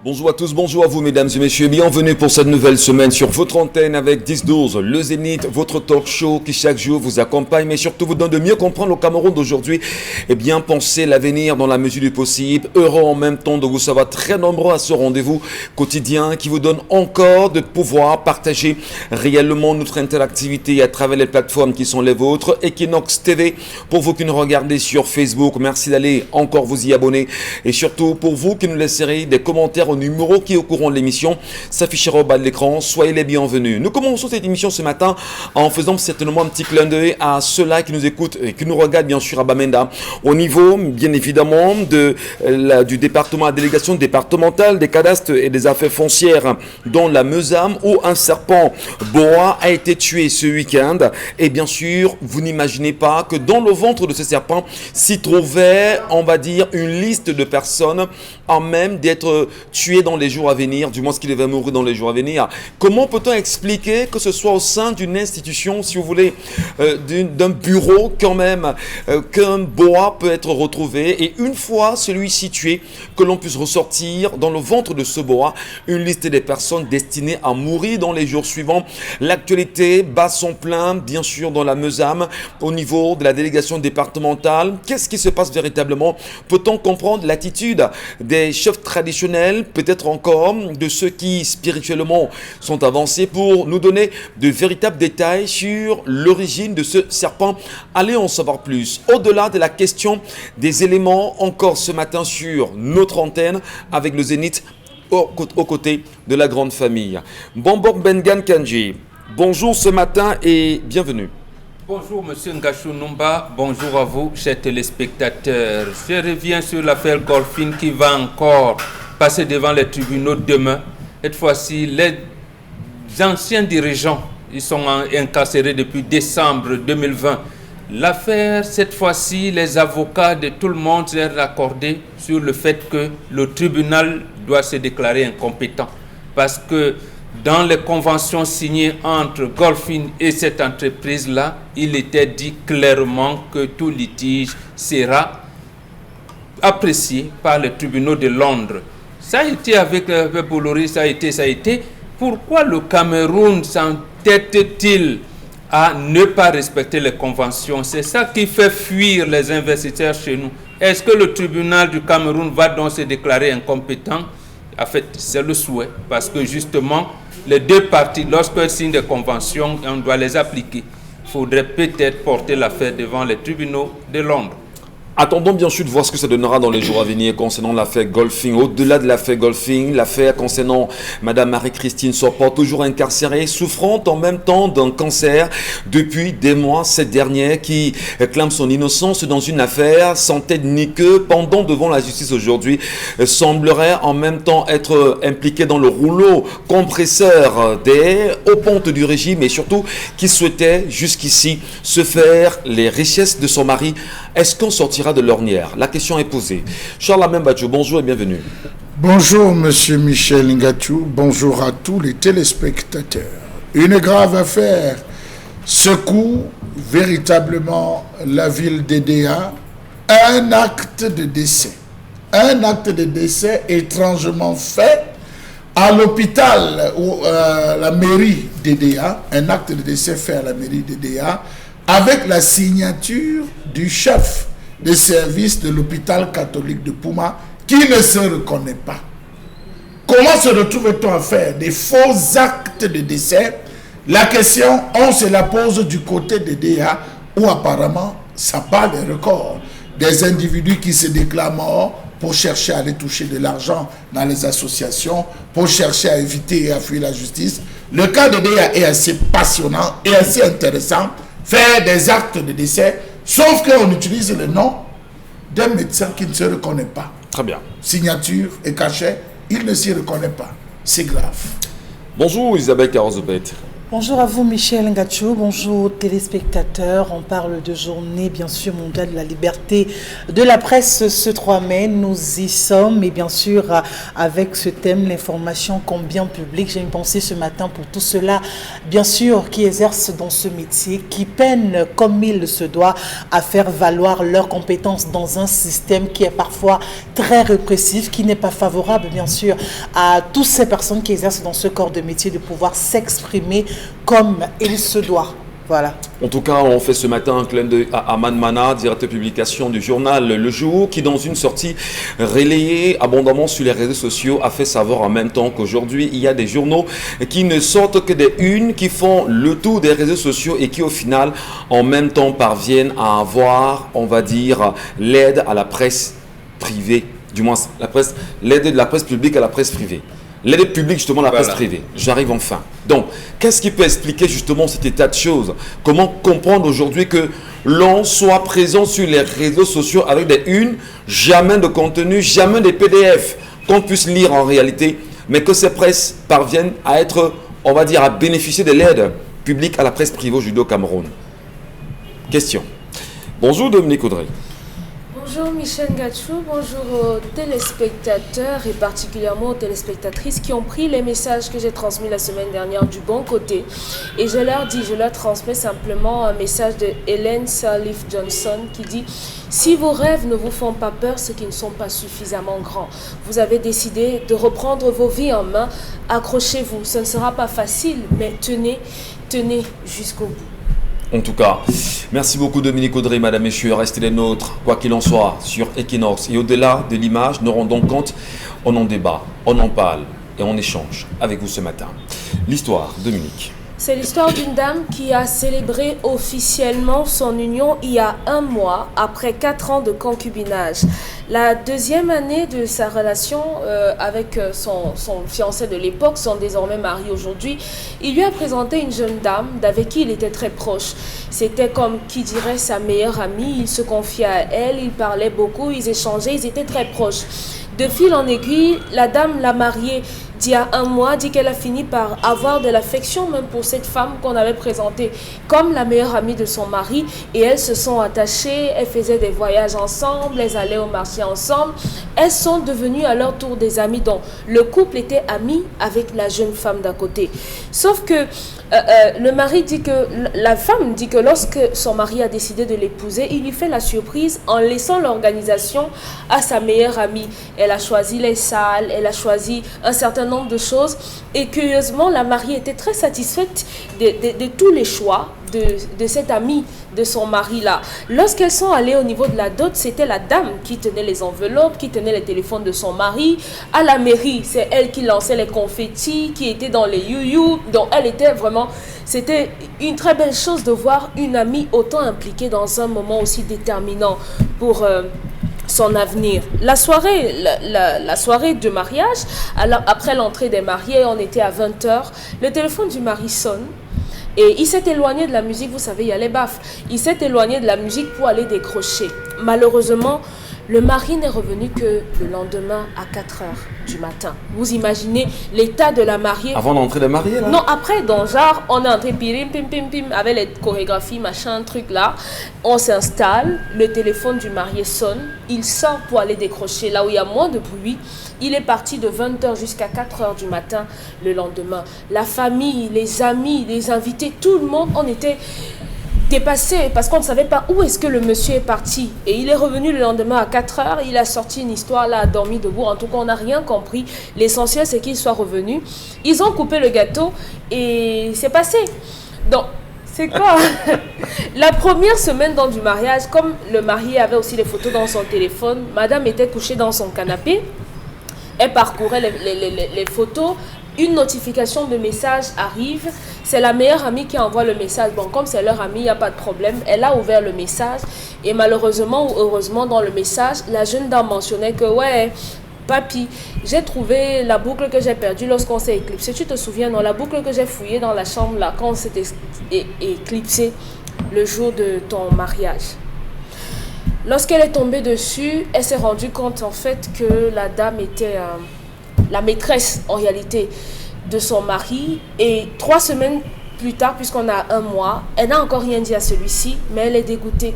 Bonjour à tous, bonjour à vous mesdames et messieurs, bienvenue pour cette nouvelle semaine sur votre antenne avec 10-12, le Zénith, votre talk show qui chaque jour vous accompagne mais surtout vous donne de mieux comprendre le Cameroun d'aujourd'hui et bien penser l'avenir dans la mesure du possible, heureux en même temps de vous savoir très nombreux à ce rendez-vous quotidien qui vous donne encore de pouvoir partager réellement notre interactivité à travers les plateformes qui sont les vôtres. Equinox TV, pour vous qui nous regardez sur Facebook, merci d'aller encore vous y abonner et surtout pour vous qui nous laisserez des commentaires au numéro qui au courant de l'émission s'affichera au bas de l'écran. Soyez les bienvenus. Nous commençons cette émission ce matin en faisant certainement un petit clin d'œil à ceux-là qui nous écoutent et qui nous regardent bien sûr à Bamenda au niveau bien évidemment du département, la délégation départementale des cadastres et des affaires foncières dans la Meusam où un serpent boa a été tué ce week-end et bien sûr vous n'imaginez pas que dans le ventre de ce serpent s'y trouvait on va dire une liste de personnes en même d'être tué dans les jours à venir, du moins ce qu'il va mourir dans les jours à venir. Comment peut-on expliquer que ce soit au sein d'une institution, si vous voulez, d'un bureau quand même, qu'un boa peut être retrouvé et une fois celui-ci tué, que l'on puisse ressortir dans le ventre de ce boa une liste des personnes destinées à mourir dans les jours suivants. L'actualité bat son plein, bien sûr, dans la Meusam, au niveau de la délégation départementale. Qu'est-ce qui se passe véritablement? Peut-on comprendre l'attitude des chefs traditionnels, peut-être encore de ceux qui spirituellement sont avancés pour nous donner de véritables détails sur l'origine de ce serpent? Allez en savoir plus. Au-delà de la question des éléments, encore ce matin sur notre antenne avec le Zénith aux côtés de la grande famille. Bombok Bengan Kanji, bonjour ce matin et bienvenue. Bonjour Monsieur Ngachou Numba, bonjour à vous chers téléspectateurs. Je reviens sur l'affaire Golfin qui va encore passer devant les tribunaux demain. Cette fois-ci, les anciens dirigeants, ils sont incarcérés depuis décembre 2020. L'affaire, cette fois-ci, les avocats de tout le monde sont accordés sur le fait que le tribunal doit se déclarer incompétent. Parce que dans les conventions signées entre Golfin et cette entreprise-là, il était dit clairement que tout litige sera apprécié par les tribunaux de Londres. Ça a été avec Bolloré, ça a été. Pourquoi le Cameroun s'entête-t-il à ne pas respecter les conventions? C'est ça qui fait fuir les investisseurs chez nous. Est-ce que le tribunal du Cameroun va donc se déclarer incompétent? En fait, c'est le souhait, parce que justement, les deux parties, lorsqu'elles signent des conventions, on doit les appliquer. Il faudrait peut-être porter l'affaire devant les tribunaux de Londres. Attendons bien sûr de voir ce que ça donnera dans les jours à venir concernant l'affaire Golfin. Au-delà de l'affaire Golfin, l'affaire concernant Madame Marie-Christine Sopor, toujours incarcérée, souffrant en même temps d'un cancer depuis des mois. Cette dernière qui clame son innocence dans une affaire sans tête ni queue pendant devant la justice aujourd'hui semblerait en même temps être impliquée dans le rouleau compresseur des hauts pontes du régime et surtout qui souhaitait jusqu'ici se faire les richesses de son mari. Est-ce qu'on sortira de l'ornière? La question est posée. Charles Amembadjo, bonjour et bienvenue. Bonjour Monsieur Michel Ngachou, bonjour à tous les téléspectateurs. Une grave affaire secoue véritablement la ville d'Edea. Un acte de décès. Un acte de décès étrangement fait à l'hôpital ou la mairie d'Edea. Un acte de décès fait à la mairie d'Edea avec la signature du chef de service de l'hôpital catholique de Pouma qui ne se reconnaît pas. Comment se retrouve-t-on à faire des faux actes de décès? La question, on se la pose du côté de DEA où apparemment ça bat les records. Des individus qui se déclarent morts pour chercher à aller toucher de l'argent dans les associations, pour chercher à éviter et à fuir la justice. Le cas de DEA est assez passionnant et assez intéressant. Faire des actes de décès, sauf qu'on utilise le nom d'un médecin qui ne se reconnaît pas. Très bien. Signature et cachet, il ne s'y reconnaît pas. C'est grave. Bonjour Isabelle Carozopet. Bonjour à vous Michel Ngachou, bonjour téléspectateurs. On parle de journée bien sûr mondiale de la liberté de la presse ce 3 mai. Nous y sommes et bien sûr avec ce thème, l'information comme bien public. J'ai une pensée ce matin pour tous ceux-là bien sûr qui exercent dans ce métier, qui peinent comme il se doit à faire valoir leurs compétences dans un système qui est parfois très répressif, qui n'est pas favorable bien sûr à toutes ces personnes qui exercent dans ce corps de métier de pouvoir s'exprimer comme il se doit. Voilà. En tout cas, on fait ce matin un clin d'œil à Aman Mana, directeur de publication du journal Le Jour, qui dans une sortie relayée abondamment sur les réseaux sociaux a fait savoir en même temps qu'aujourd'hui, il y a des journaux qui ne sortent que des unes, qui font le tour des réseaux sociaux et qui au final, en même temps, parviennent à avoir, on va dire, l'aide à la presse privée, du moins l'aide de la presse publique à la presse privée. L'aide publique, justement, la presse privée. J'arrive enfin. Donc, qu'est-ce qui peut expliquer justement cet état de choses? Comment comprendre aujourd'hui que l'on soit présent sur les réseaux sociaux avec des unes, jamais de contenu, jamais des PDF qu'on puisse lire en réalité, mais que ces presses parviennent à être, on va dire, à bénéficier de l'aide publique à la presse privée aujourd'hui au Cameroun? Question. Bonjour Dominique Audrey. Bonjour Michel Ngachou, bonjour aux téléspectateurs et particulièrement aux téléspectatrices qui ont pris les messages que j'ai transmis la semaine dernière du bon côté. Et je leur transmets simplement un message de Hélène Sirleaf Johnson qui dit « Si vos rêves ne vous font pas peur, c'est qu'ils ne sont pas suffisamment grands. Vous avez décidé de reprendre vos vies en main, accrochez-vous. Ce ne sera pas facile, mais tenez jusqu'au bout. » En tout cas, merci beaucoup Dominique Audrey, madame, messieurs, restez les nôtres, quoi qu'il en soit, sur Equinox. Et au-delà de l'image, nous rendons compte, on en débat, on en parle et on échange avec vous ce matin. L'histoire, Dominique. C'est l'histoire d'une dame qui a célébré officiellement son union il y a 1 mois, après 4 ans de concubinage. La deuxième année de sa relation avec son fiancé de l'époque, son désormais mari aujourd'hui, il lui a présenté une jeune dame avec qui il était très proche. C'était comme qui dirait sa meilleure amie, il se confiait à elle, ils parlaient beaucoup, ils échangeaient, ils étaient très proches. De fil en aiguille, la dame l'a marié d'il y a 1 mois, dit qu'elle a fini par avoir de l'affection même pour cette femme qu'on avait présentée comme la meilleure amie de son mari, et elles se sont attachées, elles faisaient des voyages ensemble, elles allaient au marché ensemble, elles sont devenues à leur tour des amies, donc le couple était ami avec la jeune femme d'à côté. Sauf que la femme dit que lorsque son mari a décidé de l'épouser, il lui fait la surprise en laissant l'organisation à sa meilleure amie. Elle a choisi les salles, elle a choisi un certain nombre de choses, et curieusement, la mariée était très satisfaite de tous les choix de cette amie de son mari-là. Lorsqu'elles sont allées au niveau de la dot, c'était la dame qui tenait les enveloppes, qui tenait les téléphones de son mari. À la mairie, c'est elle qui lançait les confettis, qui était dans les you-you. Donc, elle était vraiment... C'était une très belle chose de voir une amie autant impliquée dans un moment aussi déterminant pour... son avenir. La soirée de mariage, alors après l'entrée des mariés, on était à 20h, le téléphone du mari sonne et il s'est éloigné de la musique, vous savez, il y a les baffes, il s'est éloigné de la musique pour aller décrocher. Malheureusement, le mari n'est revenu que le lendemain à 4h du matin. Vous imaginez l'état de la mariée. Avant d'entrer de mariée, là? Non, après, dans genre, on est entré pim, pim, pim, pim, avec les chorégraphies, machin, truc là. On s'installe, le téléphone du marié sonne, il sort pour aller décrocher là où il y a moins de bruit. Il est parti de 20h jusqu'à 4h du matin le lendemain. La famille, les amis, les invités, tout le monde, on était... dépassé parce qu'on ne savait pas où est-ce que le monsieur est parti, et il est revenu le lendemain à 4h, il a sorti une histoire là, a dormi debout, en tout cas on n'a rien compris. L'essentiel c'est qu'il soit revenu, ils ont coupé le gâteau et c'est passé. Donc c'est quoi? La première semaine du mariage, comme le marié avait aussi les photos dans son téléphone, madame était couchée dans son canapé, elle parcourait les photos. Une notification de message arrive, c'est la meilleure amie qui envoie le message. Bon, comme c'est leur amie, il n'y a pas de problème. Elle a ouvert le message et malheureusement ou heureusement dans le message, la jeune dame mentionnait que ouais, papy, j'ai trouvé la boucle que j'ai perdue lorsqu'on s'est éclipsé. Tu te souviens, non, la boucle que j'ai fouillée dans la chambre là, quand on s'est éclipsé le jour de ton mariage. Lorsqu'elle est tombée dessus, elle s'est rendue compte en fait que la dame était... la maîtresse en réalité de son mari, et 3 semaines plus tard, puisqu'on a un mois, elle n'a encore rien dit à celui-ci, mais elle est dégoûtée.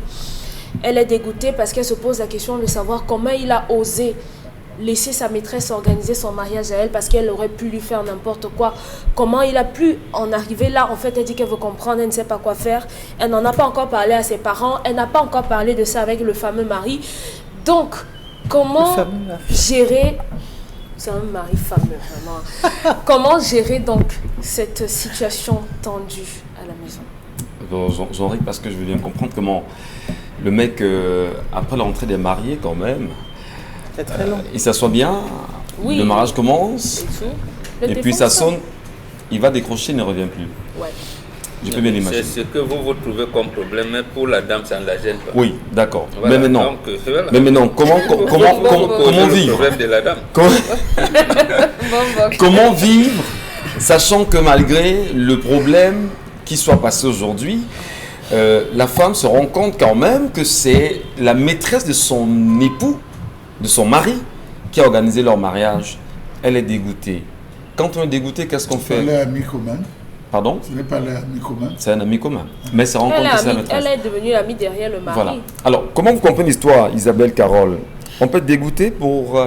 Elle est dégoûtée parce qu'elle se pose la question de savoir comment il a osé laisser sa maîtresse organiser son mariage à elle parce qu'elle aurait pu lui faire n'importe quoi. Comment il a pu en arriver là? En fait, elle dit qu'elle veut comprendre, elle ne sait pas quoi faire. Elle n'en a pas encore parlé à ses parents, elle n'a pas encore parlé de ça avec le fameux mari. Donc, comment gérer... C'est un mari fameux, vraiment. Comment gérer donc cette situation tendue à la maison? J'en ris parce que je veux bien comprendre comment le mec, après l'entrée des mariés quand même, c'est très long. Il s'assoit bien, oui, le mariage commence, et puis ça sonne, il va décrocher, il ne revient plus. Ouais. Je peux bien l'imaginer. C'est ce que vous trouvez comme problème, mais pour la dame, ça ne la gêne pas. Oui, d'accord. Voilà. Mais maintenant, Donc, voilà. comment vivre? Le problème de la dame. Comment vivre, sachant que malgré le problème qui soit passé aujourd'hui, la femme se rend compte quand même que c'est la maîtresse de son époux, de son mari, qui a organisé leur mariage. Elle est dégoûtée. Quand on est dégoûté, qu'est-ce qu'on fait? Elle est amie commun. Pardon? Ce n'est pas l'ami commun. C'est un ami commun. Mais c'est rencontre que c'est la maîtresse. Elle est devenue amie derrière le mari. Voilà. Alors, comment vous comprenez l'histoire, Isabelle Carole? On peut être dégoûté pour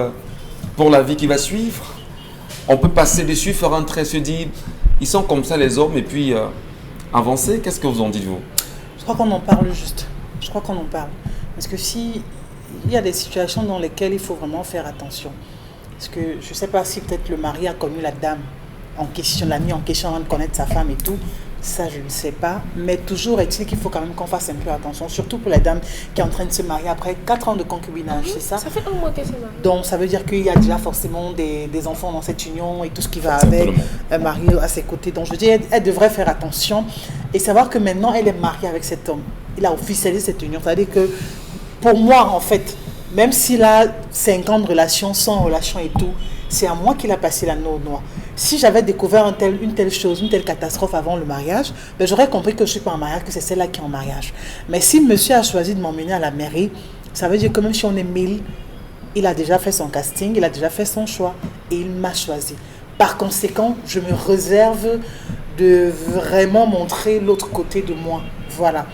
la vie qui va suivre. On peut passer dessus, faire un trait, se dire, ils sont comme ça les hommes, et puis avancer. Qu'est-ce que vous en dites, vous? Je crois qu'on en parle juste. Je crois qu'on en parle. Parce que si il y a des situations dans lesquelles il faut vraiment faire attention. Parce que je ne sais pas si peut-être le mari a connu la dame en question, l'ami en question avant de connaître sa femme et tout. Ça, je ne sais pas. Mais toujours est-il qu'il faut quand même qu'on fasse un peu attention. Surtout pour la dame qui est en train de se marier après 4 ans de concubinage, c'est ça? Ça fait un mois qu'elle s'est mariée. Donc, ça veut dire qu'il y a déjà forcément des enfants dans cette union et tout ce qui va avec, un mari à ses côtés. Donc, je dis, elle devrait faire attention et savoir que maintenant, elle est mariée avec cet homme. Il a officialisé cette union. C'est-à-dire que, pour moi, en fait, même s'il a 5 ans de relation, 100 relations et tout, c'est à moi qu'il a passé l'anneau noir. Si j'avais découvert une telle chose, une telle catastrophe avant le mariage, ben j'aurais compris que je ne suis pas en mariage, que c'est celle-là qui est en mariage. Mais si monsieur a choisi de m'emmener à la mairie, ça veut dire que même si on est 1000, il a déjà fait son casting, il a déjà fait son choix et il m'a choisi. Par conséquent, je me réserve de vraiment montrer l'autre côté de moi. Voilà.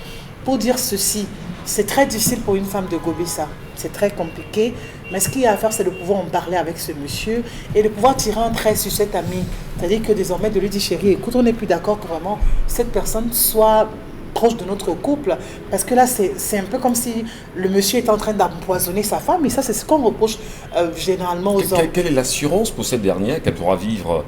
Pour dire ceci, c'est très difficile pour une femme de gober ça. C'est très compliqué. Mais ce qu'il y a à faire, c'est de pouvoir en parler avec ce monsieur et de pouvoir tirer un trait sur cet ami. C'est-à-dire que désormais, de lui dire, chérie, écoute, on n'est plus d'accord que vraiment cette personne soit proche de notre couple. Parce que là, c'est un peu comme si le monsieur était en train d'empoisonner sa femme. Et ça, c'est ce qu'on reproche généralement aux hommes. Quelle est l'assurance pour cette dernière qu'elle pourra vivre,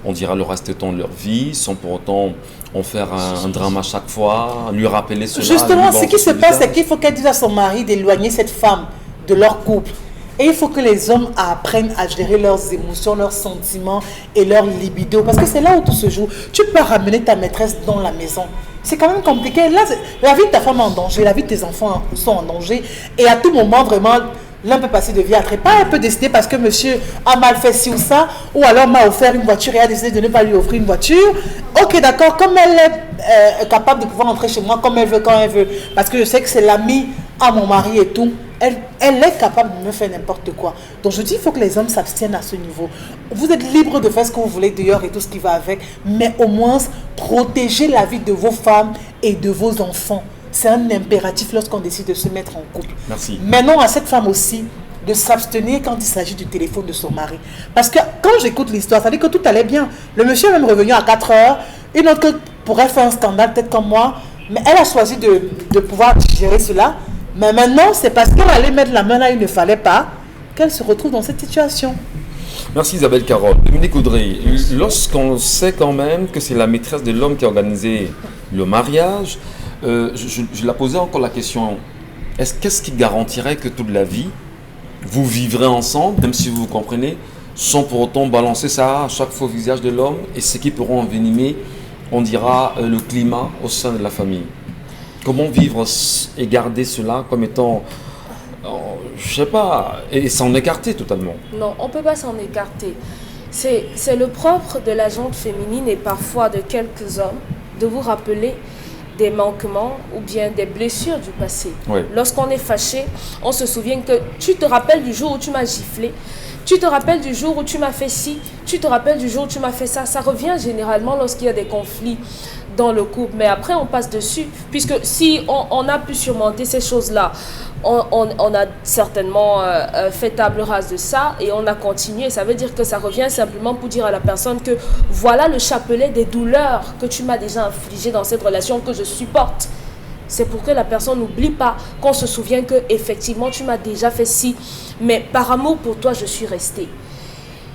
on dira, le reste du temps de leur vie, sans pour autant en faire un drame à chaque fois, lui rappeler cela? Justement, ce qui se passe, c'est qu'il faut qu'elle dise à son mari d'éloigner cette femme de leur couple. Et il faut que les hommes apprennent à gérer leurs émotions, leurs sentiments et leur libido. Parce que c'est là où tout se joue. Tu peux ramener ta maîtresse dans la maison. C'est quand même compliqué. Là, la vie de ta femme est en danger, la vie de tes enfants sont en danger. Et à tout moment, vraiment, l'un peut passer de vie à trépas. Elle peut décider parce que monsieur a mal fait ci ou ça, ou alors m'a offert une voiture et a décidé de ne pas lui offrir une voiture. Ok, d'accord, comme elle est capable de pouvoir entrer chez moi comme elle veut, quand elle veut, parce que je sais que c'est l'amie à mon mari et tout, elle est capable de me faire n'importe quoi. Donc je dis, il faut que les hommes s'abstiennent à ce niveau. Vous êtes libre de faire ce que vous voulez dehors et tout ce qui va avec, mais au moins protégez la vie de vos femmes et de vos enfants. C'est un impératif lorsqu'on décide de se mettre en couple. Merci. Maintenant, à cette femme aussi, de s'abstenir quand il s'agit du téléphone de son mari. Parce que quand j'écoute l'histoire, ça dit que tout allait bien. Le monsieur est même revenu à 4 heures. Une autre pourrait faire un scandale, peut-être comme moi. Mais elle a choisi de pouvoir gérer cela. Mais maintenant, c'est parce qu'elle allait mettre la main là où il ne fallait pas qu'elle se retrouve dans cette situation. Merci Isabelle Carole. Dominique Audrey, lorsqu'on sait quand même que c'est la maîtresse de l'homme qui a organisé le mariage, je la posais encore la question, qu'est-ce qui garantirait que toute la vie, vous vivrez ensemble, même si vous vous comprenez, sans pour autant balancer ça à chaque fois au visage de l'homme, et ce qui pourront envenimer, on dira, le climat au sein de la famille? Comment vivre et garder cela comme étant, je sais pas, et s'en écarter totalement? Non, on ne peut pas s'en écarter. C'est le propre de la gente féminine et parfois de quelques hommes de vous rappeler des manquements ou bien des blessures du passé. Oui. Lorsqu'on est fâché, on se souvient que tu te rappelles du jour où tu m'as giflé, tu te rappelles du jour où tu m'as fait ci, tu te rappelles du jour où tu m'as fait ça. Ça revient généralement lorsqu'il y a des conflits. dans le couple, mais après on passe dessus, puisque si on a pu surmonter ces choses-là, on a certainement fait table rase de ça et on a continué. Ça veut dire que ça revient simplement pour dire à la personne que voilà le chapelet des douleurs que tu m'as déjà infligé dans cette relation que je supporte. C'est pour que la personne n'oublie pas, qu'on se souvienne que effectivement tu m'as déjà fait ci, mais par amour pour toi je suis restée.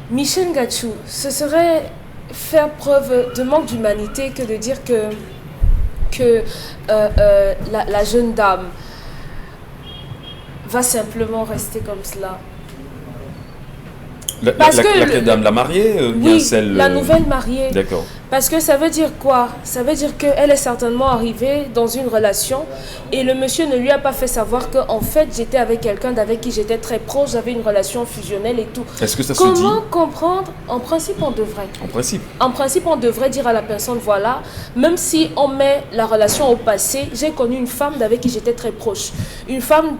Michel Ngachou, ce serait faire preuve de manque d'humanité que de dire que la jeune dame va simplement rester comme cela. Laquelle dame, la mariée bien oui, celle, la nouvelle mariée. D'accord. Parce que ça veut dire quoi? Ça veut dire qu'elle est certainement arrivée dans une relation et le monsieur ne lui a pas fait savoir qu'en fait j'étais avec quelqu'un avec qui j'étais très proche, j'avais une relation fusionnelle et tout. Est-ce que ça se dit? Comment comprendre? En principe, on devrait. En principe, on devrait dire à la personne, voilà, même si on met la relation au passé, j'ai connu une femme avec qui j'étais très proche, une femme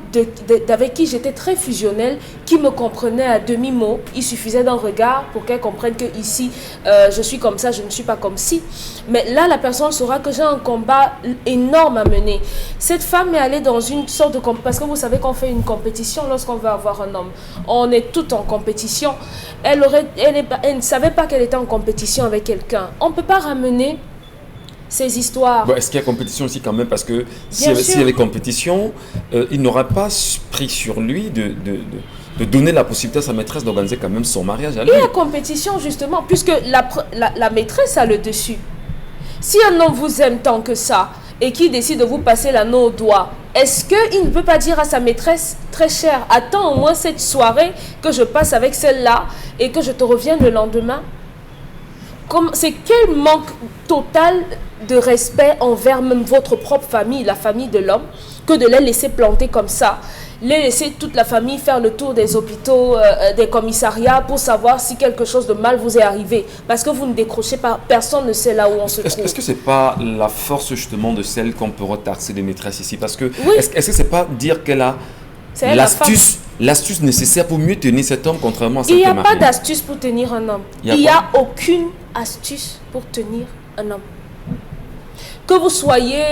avec qui j'étais très fusionnelle, qui me comprenait à demi-mot. Il suffisait d'un regard pour qu'elle comprenne que ici, je suis comme ça, je ne suis pas comme si. Mais là, la personne saura que j'ai un combat énorme à mener. Cette femme est allée dans une sorte de... Parce que vous savez qu'on fait une compétition lorsqu'on veut avoir un homme. On est tout en compétition. Elle ne savait pas qu'elle était en compétition avec quelqu'un. On ne peut pas ramener ces histoires. Bon, est-ce qu'il y a compétition aussi quand même? Parce que s'il y avait compétition, il n'aurait pas pris sur lui de donner la possibilité à sa maîtresse d'organiser quand même son mariage à lui. Il y a compétition justement, puisque la maîtresse a le dessus. Si un homme vous aime tant que ça et qui décide de vous passer l'anneau au doigt, est-ce qu'il ne peut pas dire à sa maîtresse, très chère, attends au moins cette soirée que je passe avec celle-là et que je te revienne le lendemain? C'est quel manque total de respect envers même votre propre famille, la famille de l'homme, que de les laisser planter comme ça, les laisser toute la famille faire le tour des hôpitaux, des commissariats pour savoir si quelque chose de mal vous est arrivé. Parce que vous ne décrochez pas, personne ne sait là où on se trouve. Est-ce que c'est pas la force justement de celle qu'on peut retarcer des maîtresses ici? Parce que, oui. Est-ce que c'est pas dire qu'elle a l'astuce nécessaire pour mieux tenir cet homme contrairement à celle qui est mariée? Il n'y a pas d'astuce pour tenir un homme. Il n'y a aucune astuce pour tenir un homme. Que vous soyez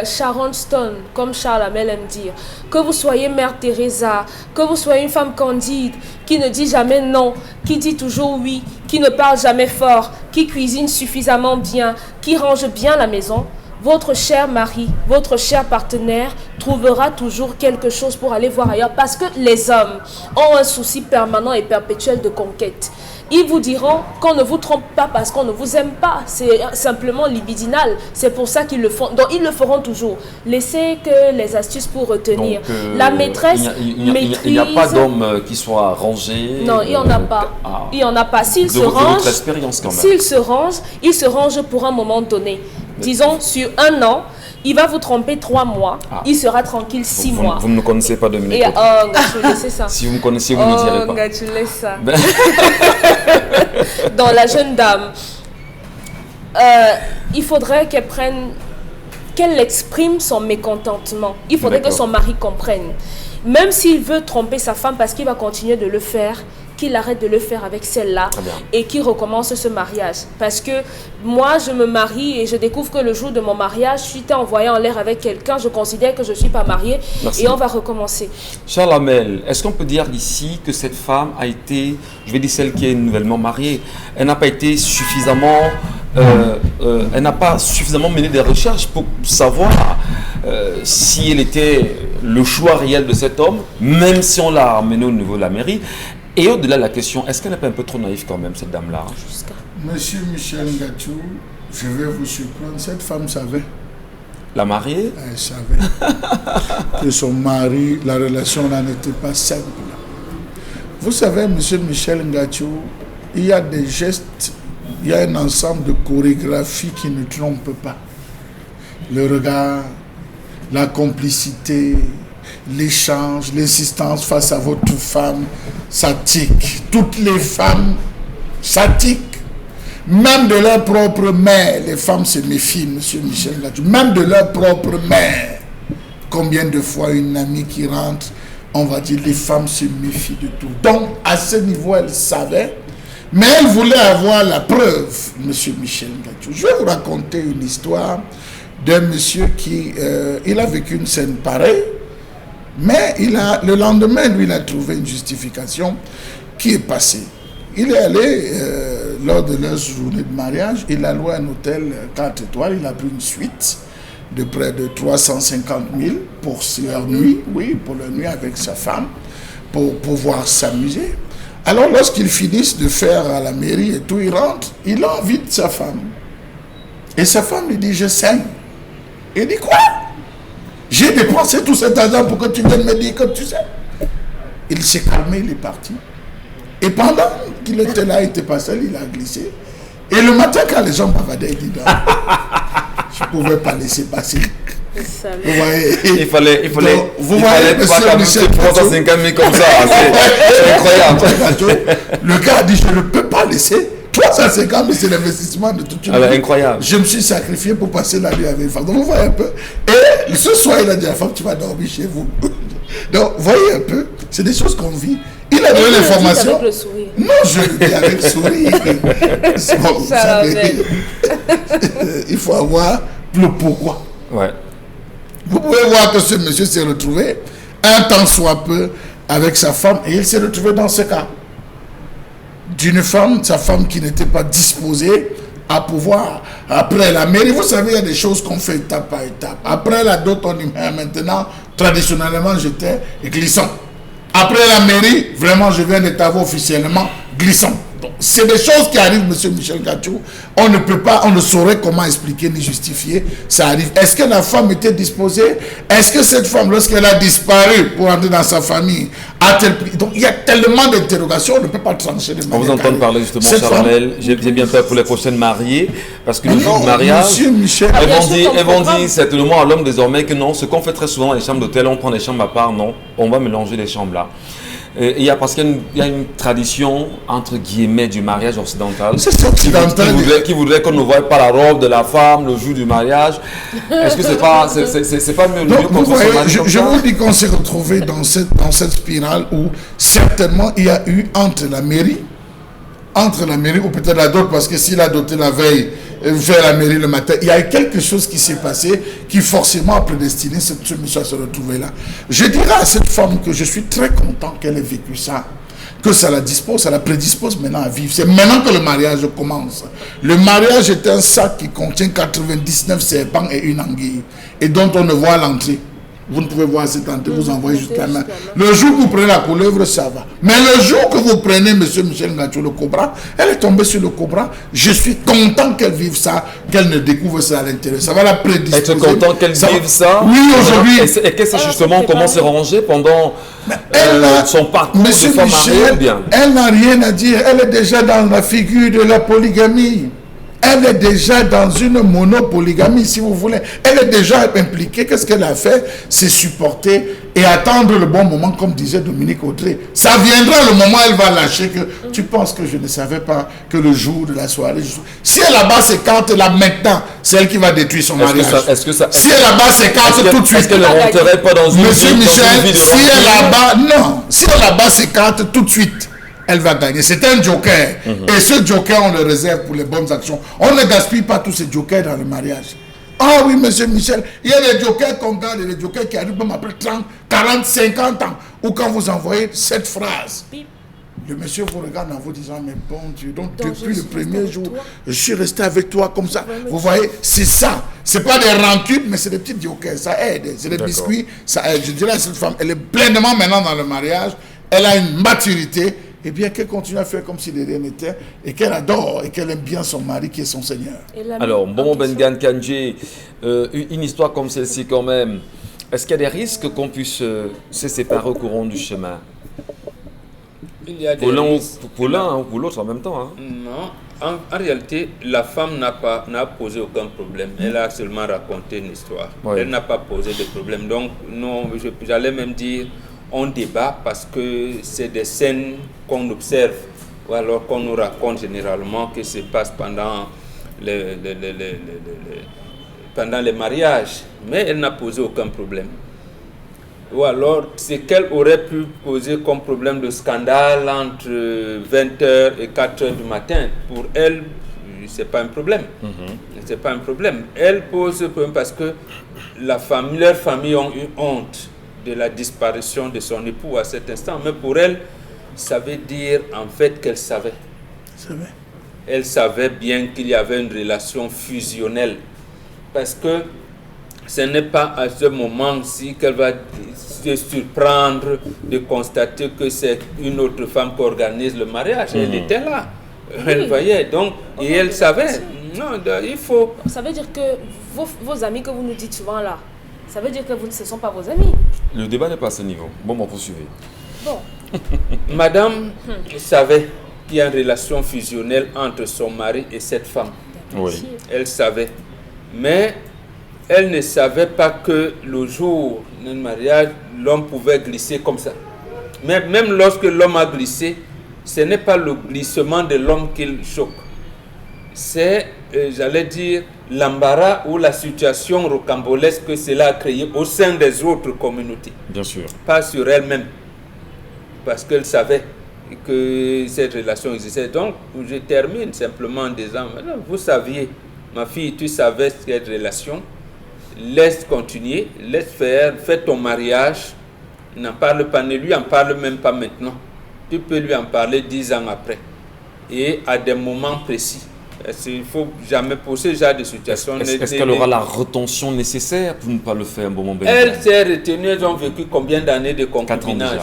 Sharon Stone, comme Charles Hamel aime dire, que vous soyez Mère Teresa, que vous soyez une femme candide, qui ne dit jamais non, qui dit toujours oui, qui ne parle jamais fort, qui cuisine suffisamment bien, qui range bien la maison, votre cher mari, votre cher partenaire trouvera toujours quelque chose pour aller voir ailleurs. Parce que les hommes ont un souci permanent et perpétuel de conquête. Ils vous diront qu'on ne vous trompe pas parce qu'on ne vous aime pas. C'est simplement libidinal. C'est pour ça qu'ils le font. Donc, ils le feront toujours. Laissez que les astuces pour retenir. Donc, la maîtresse maîtrise... Il n'y a pas d'homme qui soit rangé. Non, il n'y en a pas. Il n'y en a pas. S'il se range, il se range pour un moment donné. Disons, sur un an, il va vous tromper 3 mois. Il sera tranquille 6 mois. Vous ne me connaissez pas, Dominique. C'est ça. Si vous me connaissiez, vous ne me direz pas. Tu laisses ça. Dans la jeune dame, il faudrait qu'elle exprime son mécontentement. Il faudrait que son mari comprenne. Même s'il veut tromper sa femme parce qu'il va continuer de le faire, qu'il arrête de le faire avec celle-là et qu'il recommence ce mariage. Parce que moi, je me marie et je découvre que le jour de mon mariage, je suis envoyée en l'air avec quelqu'un, je considère que je ne suis pas mariée. Merci. Et on va recommencer. Charles Hamel, est-ce qu'on peut dire ici que cette femme a été, je vais dire celle qui est nouvellement mariée, elle n'a pas été suffisamment, elle n'a pas suffisamment mené des recherches pour savoir si elle était le choix réel de cet homme, même si on l'a amené au niveau de la mairie. Et au-delà de la question, est-ce qu'elle n'est pas un peu trop naïve quand même, cette dame-là? Monsieur Michel Ngachou, je vais vous surprendre, cette femme savait. La mariée? Elle savait que son mari, la relation là n'était pas simple. Vous savez, monsieur Michel Ngachou, il y a des gestes, il y a un ensemble de chorégraphies qui ne trompent pas. Le regard, la complicité, l'échange, l'insistance face à votre femme, ça tique. Toutes les femmes, ça tique. Même de leur propre mère, les femmes se méfient, monsieur Michel Ngachou. Même de leur propre mère. Combien de fois une amie qui rentre, on va dire, les femmes se méfient de tout. Donc, à ce niveau, elle savait Mais elle voulait avoir la preuve, monsieur Michel Ngatou. Je vais vous raconter une histoire d'un monsieur qui il a vécu une scène pareille, mais le lendemain, lui, il a trouvé une justification qui est passée. Il est allé, lors de leur journée de mariage, il a loué un hôtel 4 étoiles, il a pris une suite de près de 350 000 pour leur nuit, oui, pour leur nuit avec sa femme, pour pouvoir s'amuser. Alors, lorsqu'ils finissent de faire à la mairie et tout, il rentre, il invite sa femme. Et sa femme lui dit, je saigne. Il dit, quoi? J'ai dépensé tout cet argent pour que tu viennes me dire que tu sais. Il s'est calmé, il est parti. Et pendant qu'il était là, il était pas seul, il a glissé. Et le matin, quand les gens bavadaient, il dit, non, je ne pouvais pas laisser passer. Vous voyez, il fallait vous voyez, pas monsieur 350 000 comme ça. C'est incroyable. Le gars a dit, je ne peux pas laisser 350 000, c'est l'investissement de toute une vie. Incroyable. Je me suis sacrifié pour passer la nuit avec une femme. Donc, vous voyez un peu. Et ce soir, il a dit à la femme, tu vas dormir chez vous. Donc, vous voyez un peu, c'est des choses qu'on vit. Il a donné l'information. Avec le sourire. Non, je le dis avec le sourire. Bon, vous savez, il faut avoir le pourquoi. Ouais. Vous pouvez voir que ce monsieur s'est retrouvé un temps soit peu avec sa femme et il s'est retrouvé dans ce cas d'une femme, sa femme qui n'était pas disposée à pouvoir, après la mairie, vous savez, il y a des choses qu'on fait étape par étape. Après la dot, on dit maintenant, traditionnellement, j'étais glissant. Après la mairie, vraiment, je viens d'être officiellement glissant. C'est des choses qui arrivent, monsieur Michel Ngatou. On ne peut pas, on ne saurait comment expliquer ni justifier. Ça arrive. Est-ce que la femme était disposée? Est-ce que cette femme, lorsqu'elle a disparu pour entrer dans sa famille, a-t-elle pris? Donc il y a tellement d'interrogations, on ne peut pas trancher de manière. On vous entend parler justement, Charnel. J'ai bien peur pour les prochaines mariées, parce que le jour du mariage, monsieur Michel, elles vont dire certainement à l'homme désormais que non, ce qu'on fait très souvent dans les chambres d'hôtel, on prend des chambres à part, non, on va mélanger les chambres là. Parce qu'il y a une tradition, entre guillemets, du mariage occidental. C'est occidental. Qui voudrait qu'on ne voie pas la robe de la femme le jour du mariage. Est-ce que c'est pas mieux? Donc, vous voyez, je vous dis qu'on s'est retrouvé dans cette spirale où certainement il y a eu entre la mairie ou peut-être la dot, parce que s'il a doté la veille, faire la mairie le matin, il y a eu quelque chose qui s'est passé qui forcément a prédestiné ce monsieur à se retrouver là. Je dirais à cette femme que je suis très content qu'elle ait vécu ça, que ça la prédispose maintenant à vivre. C'est maintenant que le mariage commence. Le mariage est un sac qui contient 99 serpents et une anguille, et dont on ne voit l'entrée. Vous ne pouvez voir cette entrée, vous envoyez jusqu'à là. Le jour que vous prenez la couleuvre, ça va. Mais le jour que vous prenez, monsieur Michel Ngatou, le cobra, elle est tombée sur le cobra. Je suis content qu'elle vive ça, qu'elle ne découvre ça à l'intérieur. Ça va la prédisposer. Être content qu'elle vive ça. Oui, aujourd'hui. Et qu'est-ce que justement, comment s'est rangé pendant son parcours monsieur de femme Michel, mariée bien? Elle n'a rien à dire. Elle est déjà dans la figure de la polygamie. Elle est déjà dans une monopolygamie, si vous voulez. Elle est déjà impliquée. Qu'est-ce qu'elle a fait? C'est supporter et attendre le bon moment, comme disait Dominique Audrey. Ça viendra le moment où elle va lâcher que tu penses que je ne savais pas que le jour de la soirée... Si elle là-bas s'écarte là maintenant, c'est elle qui va détruire son mariage. Si elle là-bas s'écarte tout de suite... Est-ce qu'elle ne rentrerait pas dans une Monsieur vie, Michel, si elle est là-bas... Non. Si elle là-bas s'écarte tout de suite, elle va gagner. C'est un joker. Et ce joker, on le réserve pour les bonnes actions. On ne gaspille pas tous ces jokers dans le mariage. Ah oui, monsieur Michel, il y a des jokers qu'on garde et des jokers qui arrivent même après 30, 40, 50 ans. Ou quand vous envoyez cette phrase, le monsieur vous regarde en vous disant, mais bon Dieu, donc depuis le premier jour, je suis resté avec toi comme ça. Vous voyez, c'est ça. C'est pas des rancunes, mais c'est des petits jokers. Ça aide. C'est des biscuits. Ça aide. Je dirais à cette femme, elle est pleinement maintenant dans le mariage. Elle a une maturité. Et bien qu'elle continue à faire comme si de rien n'était, et qu'elle adore, et qu'elle aime bien son mari qui est son Seigneur. Alors, Bomo Bengan Kandji, une histoire comme celle-ci quand même, est-ce qu'il y a des risques qu'on puisse se séparer au courant du chemin? Il y a des risques. Pour l'un ou pour l'autre en même temps. Hein? Non, en réalité, la femme n'a posé aucun problème. Elle a seulement raconté une histoire. Oui. Elle n'a pas posé de problème. Donc, non, j'allais même dire... On débat parce que c'est des scènes qu'on observe ou alors qu'on nous raconte généralement que se passe pendant les mariages. Mais elle n'a posé aucun problème. Ou alors, ce qu'elle aurait pu poser comme problème de scandale entre 20h et 4h du matin, pour elle, c'est pas un problème. C'est pas un problème. Elle pose ce problème parce que leurs familles ont eu honte de la disparition de son époux à cet instant. Mais pour elle, ça veut dire en fait qu'elle savait. Elle savait bien qu'il y avait une relation fusionnelle. Parce que ce n'est pas à ce moment-ci qu'elle va se surprendre de constater que c'est une autre femme qui organise le mariage. Elle était là. Elle voyait. Donc, et elle savait. Non, il faut... Ça veut dire que vos amis que vous nous dites souvent là, ça veut dire que ce ne sont pas vos amis. Le débat n'est pas à ce niveau. Bon, poursuivez. Bon. Madame savait qu'il y a une relation fusionnelle entre son mari et cette femme. Oui. Elle savait. Mais elle ne savait pas que le jour du mariage, l'homme pouvait glisser comme ça. Mais même lorsque l'homme a glissé, ce n'est pas le glissement de l'homme qui choque. C'est, j'allais dire, l'embarras ou la situation rocambolesque que cela a créé au sein des autres communautés. Bien sûr. Pas sur elle-même. Parce qu'elle savait que cette relation existait. Donc, je termine simplement en disant, vous saviez, ma fille, tu savais cette relation, laisse continuer, laisse faire, fais ton mariage, n'en parle pas, ne lui en parle même pas maintenant. Tu peux lui en parler 10 ans après. Et à des moments précis. Il ne faut jamais pour ce genre de situation. Est-ce qu'elle aura la retention nécessaire pour ne pas le faire un bon moment? Elle s'est retenue, elles ont vécu combien d'années de concubinage?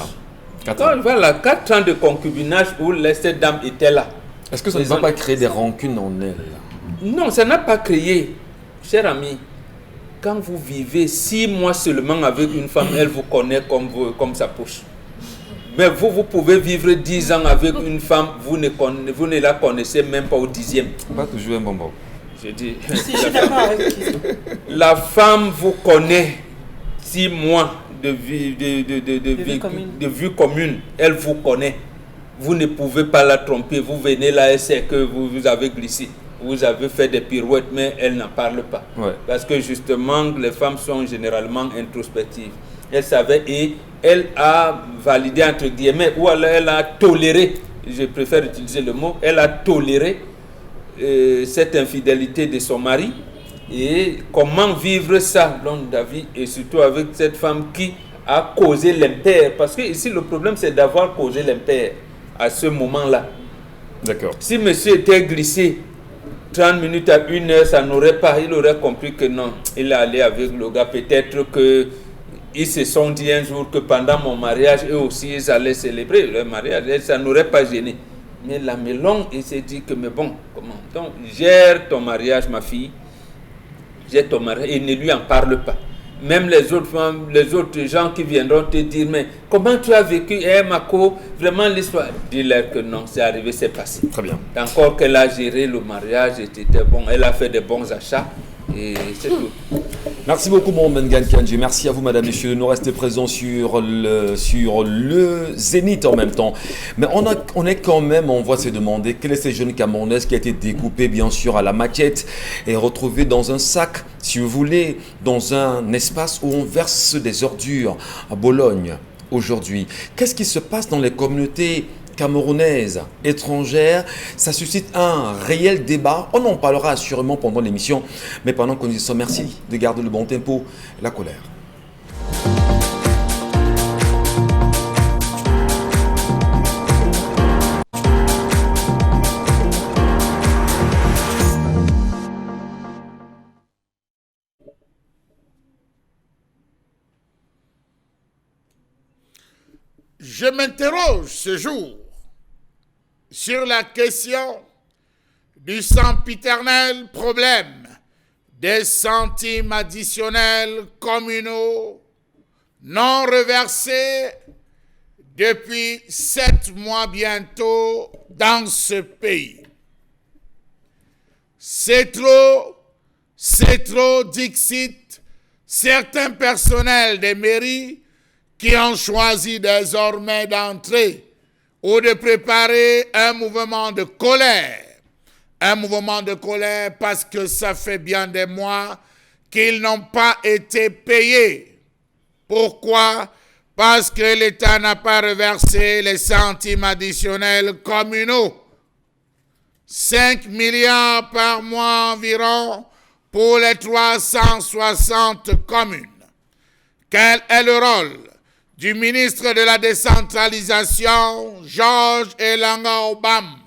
4 ans. Voilà, 4 ans de concubinage où cette dame était là. Est-ce que ça ne va pas créer des rancunes en elle? Non, ça n'a pas créé. Cher ami, quand vous vivez 6 mois seulement avec une femme, elle vous connaît comme sa poche. Mais vous pouvez vivre 10 ans avec une femme, vous ne la connaissez même pas au 10e. Pas toujours un bonbon. Je dis, Je suis d'accord avec vous. la femme vous connaît 6 mois de vie commune. Elle vous connaît. Vous ne pouvez pas la tromper. Vous venez là, elle sait que vous avez glissé. Vous avez fait des pirouettes, mais elle n'en parle pas. Ouais. Parce que justement, les femmes sont généralement introspectives. Elle savait et elle a validé, entre guillemets, ou alors elle a toléré, je préfère utiliser le mot, elle a toléré cette infidélité de son mari. Et comment vivre ça, long David, et surtout avec cette femme qui a causé l'impair. Parce que ici, le problème, c'est d'avoir causé l'impair à ce moment-là. D'accord. Si monsieur était glissé 30 minutes à 1 heure, ça n'aurait pas, il aurait compris que non, il est allé avec le gars. Peut-être qu'ils se sont dit un jour que pendant mon mariage, eux aussi, ils allaient célébrer leur mariage. Et ça n'aurait pas gêné. Mais la Mélon, il s'est dit que, mais bon, comment? Donc, gère ton mariage, ma fille. Gère ton mariage et ne lui en parle pas. Même les autres femmes, les autres gens qui viendront te dire, mais comment tu as vécu, Mako, vraiment l'histoire? Dis-leur que non, c'est arrivé, c'est passé. Très bien. Encore qu'elle a géré le mariage, c'était bon, elle a fait des bons achats et c'est tout. Merci beaucoup, mon Mengan Kandji. Merci à vous, madame, messieurs, de nous rester présents sur le Zénith en même temps. Mais on est quand même, on va se demander quel est ce jeune Camerounais qui a été découpé, bien sûr, à la maquette et retrouvé dans un sac, si vous voulez, dans un espace où on verse des ordures à Bologne aujourd'hui. Qu'est-ce qui se passe dans les communautés camerounaises, étrangères? Ça suscite un réel débat. On en parlera assurément pendant l'émission, mais pendant que nous y sommes, merci de garder le bon tempo et la colère. Je m'interroge ce jour sur la question du sempiternel problème des centimes additionnels communaux non reversés depuis 7 mois bientôt dans ce pays. C'est trop, dixit certains personnels des mairies qui ont choisi désormais d'entrer ou de préparer un mouvement de colère. Un mouvement de colère parce que ça fait bien des mois qu'ils n'ont pas été payés Pourquoi? Parce que l'État n'a pas reversé les centimes additionnels communaux. 5 milliards par mois environ pour les 360 communes. Quel est le rôle du ministre de la décentralisation, Georges Elanga Obam,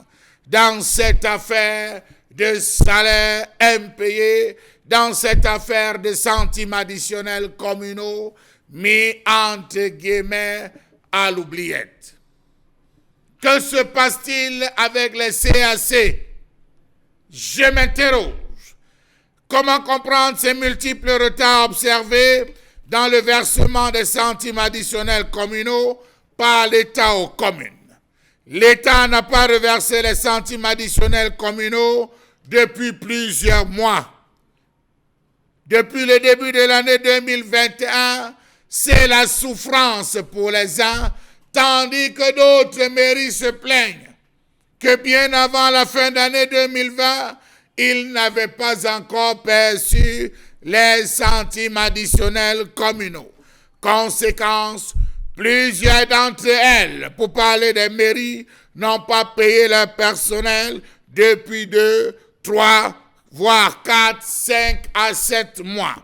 dans cette affaire de salaire impayé, dans cette affaire de centimes additionnels communaux mis entre guillemets à l'oubliette? Que se passe-t-il avec les CAC? Je m'interroge. Comment comprendre ces multiples retards observés dans le versement des centimes additionnels communaux par l'État aux communes? L'État n'a pas reversé les centimes additionnels communaux depuis plusieurs mois. Depuis le début de l'année 2021, c'est la souffrance pour les uns, tandis que d'autres mairies se plaignent que bien avant la fin d'année 2020, ils n'avaient pas encore perçu les centimes additionnels communaux. Conséquence, plusieurs d'entre elles, pour parler des mairies, n'ont pas payé leur personnel depuis 2, 3, voire 4, 5 à 7 mois.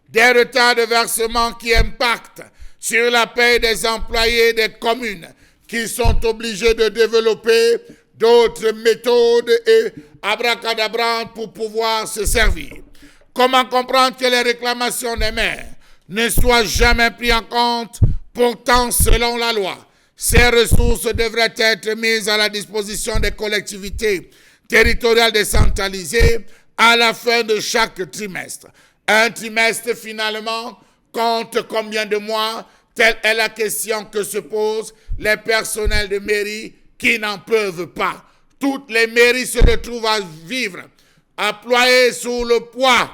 Des retards de versement qui impactent sur la paie des employés des communes qui sont obligés de développer d'autres méthodes et abracadabrantes pour pouvoir se servir. Comment comprendre que les réclamations des maires ne soient jamais prises en compte? Pourtant, selon la loi, ces ressources devraient être mises à la disposition des collectivités territoriales décentralisées à la fin de chaque trimestre. Un trimestre, finalement, compte combien de mois? Telle est la question que se posent les personnels de mairie qui n'en peuvent pas. Toutes les mairies se retrouvent à vivre, à ployer sous le poids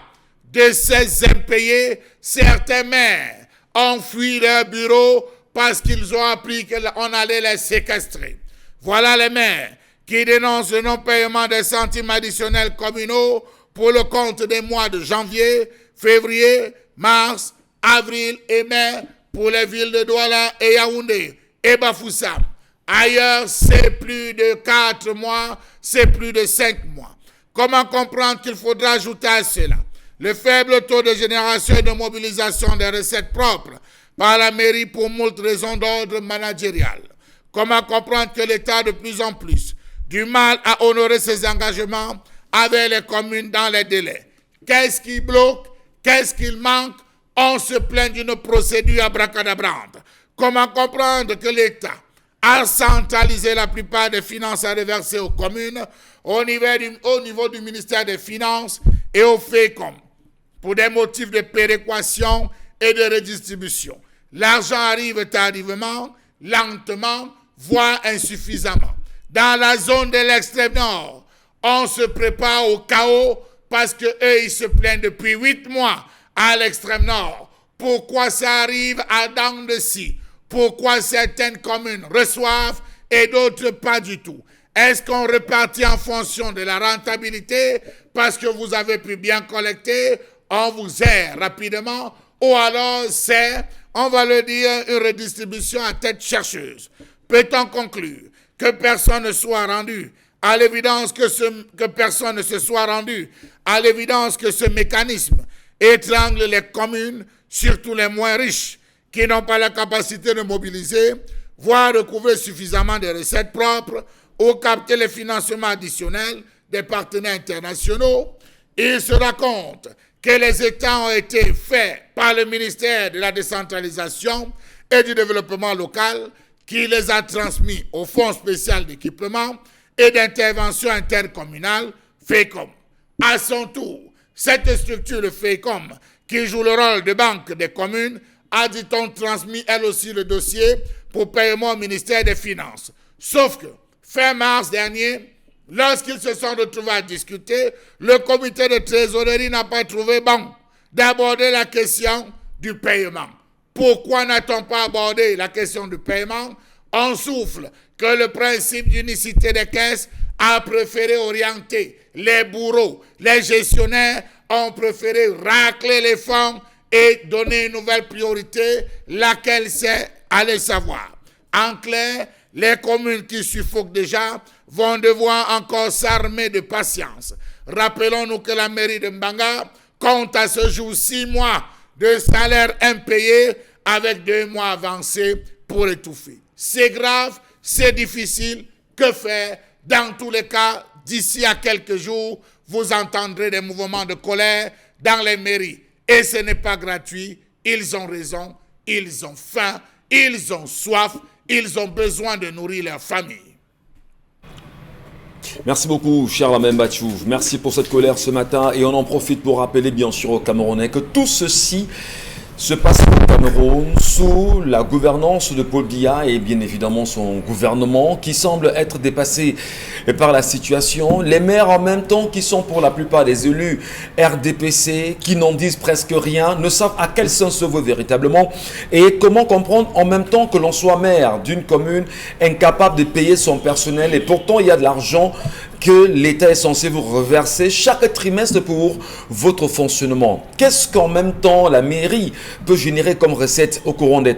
de ces impayés. Certains maires ont fui leur bureau parce qu'ils ont appris qu'on allait les séquestrer. Voilà les maires qui dénoncent le non-paiement des centimes additionnels communaux pour le compte des mois de janvier, février, mars, avril et mai pour les villes de Douala et Yaoundé et Bafoussam. Ailleurs, c'est plus de 4 mois, c'est plus de 5 mois. Comment comprendre qu'il faudra ajouter à cela le faible taux de génération et de mobilisation des recettes propres par la mairie pour moult raisons d'ordre managérial? Comment comprendre que l'État a de plus en plus du mal à honorer ses engagements avec les communes dans les délais? Qu'est-ce qui bloque? Qu'est-ce qu'il manque? On se plaint d'une procédure abracadabrante. Comment comprendre que l'État a centralisé la plupart des finances à reverser aux communes au niveau du ministère des Finances et au FECOM pour des motifs de péréquation et de redistribution? L'argent arrive tardivement, lentement, voire insuffisamment. Dans la zone de l'extrême nord, on se prépare au chaos parce qu'eux, ils se plaignent depuis 8 mois à l'extrême nord. Pourquoi ça arrive à Dang-de-Si? Pourquoi certaines communes reçoivent et d'autres pas du tout? Est-ce qu'on repartit en fonction de la rentabilité parce que vous avez pu bien collecter, on vous aide rapidement, ou alors c'est, on va le dire, une redistribution à tête chercheuse? Peut-on conclure que personne ne soit rendu à l'évidence que personne ne se soit rendu à l'évidence que ce mécanisme étrangle les communes, surtout les moins riches, qui n'ont pas la capacité de mobiliser, voire de couvrir suffisamment de recettes propres ou capter les financements additionnels des partenaires internationaux? Il se raconte que les États ont été faits par le ministère de la décentralisation et du développement local, qui les a transmis au Fonds spécial d'équipement et d'intervention intercommunale, FECOM. À son tour, cette structure, le FECOM, qui joue le rôle de banque des communes, a, dit-on, transmis elle aussi le dossier pour paiement au ministère des Finances. Sauf que, fin mars dernier, lorsqu'ils se sont retrouvés à discuter, le comité de trésorerie n'a pas trouvé bon d'aborder la question du paiement. Pourquoi n'a-t-on pas abordé la question du paiement? On souffle que le principe d'unicité des caisses a préféré orienter les bourreaux. Les gestionnaires ont préféré racler les fonds et donner une nouvelle priorité, laquelle c'est, allez savoir. En clair, les communes qui suffoquent déjà vont devoir encore s'armer de patience. Rappelons-nous que la mairie de Mbanga compte à ce jour 6 mois de salaire impayé avec 2 mois avancés pour étouffer. C'est grave, c'est difficile. Que faire? Dans tous les cas, d'ici à quelques jours, vous entendrez des mouvements de colère dans les mairies. Et ce n'est pas gratuit. Ils ont raison, ils ont faim, ils ont soif, ils ont besoin de nourrir leur famille. Merci beaucoup, cher Lamine Bachou. Merci pour cette colère ce matin. Et on en profite pour rappeler, bien sûr, aux Camerounais que tout ceci se passe au Cameroun sous la gouvernance de Paul Biya et bien évidemment son gouvernement qui semble être dépassé par la situation. Les maires en même temps qui sont pour la plupart des élus RDPC, qui n'en disent presque rien, ne savent à quel sens se vaut véritablement et comment comprendre en même temps que l'on soit maire d'une commune incapable de payer son personnel et pourtant il y a de l'argent que l'État est censé vous reverser chaque trimestre pour votre fonctionnement. Qu'est-ce qu'en même temps la mairie peut générer comme recette au courant des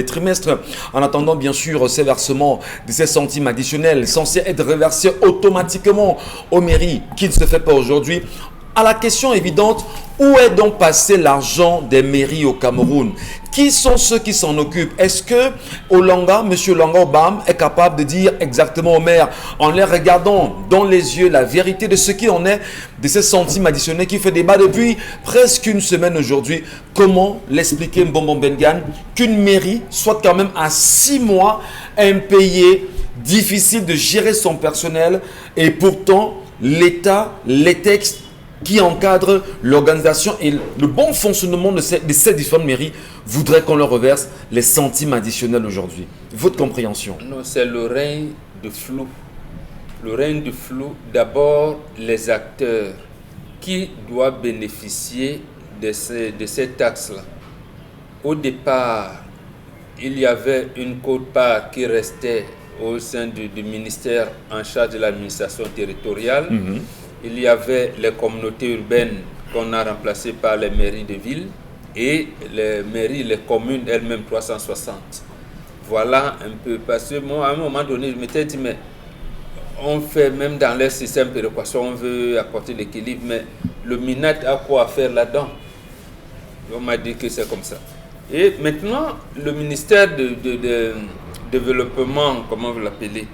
trimestres en attendant bien sûr ces versements de ces centimes additionnels censés être reversés automatiquement aux mairies qui ne se fait pas aujourd'hui? À la question évidente, où est donc passé l'argent des mairies au Cameroun? Qui sont ceux qui s'en occupent? Est-ce que Olanga, M. Olanga Obam, est capable de dire exactement aux maires, en les regardant dans les yeux, la vérité de ce qui en est de ces centimes additionnels qui fait débat depuis presque une semaine aujourd'hui? Comment l'expliquer, Mbombo Bengan, qu'une mairie soit quand même à 6 mois impayée, difficile de gérer son personnel et pourtant l'État, les textes qui encadrent l'organisation et le bon fonctionnement de ces différentes mairies voudraient qu'on leur reverse les centimes additionnels aujourd'hui. Votre compréhension? Non, c'est le règne de flou. Le règne de flou, d'abord les acteurs qui doivent bénéficier de ces taxes-là. Au départ, il y avait une quote-part qui restait au sein du ministère en charge de l'administration territoriale. Il y avait les communautés urbaines qu'on a remplacées par les mairies de ville et les mairies, les communes elles-mêmes 360. Voilà un peu. Parce que moi, à un moment donné, je m'étais dit, mais on fait même dans leur système de péréquation, on veut apporter l'équilibre, mais le MINAT a quoi faire là-dedans? On m'a dit que c'est comme ça. Et maintenant, le ministère de développement, comment vous l'appelez?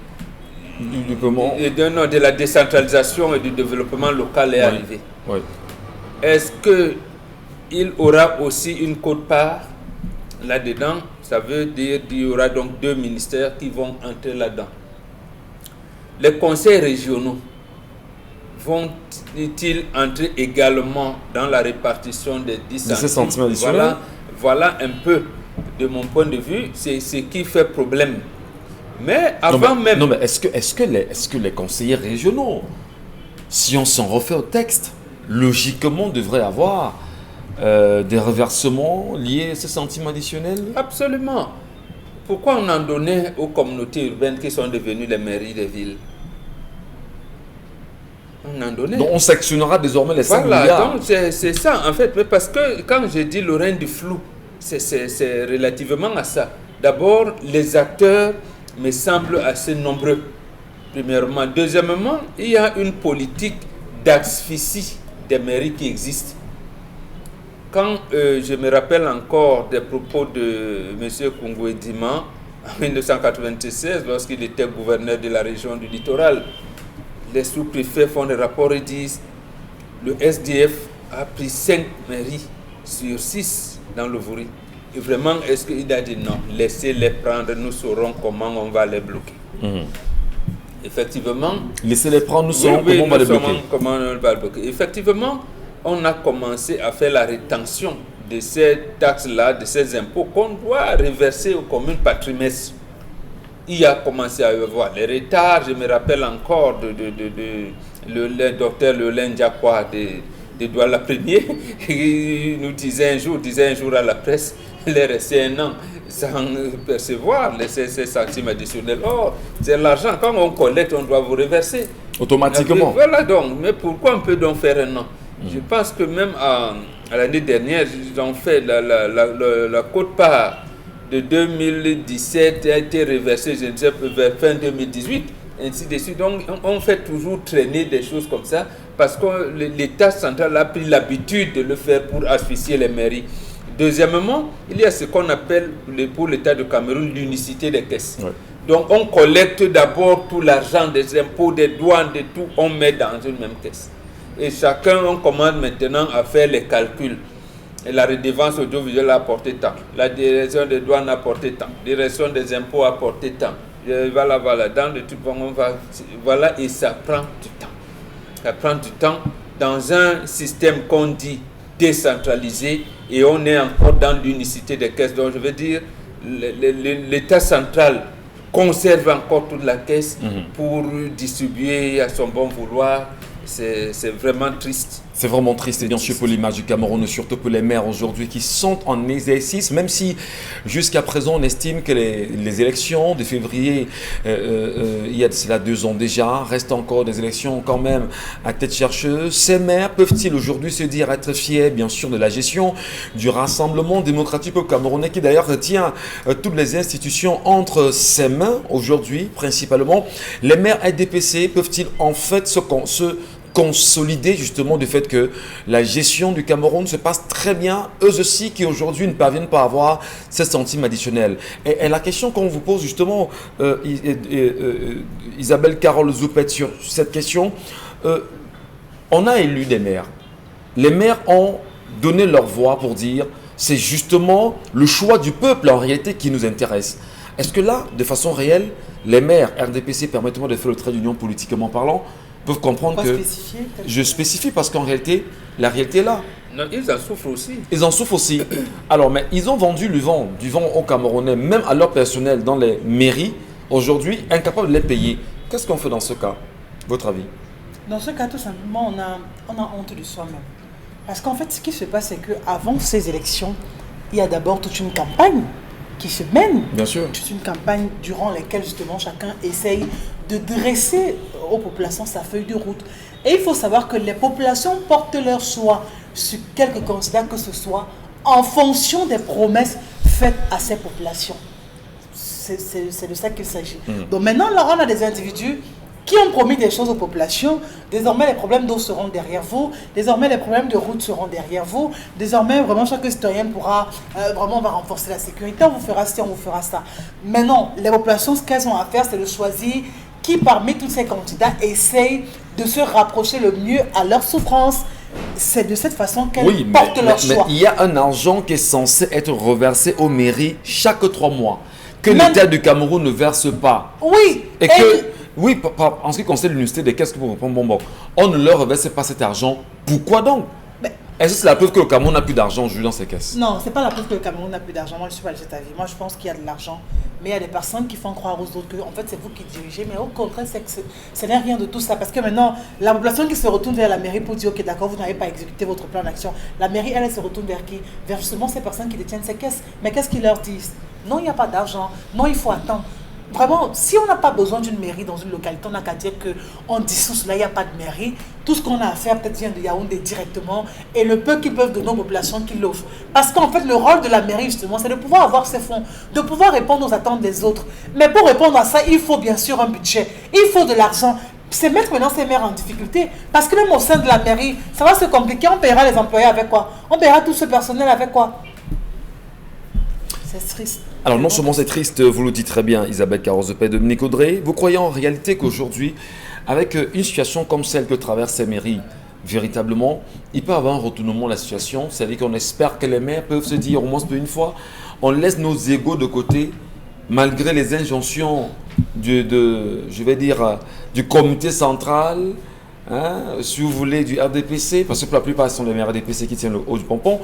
De la décentralisation et du développement local est arrivé. Oui. Est-ce qu'il aura aussi une quote-part là-dedans? Ça veut dire qu'il y aura donc 2 ministères qui vont entrer là-dedans. Les conseils régionaux vont-ils entrer également dans la répartition des 10 centimes? Voilà un peu, de mon point de vue, c'est ce qui fait problème. Mais avant même... Non, mais est-ce que les conseillers régionaux, si on s'en refait au texte, logiquement devraient avoir des reversements liés à ces centimes additionnels? Absolument. Pourquoi on en donnait aux communautés urbaines qui sont devenues les mairies des villes? On en donnait. Donc on sectionnera désormais les 5 milliards. Donc c'est ça en fait. Mais parce que quand j'ai dit le règne du flou, c'est relativement à ça. D'abord, les acteurs me semblent assez nombreux, premièrement. Deuxièmement, il y a une politique d'asphyxie des mairies qui existe. Quand je me rappelle encore des propos de M. Kungwe Dima en 1996, lorsqu'il était gouverneur de la région du littoral, les sous-préfets font des rapports et disent le SDF a pris 5 mairies sur 6 dans le Vouri. Et vraiment, est-ce qu'il a dit non, laissez-les prendre, nous saurons comment on va les bloquer. Effectivement. Laissez-les prendre, nous saurons comment on va les bloquer. Comment on va les bloquer. Effectivement, on a commencé à faire la rétention de ces taxes-là, de ces impôts qu'on doit reverser aux communes par trimestre. Il y a commencé à y avoir les retards. Je me rappelle encore le docteur Lelin Diakwa de Douala Premier. Il nous disait un jour à la presse, il est resté 1 an sans percevoir ces centimes additionnels. Or, c'est l'argent, quand on collecte, on doit vous reverser. Automatiquement. Voilà donc, mais pourquoi on peut donc faire 1 an? Je pense que même à l'année dernière, ils ont fait la quote-part de 2017 a été reversée, je ne sais pas, vers fin 2018, ainsi de suite. Donc, on fait toujours traîner des choses comme ça parce que l'État central a pris l'habitude de le faire pour asphyxier les mairies. Deuxièmement, il y a ce qu'on appelle pour l'État de Cameroun l'unicité des caisses. Ouais. Donc, on collecte d'abord tout l'argent des impôts, des douanes, de tout, on met dans une même caisse. Et chacun, on commande maintenant à faire les calculs. Et la redevance audiovisuelle a apporté tant. La direction des douanes a apporté tant. La direction des impôts a apporté tant. Voilà. Dans le tout, voilà, et ça prend du temps. Ça prend du temps dans un système qu'on dit décentralisé et on est encore dans l'unicité des caisses. Donc, je veux dire, l'État central conserve encore toute la caisse pour distribuer à son bon vouloir. C'est vraiment triste. C'est vraiment triste, et bien sûr pour l'image du Cameroun, surtout pour les maires aujourd'hui qui sont en exercice, même si jusqu'à présent on estime que les élections de février, il y a de cela 2 ans déjà, restent encore des élections quand même à tête chercheuse. Ces maires peuvent-ils aujourd'hui se dire être fiers bien sûr de la gestion du Rassemblement démocratique au Camerounais qui d'ailleurs retient toutes les institutions entre ses mains aujourd'hui principalement. Les maires RDPC peuvent-ils en fait se consolider justement du fait que la gestion du Cameroun se passe très bien, eux aussi qui aujourd'hui ne parviennent pas à avoir ces centimes additionnels. Et la question qu'on vous pose justement, Isabelle Carole Zoupet, sur cette question, on a élu des maires. Les maires ont donné leur voix pour dire c'est justement le choix du peuple en réalité qui nous intéresse. Est-ce que là, de façon réelle, les maires RDPC, permettez-moi de faire le trait d'union politiquement parlant, peuvent comprendre que je spécifie parce qu'en réalité, la réalité est là. Non, ils en souffrent aussi. Ils en souffrent aussi. Alors, mais ils ont vendu du vent aux Camerounais, même à leur personnel dans les mairies, aujourd'hui, incapables de les payer. Qu'est-ce qu'on fait dans ce cas? Votre avis? Dans ce cas, tout simplement, on a honte de soi-même. Parce qu'en fait, ce qui se passe, c'est qu'avant ces élections, il y a d'abord toute une campagne qui se mène. Bien sûr. C'est une campagne durant laquelle justement chacun essaye de dresser aux populations sa feuille de route. Et il faut savoir que les populations portent leur choix sur quelques candidats que ce soit en fonction des promesses faites à ces populations. C'est de ça qu'il s'agit. Donc maintenant, là, on a des individus qui ont promis des choses aux populations. Désormais, les problèmes d'eau seront derrière vous. Désormais, les problèmes de route seront derrière vous. Désormais, vraiment, chaque citoyen pourra, vraiment, on va renforcer la sécurité. On vous fera ci, on vous fera ça. Maintenant, les populations, ce qu'elles ont à faire, c'est de choisir qui, parmi tous ces candidats, essayent de se rapprocher le mieux à leur souffrance. C'est de cette façon qu'elles portent leur choix. Mais il y a un argent qui est censé être reversé aux mairies chaque 3 mois, que l'État du Cameroun ne verse pas. Oui. Et que... Oui, en ce qui concerne l'unicité des caisses, que vous répondez, on ne leur reverse pas cet argent. Pourquoi donc? Est-ce que c'est la preuve que le Cameroun n'a plus d'argent dans ces caisses? Non, ce n'est pas la preuve que le Cameroun n'a plus d'argent. Moi, je ne suis pas de cet avis. Moi, je pense qu'il y a de l'argent. Mais il y a des personnes qui font croire aux autres que, en fait, c'est vous qui dirigez. Mais au contraire, ce n'est rien de tout ça. Parce que maintenant, la population qui se retourne vers la mairie pour dire, ok, d'accord, vous n'avez pas exécuté votre plan d'action. La mairie, elle se retourne vers qui? Vers justement ces personnes qui détiennent ces caisses. Mais qu'est-ce qu'ils leur disent? Non, il n'y a pas d'argent. Non, il faut attendre. Vraiment, si on n'a pas besoin d'une mairie dans une localité, on n'a qu'à dire qu'on dissout cela, il n'y a pas de mairie. Tout ce qu'on a à faire peut-être vient de Yaoundé directement et le peu qu'ils peuvent donner aux populations qui l'offrent. Parce qu'en fait, le rôle de la mairie, justement, c'est de pouvoir avoir ses fonds, de pouvoir répondre aux attentes des autres. Mais pour répondre à ça, il faut bien sûr un budget, il faut de l'argent. C'est mettre maintenant ces maires en difficulté. Parce que même au sein de la mairie, ça va se compliquer. On paiera les employés avec quoi? On paiera tout ce personnel avec quoi? C'est triste. Alors non seulement c'est triste, vous le dites très bien, Isabelle Carole Zoupet, Dominique Audrey, vous croyez en réalité qu'aujourd'hui, avec une situation comme celle que traversent ces mairies, véritablement, il peut y avoir un retournement de la situation, c'est-à-dire qu'on espère que les maires peuvent se dire, au moins une fois, on laisse nos égos de côté, malgré les injonctions du comité central, si vous voulez, du RDPC, parce que pour la plupart, ce sont les maires RDPC qui tiennent le haut du pompon.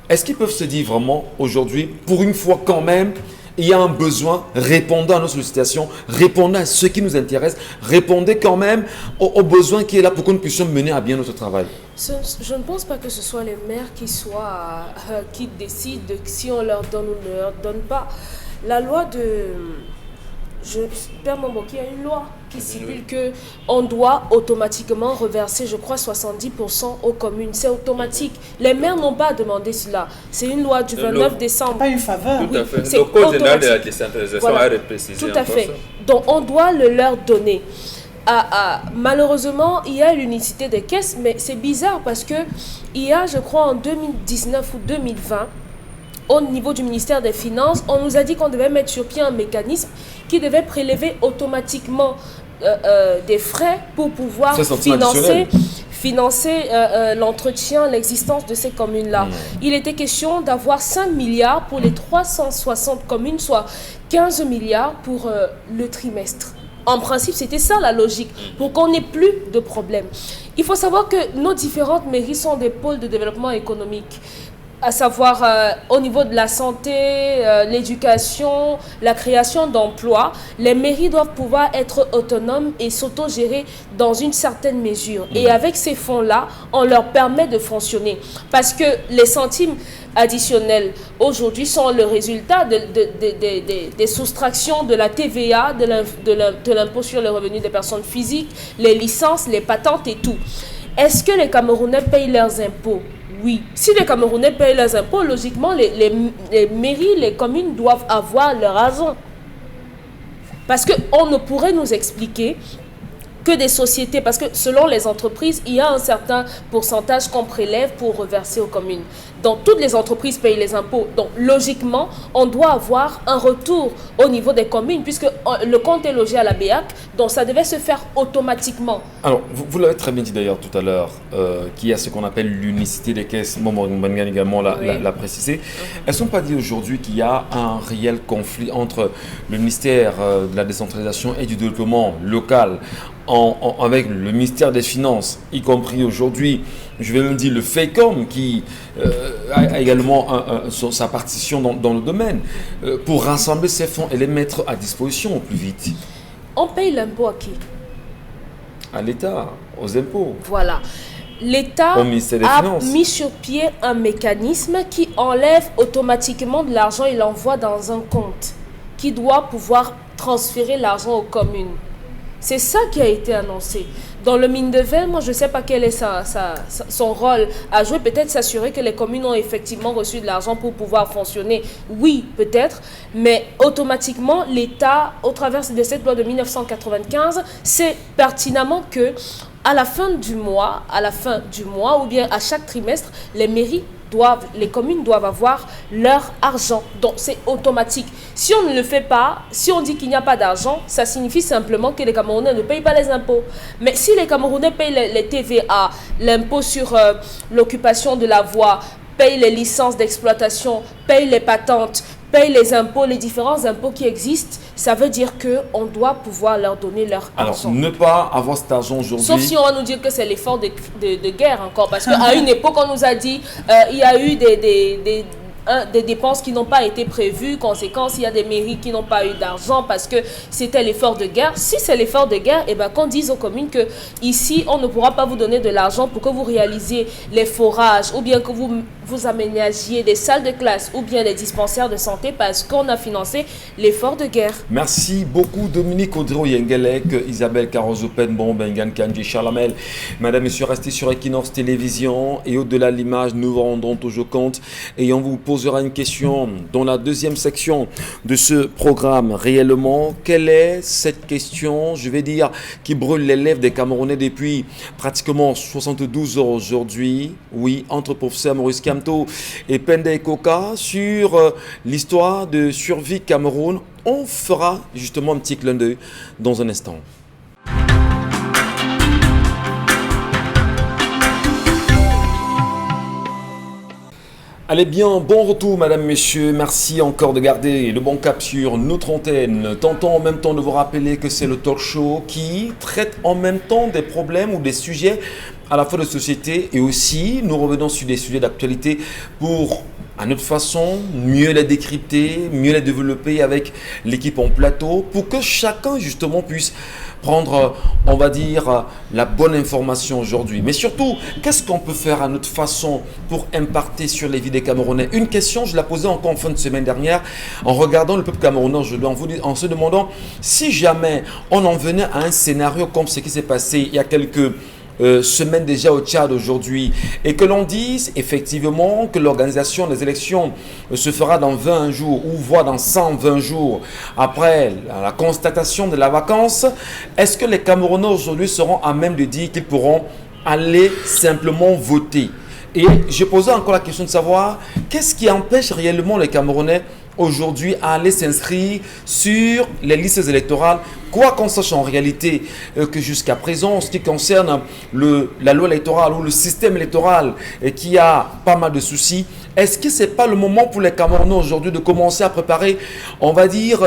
Est-ce qu'ils peuvent se dire vraiment aujourd'hui, pour une fois quand même, il y a un besoin, répondez à nos sollicitations, répondez à ce qui nous intéresse, répondez quand même aux besoins qui est là pour que nous puissions mener à bien notre travail? Je ne pense pas que ce soit les maires qui décident si on leur donne ou ne leur donne pas. La loi de... Père Momboki, il y a une loi qui stipule qu'on doit automatiquement reverser, je crois, 70% aux communes. C'est automatique. Les maires n'ont pas demandé cela. C'est une loi du 29 décembre. Pas une faveur. Tout à fait. c'est Le code général de la automatique. décentralisation Voilà. a reprécisé Tout à encore fait. ça. Donc, on doit le leur donner. Malheureusement, il y a l'unicité des caisses, mais c'est bizarre parce que il y a, je crois, en 2019 ou 2020, au niveau du ministère des Finances, on nous a dit qu'on devait mettre sur pied un mécanisme qui devait prélever automatiquement des frais pour pouvoir Ça, c'est traditionnel. financer l'entretien, l'existence de ces communes-là. Il était question d'avoir 5 milliards pour les 360 communes, soit 15 milliards pour le trimestre. En principe, c'était ça la logique, pour qu'on n'ait plus de problèmes. Il faut savoir que nos différentes mairies sont des pôles de développement économique, à savoir au niveau de la santé, l'éducation, la création d'emplois. Les mairies doivent pouvoir être autonomes et s'autogérer dans une certaine mesure. Et avec ces fonds-là, on leur permet de fonctionner. Parce que les centimes additionnels aujourd'hui sont le résultat des soustractions de la TVA, de l'impôt sur le revenu des personnes physiques, les licences, les patentes et tout. Est-ce que les Camerounais payent leurs impôts? Oui. Si les Camerounais payent leurs impôts, logiquement, les mairies, les communes doivent avoir leur argent. Parce qu'on ne pourrait nous expliquer que des sociétés, parce que selon les entreprises, il y a un certain pourcentage qu'on prélève pour reverser aux communes. Donc, toutes les entreprises payent les impôts. Donc, logiquement, on doit avoir un retour au niveau des communes, puisque le compte est logé à la BEAC, donc ça devait se faire automatiquement. Alors, vous l'avez très bien dit d'ailleurs tout à l'heure, qu'il y a ce qu'on appelle l'unicité des caisses. Momo Bangan également l'a précisé. Est-ce qu'on peut dire aujourd'hui qu'il y a un réel conflit entre le ministère de la décentralisation et du développement local avec le ministère des Finances, y compris aujourd'hui, je vais même dire le FECOM qui a également sa partition dans le domaine, pour rassembler ces fonds et les mettre à disposition au plus vite? On paye l'impôt à qui? À l'État, aux impôts. Voilà. L'État Au ministère des a Finances. mis sur pied un mécanisme qui enlève automatiquement de l'argent et l'envoie dans un compte qui doit pouvoir transférer l'argent aux communes. C'est ça qui a été annoncé. Dans le mine de veine, moi je ne sais pas quel est son rôle à jouer. Peut-être s'assurer que les communes ont effectivement reçu de l'argent pour pouvoir fonctionner. Oui, peut-être. Mais automatiquement, l'État, au travers de cette loi de 1995, sait pertinemment que à la fin du mois ou bien à chaque trimestre, les communes doivent avoir leur argent. Donc c'est automatique. Si on ne le fait pas, si on dit qu'il n'y a pas d'argent, ça signifie simplement que les Camerounais ne payent pas les impôts. Mais si les Camerounais payent les TVA, l'impôt sur l'occupation de la voie, payent les licences d'exploitation, payent les patentes, payent les impôts, les différents impôts qui existent, ça veut dire qu'on doit pouvoir leur donner leur argent. Alors, ne pas avoir cet argent aujourd'hui... Sauf si on va nous dire que c'est l'effort de guerre encore. Parce qu'à une époque, on nous a dit il y a eu des dépenses qui n'ont pas été prévues. Conséquence, il y a des mairies qui n'ont pas eu d'argent parce que c'était l'effort de guerre. Si c'est l'effort de guerre, qu'on dise aux communes que ici, on ne pourra pas vous donner de l'argent pour que vous réalisiez les forages ou bien que vous aménagiez des salles de classe ou bien des dispensaires de santé parce qu'on a financé l'effort de guerre. Merci beaucoup Dominique Audreau Yengelek, Isabelle Carozo-Pen, Bengan Kanji, Charlamel. Madame, Monsieur, restez sur Equinox Télévision et au-delà de l'image, nous vous rendons toujours compte et on vous posera une question dans la deuxième section de ce programme. Réellement, quelle est cette question, je vais dire, qui brûle les lèvres des Camerounais depuis pratiquement 72 heures aujourd'hui? Oui, entre professeur Maurice Kamto et Pende Koka sur l'histoire de Survie Cameroun. On fera justement un petit clin d'œil dans un instant. Allez bien, bon retour madame, messieurs, merci encore de garder le bon cap sur notre antenne. Tentons en même temps de vous rappeler que c'est le talk show qui traite en même temps des problèmes ou des sujets à la fois de société et aussi nous revenons sur des sujets d'actualité pour à notre façon, mieux les décrypter, mieux les développer avec l'équipe en plateau pour que chacun justement puisse prendre, on va dire, la bonne information aujourd'hui. Mais surtout, qu'est-ce qu'on peut faire à notre façon pour impacter sur les vies des Camerounais? Une question, je la posais encore en fin de semaine dernière en regardant le peuple camerounais aujourd'hui, en se demandant si jamais on en venait à un scénario comme ce qui s'est passé il y a quelques semaine déjà au Tchad aujourd'hui, et que l'on dise effectivement que l'organisation des élections se fera dans 20 jours ou voire dans 120 jours après la constatation de la vacance, est-ce que les Camerounais aujourd'hui seront à même de dire qu'ils pourront aller simplement voter? Et je posais encore la question de savoir qu'est-ce qui empêche réellement les Camerounais aujourd'hui à aller s'inscrire sur les listes électorales, quoi qu'on sache en réalité que jusqu'à présent, en ce qui concerne la loi électorale ou le système électoral qui a pas mal de soucis, est-ce que ce n'est pas le moment pour les Camerounais aujourd'hui de commencer à préparer, on va dire,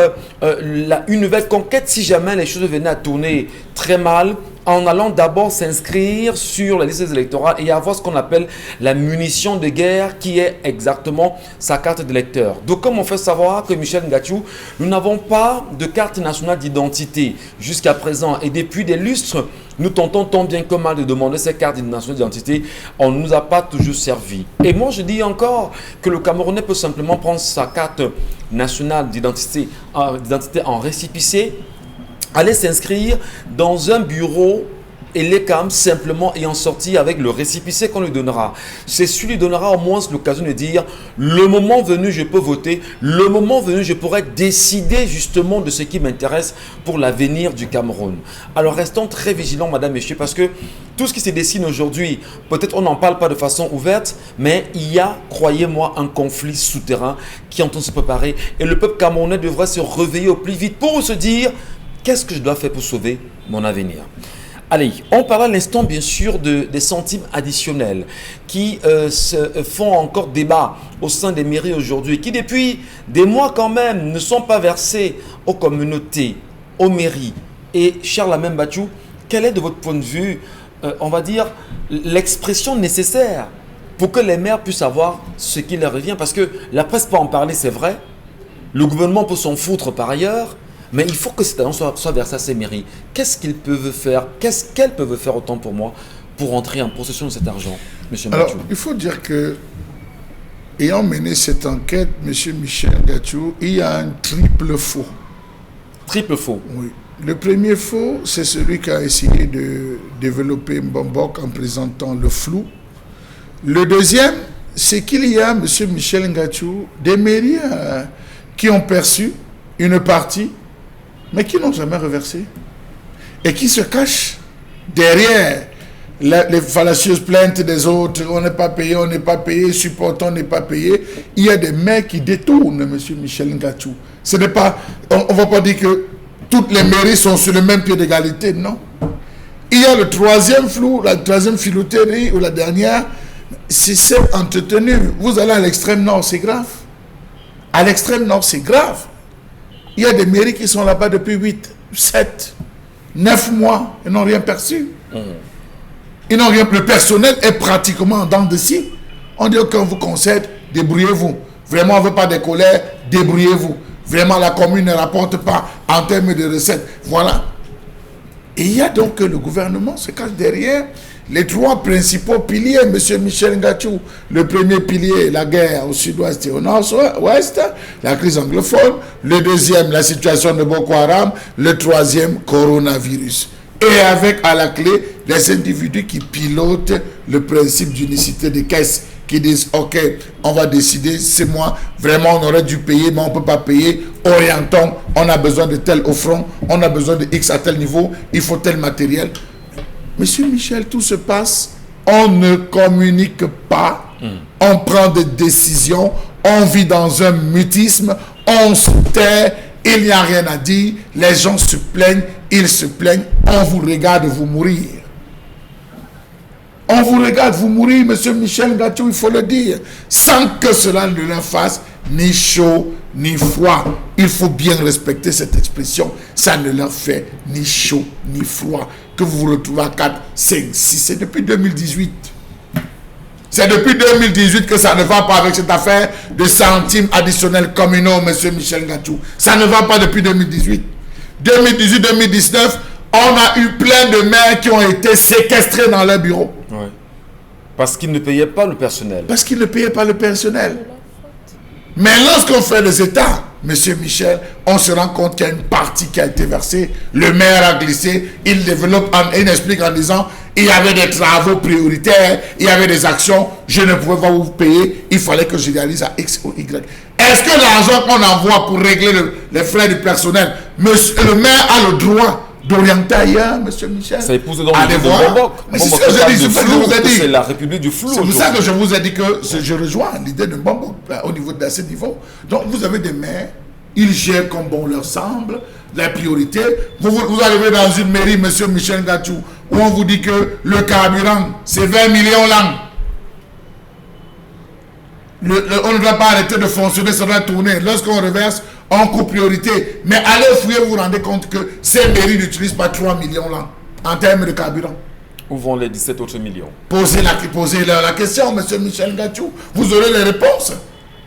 une nouvelle conquête si jamais les choses venaient à tourner très mal, en allant d'abord s'inscrire sur les listes électorales et avoir ce qu'on appelle la munition de guerre qui est exactement sa carte d'électeur. Donc comme on fait savoir que Michel Ngathou, nous n'avons pas de carte nationale d'identité jusqu'à présent et depuis des lustres, nous tentons tant bien que mal de demander cette carte nationale d'identité, on ne nous a pas toujours servi. Et moi je dis encore que le Camerounais peut simplement prendre sa carte nationale d'identité en récépissé, aller s'inscrire dans un bureau et les CAM simplement ayant sorti avec le récépissé qu'on lui donnera. Ceci lui donnera au moins l'occasion de dire le moment venu je peux voter, le moment venu je pourrais décider justement de ce qui m'intéresse pour l'avenir du Cameroun. Alors restons très vigilants madame, messieurs, parce que tout ce qui se dessine aujourd'hui, peut-être on n'en parle pas de façon ouverte, mais il y a, croyez-moi, un conflit souterrain qui est en train de se préparer et le peuple camerounais devrait se réveiller au plus vite pour se dire qu'est-ce que je dois faire pour sauver mon avenir? Allez, on parle à l'instant bien sûr des centimes additionnels qui se font encore débat au sein des mairies aujourd'hui, qui depuis des mois quand même ne sont pas versés aux communautés, aux mairies. Et Charles Amem Bachou, quel est de votre point de vue, on va dire, l'expression nécessaire pour que les maires puissent avoir ce qui leur revient? Parce que la presse peut en parler, c'est vrai, le gouvernement peut s'en foutre par ailleurs, mais il faut que cet argent soit versé à ces mairies. Qu'est-ce qu'ils peuvent faire? Qu'est-ce qu'elles peuvent faire autant pour moi pour entrer en possession de cet argent, M. Alors, Ngathou? il faut dire que, ayant mené cette enquête, M. Michel Ngathou, il y a un triple faux. Triple faux? Oui. Le premier faux, c'est celui qui a essayé de développer Mbombok en présentant le flou. Le deuxième, c'est qu'il y a, M. Michel Ngathou, des mairies qui ont perçu une partie, mais qui n'ont jamais reversé et qui se cachent derrière les fallacieuses plaintes des autres. On n'est pas payé, supportant n'est pas payé. Il y a des maires qui détournent M. Michel Ngathou. Ce n'est pas, on ne va pas dire que toutes les mairies sont sur le même pied d'égalité, non. Il y a le troisième flou, la troisième filouterie ou la dernière, c'est celle entretenue. Vous allez à l'extrême nord, c'est grave. À l'extrême nord, c'est grave. Il y a des mairies qui sont là-bas depuis 8, 7, 9 mois et n'ont rien perçu. Ils n'ont rien. Le personnel est pratiquement en dents de scie. On dit qu'on vous concède, débrouillez-vous. Vraiment, on ne veut pas de colère, débrouillez-vous. Vraiment, la commune ne rapporte pas en termes de recettes. Voilà. Et il y a donc que le gouvernement se cache derrière les trois principaux piliers, M. Michel Ngathou. Le premier pilier, la guerre au sud-ouest et au nord-ouest, la crise anglophone. Le deuxième, la situation de Boko Haram. Le troisième, coronavirus. Et avec à la clé, les individus qui pilotent le principe d'unicité des caisses, qui disent, ok, on va décider, c'est moi, vraiment on aurait dû payer, mais on ne peut pas payer, orientons, on a besoin de tel offrant, on a besoin de X à tel niveau, il faut tel matériel. Monsieur Michel, tout se passe, on ne communique pas, on prend des décisions, on vit dans un mutisme, on se tait, il n'y a rien à dire, les gens se plaignent, ils se plaignent, on vous regarde vous mourir. On vous regarde vous mourir, monsieur Michel Ngathou, il faut le dire, sans que cela ne leur fasse ni chaud ni froid. Il faut bien respecter cette expression, ça ne leur fait ni chaud ni froid. Que vous vous retrouvez à 4, 5, 6, c'est depuis 2018. C'est depuis 2018 que ça ne va pas avec cette affaire de centimes additionnels communaux, M. Michel Ngachou. Ça ne va pas depuis 2018. 2018-2019, on a eu plein de maires qui ont été séquestrés dans leur bureau. Oui. Parce qu'ils ne payaient pas le personnel. Parce qu'ils ne payaient pas le personnel. Mais lorsqu'on fait les États, M. Michel, on se rend compte qu'il y a une partie qui a été versée. Le maire a glissé. Il développe, il explique en disant, il y avait des travaux prioritaires, il y avait des actions, je ne pouvais pas vous payer, il fallait que je réalise à X ou Y. Est-ce que l'argent qu'on envoie pour régler les frais du personnel, le maire a le droit d'orienter ailleurs, M. Michel? Ça épouse donc le Bombok. Mais c'est ce que je dis, c'est ce que je vous ai dit. C'est la République du flou. C'est pour ça que je vous ai dit que je rejoins l'idée de Bombok au niveau de ce niveau. Donc vous avez des maires, ils gèrent comme bon leur semble, les priorités. Vous arrivez dans une mairie, M. Michel Ngachou, où on vous dit que le carburant, c'est 20 millions là. On ne doit pas arrêter de fonctionner, ça doit tourner. Lorsqu'on reverse, on coupe priorité. Mais allez fouiller, vous vous rendez compte que ces mairies n'utilisent pas 3 millions là, en termes de carburant. Où vont les 17 autres millions? Posez la question, M. Michel Ngachou. Vous aurez les réponses.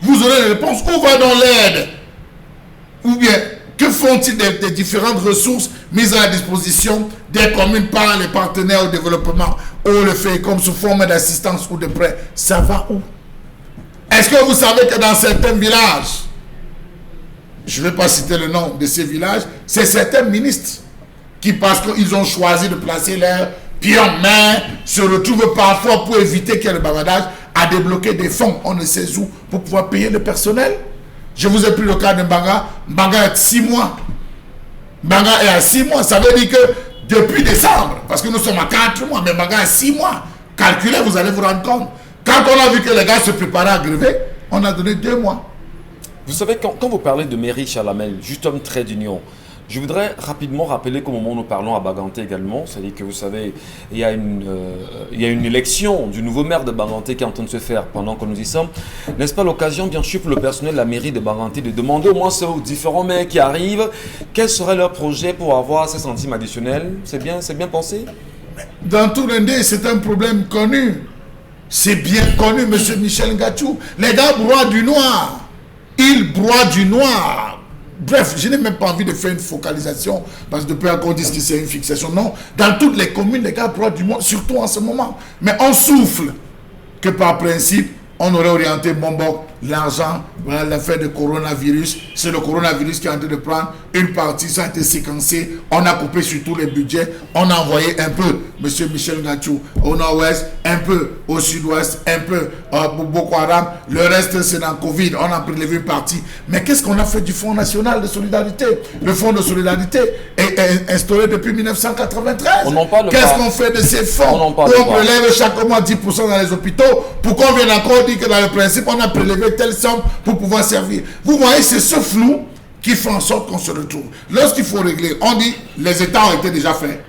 Vous aurez les réponses. Où va dans l'aide? Ou bien, que font-ils des différentes ressources mises à la disposition des communes par les partenaires au développement ou le fait comme sous forme d'assistance ou de prêt? Ça va où? Est-ce que vous savez que dans certains villages, je ne vais pas citer le nom de ces villages, c'est certains ministres qui, parce qu'ils ont choisi de placer leurs pieds en main, se retrouvent parfois pour éviter qu'il y ait le bavardage à débloquer des fonds, on ne sait où, pour pouvoir payer le personnel. Je vous ai pris le cas de Mbanga. Mbanga est 6 mois. Mbanga est à 6 mois. Ça veut dire que depuis décembre, parce que nous sommes à 4 mois, mais Mbanga est 6 mois. Calculez, vous allez vous rendre compte. Quand on a vu que les gars se préparaient à gréver, on a donné 2 mois. Vous savez, quand vous parlez de mairie Chalamel, juste homme trait d'union, je voudrais rapidement rappeler qu'au moment où nous parlons à Baganté également, c'est-à-dire que vous savez, il y a une élection du nouveau maire de Baganté qui est en train de se faire pendant que nous y sommes. N'est-ce pas l'occasion, bien sûr, pour le personnel de la mairie de Baganté de demander au moins aux différents maires qui arrivent quel serait leur projet pour avoir ces centimes additionnels? C'est bien pensé? Dans tout l'Indé, c'est un problème connu. C'est bien connu, M. Michel Ngachou. Les gars broient du noir. Ils broient du noir. Bref, je n'ai même pas envie de faire une focalisation parce que depuis qu'on dise que c'est une fixation. Non, dans toutes les communes, les gars broient du noir, surtout en ce moment. Mais on souffle que par principe, on aurait orienté Bombok, l'argent, voilà, l'affaire de coronavirus. C'est le coronavirus qui est en train de prendre une partie, ça a été séquencé. On a coupé sur tous les budgets. On a envoyé un peu, M. Michel Ngachou, au nord-ouest, un peu au sud-ouest, un peu pour Boko Haram. Le reste, c'est dans Covid. On a prélevé une partie. Mais qu'est-ce qu'on a fait du Fonds national de solidarité? Le Fonds de solidarité est instauré depuis 1993. Qu'est-ce qu'on fait de ces fonds? On prélève chaque mois 10% dans les hôpitaux. Pourquoi on vient encore dire que dans le principe, on a prélevé telle somme pour pouvoir servir? Vous voyez, c'est ce flou qui fait en sorte qu'on se retrouve. Lorsqu'il faut régler, on dit les États ont été déjà faits.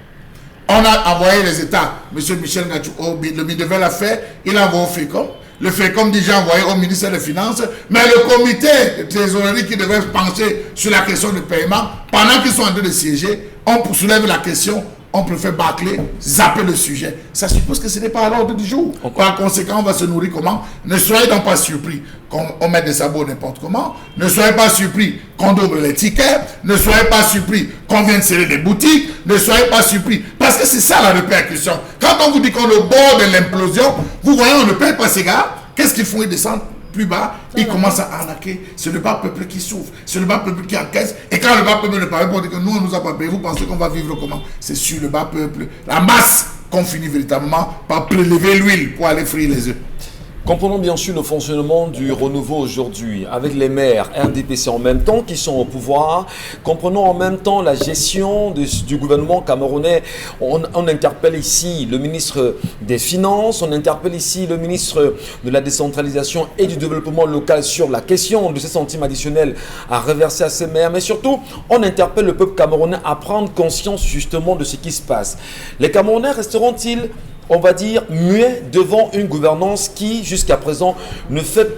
On a envoyé les États. M. Michel Ngachou, le MIDEVEL l'a fait, il a envoyé au FECOM. Le FECOM déjà envoyé au ministère des Finances. Mais le comité de trésorerie qui devait pencher sur la question de paiement, pendant qu'ils sont en train de siéger, on soulève la question. On préfère bâcler, zapper le sujet. Ça suppose que ce n'est pas à l'ordre du jour. Par conséquent, on va se nourrir comment? Ne soyez donc pas surpris qu'on mette des sabots n'importe comment. Ne soyez pas surpris qu'on double les tickets. Ne soyez pas surpris qu'on vienne serrer des boutiques. Ne soyez pas surpris. Parce que c'est ça la répercussion. Quand on vous dit qu'on est au bord de l'implosion, vous voyez, on ne paye pas ces gars. Qu'est-ce qu'ils font? Ils descendent plus bas, ils commencent à arnaquer. C'est le bas peuple qui souffre, c'est le bas peuple qui encaisse. Et quand le bas peuple ne parle pas, on dit que nous on nous a pas payé, vous pensez qu'on va vivre comment? C'est sur le bas peuple, la masse, qu'on finit véritablement par prélever l'huile pour aller frire les œufs. Comprenons bien sûr le fonctionnement du renouveau aujourd'hui, avec les maires RDPC en même temps qui sont au pouvoir. Comprenons en même temps la gestion du gouvernement camerounais. On interpelle ici le ministre des Finances, on interpelle ici le ministre de la décentralisation et du développement local sur la question de ces centimes additionnels à reverser à ces maires. Mais surtout, on interpelle le peuple camerounais à prendre conscience justement de ce qui se passe. Les Camerounais resteront-ils, on va dire, muet devant une gouvernance qui, jusqu'à présent, ne fait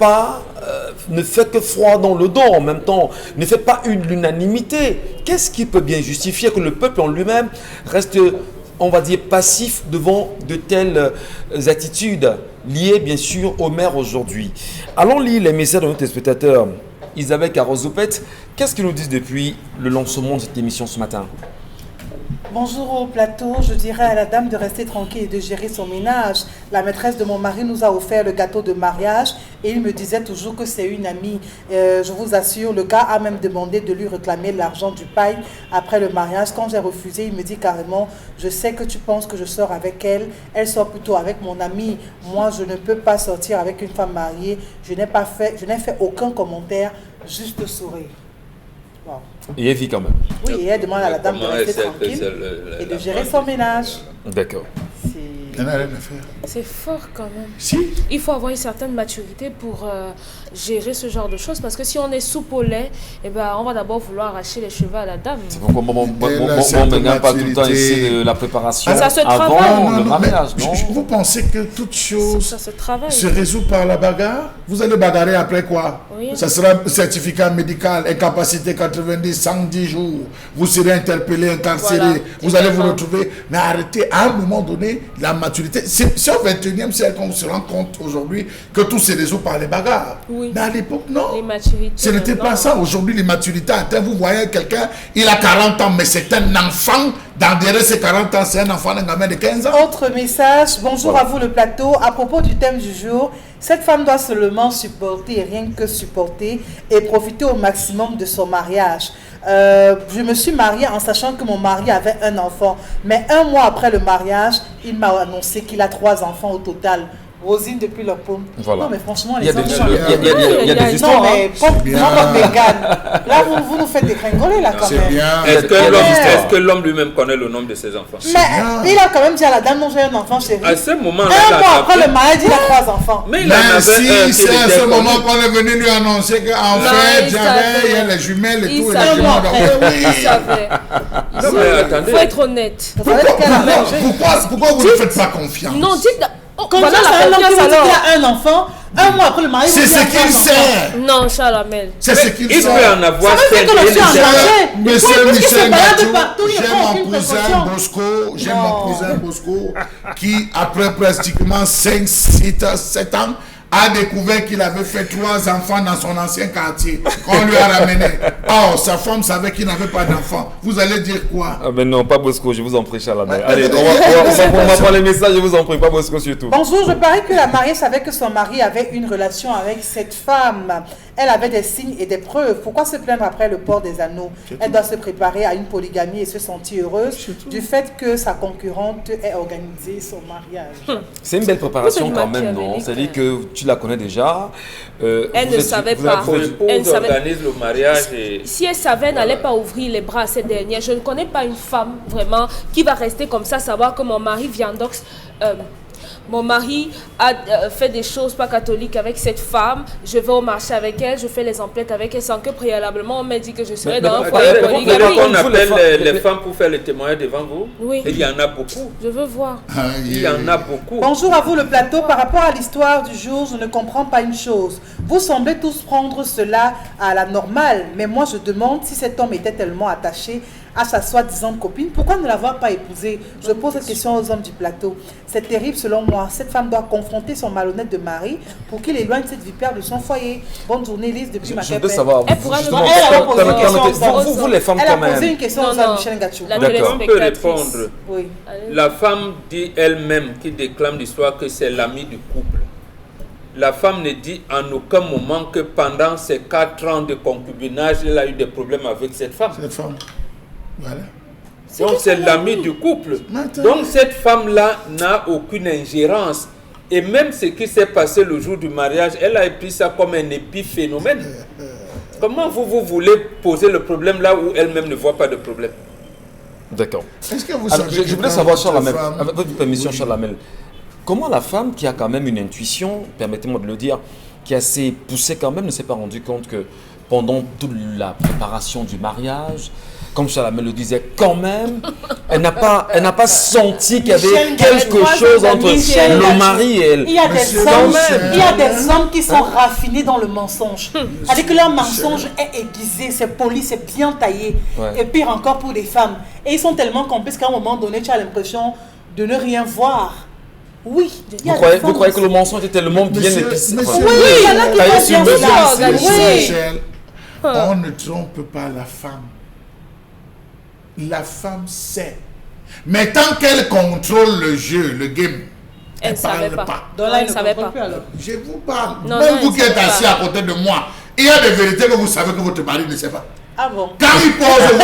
que froid dans le dos en même temps, ne fait pas l'unanimité? Qu'est-ce qui peut bien justifier que le peuple en lui-même reste on va dire, passif devant de telles attitudes liées, bien sûr, aux mères aujourd'hui. Allons lire les messages de nos téléspectateurs. Isabelle Carozoupet, qu'est-ce qu'ils nous disent depuis le lancement de cette émission ce matin? Bonjour au plateau, je dirais à la dame de rester tranquille et de gérer son ménage. La maîtresse de mon mari nous a offert le gâteau de mariage et il me disait toujours que c'est une amie. Je vous assure, le gars a même demandé de lui réclamer l'argent du paille après le mariage. Quand j'ai refusé, il me dit carrément, je sais que tu penses que je sors avec elle, elle sort plutôt avec mon ami. Moi, je ne peux pas sortir avec une femme mariée. Je n'ai fait aucun commentaire, juste sourire. Wow. Et elle vit quand même. Oui, et elle demande à la dame de rester tranquille et de gérer son ménage. D'accord. Il n'y en a rien à faire. C'est fort quand même. Si. Il faut avoir une certaine maturité pour gérer ce genre de choses parce que si on est soupe au lait, eh ben, on va d'abord vouloir arracher les cheveux à la dame. C'est pourquoi on ne gagne pas tout le temps ici de la préparation ça se avant travaille. le mariage, non? Vous pensez que toute chose Ça se travaille. se résout par la bagarre? Vous allez bagarrer après quoi? Oui. Ça sera certificat médical, incapacité 90, 110 jours. Vous serez interpellé, incarcéré. Voilà, vous allez vous exactement. retrouver. Mais arrêtez à un moment donné la maturité. C'est au 21e siècle qu'on se rend compte aujourd'hui que tout se résout par les bagarres. Oui. Mais à l'époque, non. Les maturités. Ce n'était pas non. ça. Aujourd'hui, les maturités atteignent. Vous voyez quelqu'un, il a 40 ans, mais c'est un enfant. Dans derrière ces 40 ans, c'est un enfant d'un gamin de 15 ans. Autre message, bonjour à vous le plateau. À propos du thème du jour, cette femme doit seulement supporter et rien que supporter et profiter au maximum de son mariage. Je me suis mariée en sachant que mon mari avait un enfant. Mais un mois après le mariage, il m'a annoncé qu'il a 3 enfants au total. Rosine depuis leur paume. Voilà. Non mais franchement, Il y les a hommes des, sont... il y a des Non histoires. mais Hein. pas Mégane. Là, vous nous faites dégringoler là quand C'est même. bien. Est-ce Mais- que l'homme lui-même connaît le nombre de ses enfants? Mais il a quand même dit à la dame, non j'ai un enfant chérie. À ce moment-là, Un mois après le mariage, il a 3 enfants. mais il en Mais avait un si qui c'est à était ce moment connu. qu'on est venu lui annoncer qu'en Non, fait, il il y savait. a les jumelles et Il tout. Et savait. les jumelles, donc, Il oui. savait. Non, mais attendez. Il faut être honnête. Vous savez qu'elle a mangé. Pourquoi vous ne faites pas confiance? Non, dites... Oh, Quand voilà ça, la un homme qui confiance vous dit alors. qu'il a un enfant, un mois après le mariage, C'est vous ce dites qu'il a qu'il 3 enfants. sait. Non, Charles Amel. C'est ce qu'il Il sait. peut en avoir Ça veut dire que le chien a mangé. Monsieur Pourquoi est-ce qu'il Michel se balade Gatou, partout, il j'ai prend mon aucune cousin précaution. Bosco, j'ai Non. mon cousin Bosco qui, après pratiquement 5, 7 ans, a découvert qu'il avait fait 3 enfants dans son ancien quartier. On lui a ramené. Or, sa femme savait qu'il n'avait pas d'enfant. Vous allez dire quoi? Ah ben non, pas Bosco, je vous en prie, Charles. Ouais. Allez, on va prendre les messages, je vous en prie, pas Bosco surtout. Bonjour, je parie que la mariée savait que son mari avait une relation avec cette femme. Elle avait des signes et des preuves. Pourquoi se plaindre après le port des anneaux? Elle doit se préparer à une polygamie et se sentir heureuse du fait que sa concurrente ait organisé son mariage. C'est une belle préparation Vous êtes quand même, non? machiavélique. C'est-à-dire que tu la connais déjà. Elle ne savait pas. Son épouse Elle savait- organise le mariage et... Si elle savait, elle n'allait pas ouvrir les bras à cette dernière. Je ne connais pas une femme vraiment qui va rester comme ça, savoir que mon mari viandox. Mon mari a fait des choses pas catholiques avec cette femme. Je vais au marché avec elle, je fais les emplettes avec elle sans que préalablement on m'ait dit que je serais dans un foyer Attendez, vous voulez polygamique. qu'on Vous, appelle les les femmes pour faire le témoignage devant vous? Oui. Et il y en a beaucoup. Je veux voir. Il y en a beaucoup. Bonjour à vous le plateau. Par rapport à l'histoire du jour, je ne comprends pas une chose. Vous semblez tous prendre cela à la normale, mais moi je demande si cet homme était tellement attaché à sa soi-disant copine, pourquoi ne l'avoir pas épousée? Je pose cette question aux hommes du plateau. C'est terrible selon moi. Cette femme doit confronter son malhonnête de mari pour qu'il éloigne cette vipère de son foyer. Bonne journée, Lise, depuis Je Macapelle. veux savoir, Elle pourra justement, nous- Elle a posé une question permettez- aux vous les femmes Elle quand a posé même. une question Non, aux non. hommes, Michel Gachou. La D'accord. On peut téléspectatrice. répondre. Oui. La femme dit elle-même, qui déclame l'histoire, que c'est l'ami du couple. La femme ne dit en aucun moment que pendant ces 4 ans de concubinage, elle a eu des problèmes avec cette femme. Cette femme. Voilà. Donc c'est l'ami du couple. Maintenant. Donc cette femme-là n'a aucune ingérence. Et même ce qui s'est passé le jour du mariage, elle a pris ça comme un épiphénomène. Comment vous voulez poser le problème là où elle-même ne voit pas de problème? D'accord. Est-ce que vous Alors, savez je que voulais quand savoir, votre Charles Lamel, femme- avec votre permission, Oui. Charles Lamel, comment la femme qui a quand même une intuition, permettez-moi de le dire, qui a assez poussé quand même, ne s'est pas rendu compte que pendant toute la préparation du mariage, comme Chalamel le disait, quand même, elle n'a pas senti qu'il y avait Michel quelque Gachou, chose entre Michel le Gachou. mari et elle. Il y a Monsieur des hommes, Michel. il y a des hommes qui sont raffinés dans le mensonge. C'est-à-dire que leur mensonge est aiguisé, c'est poli, c'est bien taillé. Ouais. Et pire encore pour les femmes. Et ils sont tellement complices qu'à un moment donné, tu as l'impression de ne rien voir. Oui. il y a Vous croyez, des femmes vous croyez que aussi. le mensonge est tellement bien Monsieur- épicé? monsieur- Enfin, Oui, il y en a qui Taillé vont sur dire mesure. ça. organisé. Oui. Michel, on ne trompe pas la femme. La femme sait. Mais tant qu'elle contrôle le jeu, le game, Elle elle ne savait parle pas. Donc là, Elle il ne ne savait comprend pas. plus alors. Je vous parle. Non, Même non, vous elle qui êtes savait assis pas. à côté de moi, il y a des vérités que vous savez que votre mari ne sait pas. Ah bon? Quand il pose, vous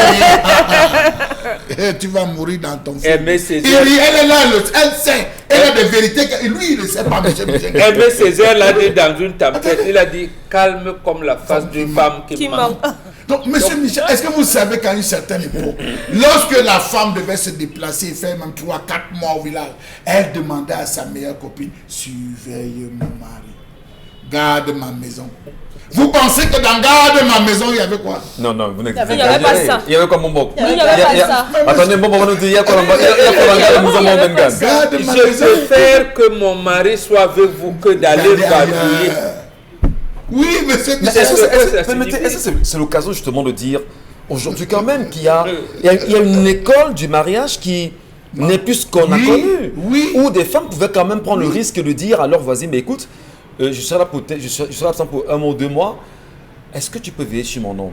voyez, tu vas mourir dans ton film. Aimé Il Césaire, rit, elle est là, elle sait. Elle a des vérités que lui, il ne sait pas, monsieur Michel. Aimé Césaire l'a dit dans une tempête. Il a dit calme comme la face d'une femme qui Qui ment. manque. Donc, monsieur Michel, est-ce que vous savez qu'à une certaine époque, lorsque la femme devait se déplacer et faire même 3-4 mois au village, elle demandait à sa meilleure copine, surveille mon mari, garde ma maison. Vous pensez que dans garde ma maison, il y avait quoi? Non, vous Il y avait pas ça. Il y avait quoi, mon boc? Il y avait pas ça. Attendez, bon, on nous dit, il y a quoi dans la maison, mon Bengan? Garde ma Je maison. préfère que mon mari soit avec vous que d'aller Regardez vadrouiller. ailleurs. Oui, monsieur Mais Michel. est-ce que c'est l'occasion justement de dire aujourd'hui quand même qu'il y a une école du mariage qui n'est plus ce qu'on a Oui, connu, oui. où des femmes pouvaient quand même prendre le risque de dire à leur voisine, mais écoute, je serai là je serai absent pour 1 mois ou 2 mois, est-ce que tu peux veiller sur mon homme?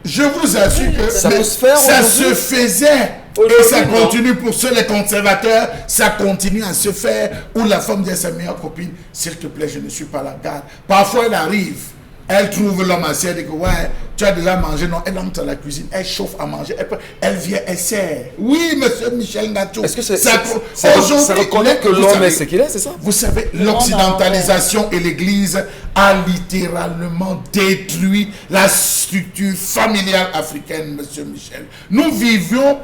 Je vous assure que Ça peut se faire ça aujourd'hui. se faisait. Et Aujourd'hui, ça non. continue pour ceux les conservateurs, ça continue à se faire où la femme dit à sa meilleure copine, s'il te plaît, je ne suis pas la garde. Parfois, elle arrive, elle trouve l'homme assis, elle dit que ouais, tu as déjà mangé, non, elle entre à la cuisine, elle chauffe à manger, elle vient, elle sert. Oui, monsieur Michel Gachou. Est-ce que ça ça reconnaît que vous l'homme savez- est ce qu'il est, c'est ça? Vous savez, l'occidentalisation et l'Église a littéralement détruit la structure familiale africaine, monsieur Michel. Nous vivions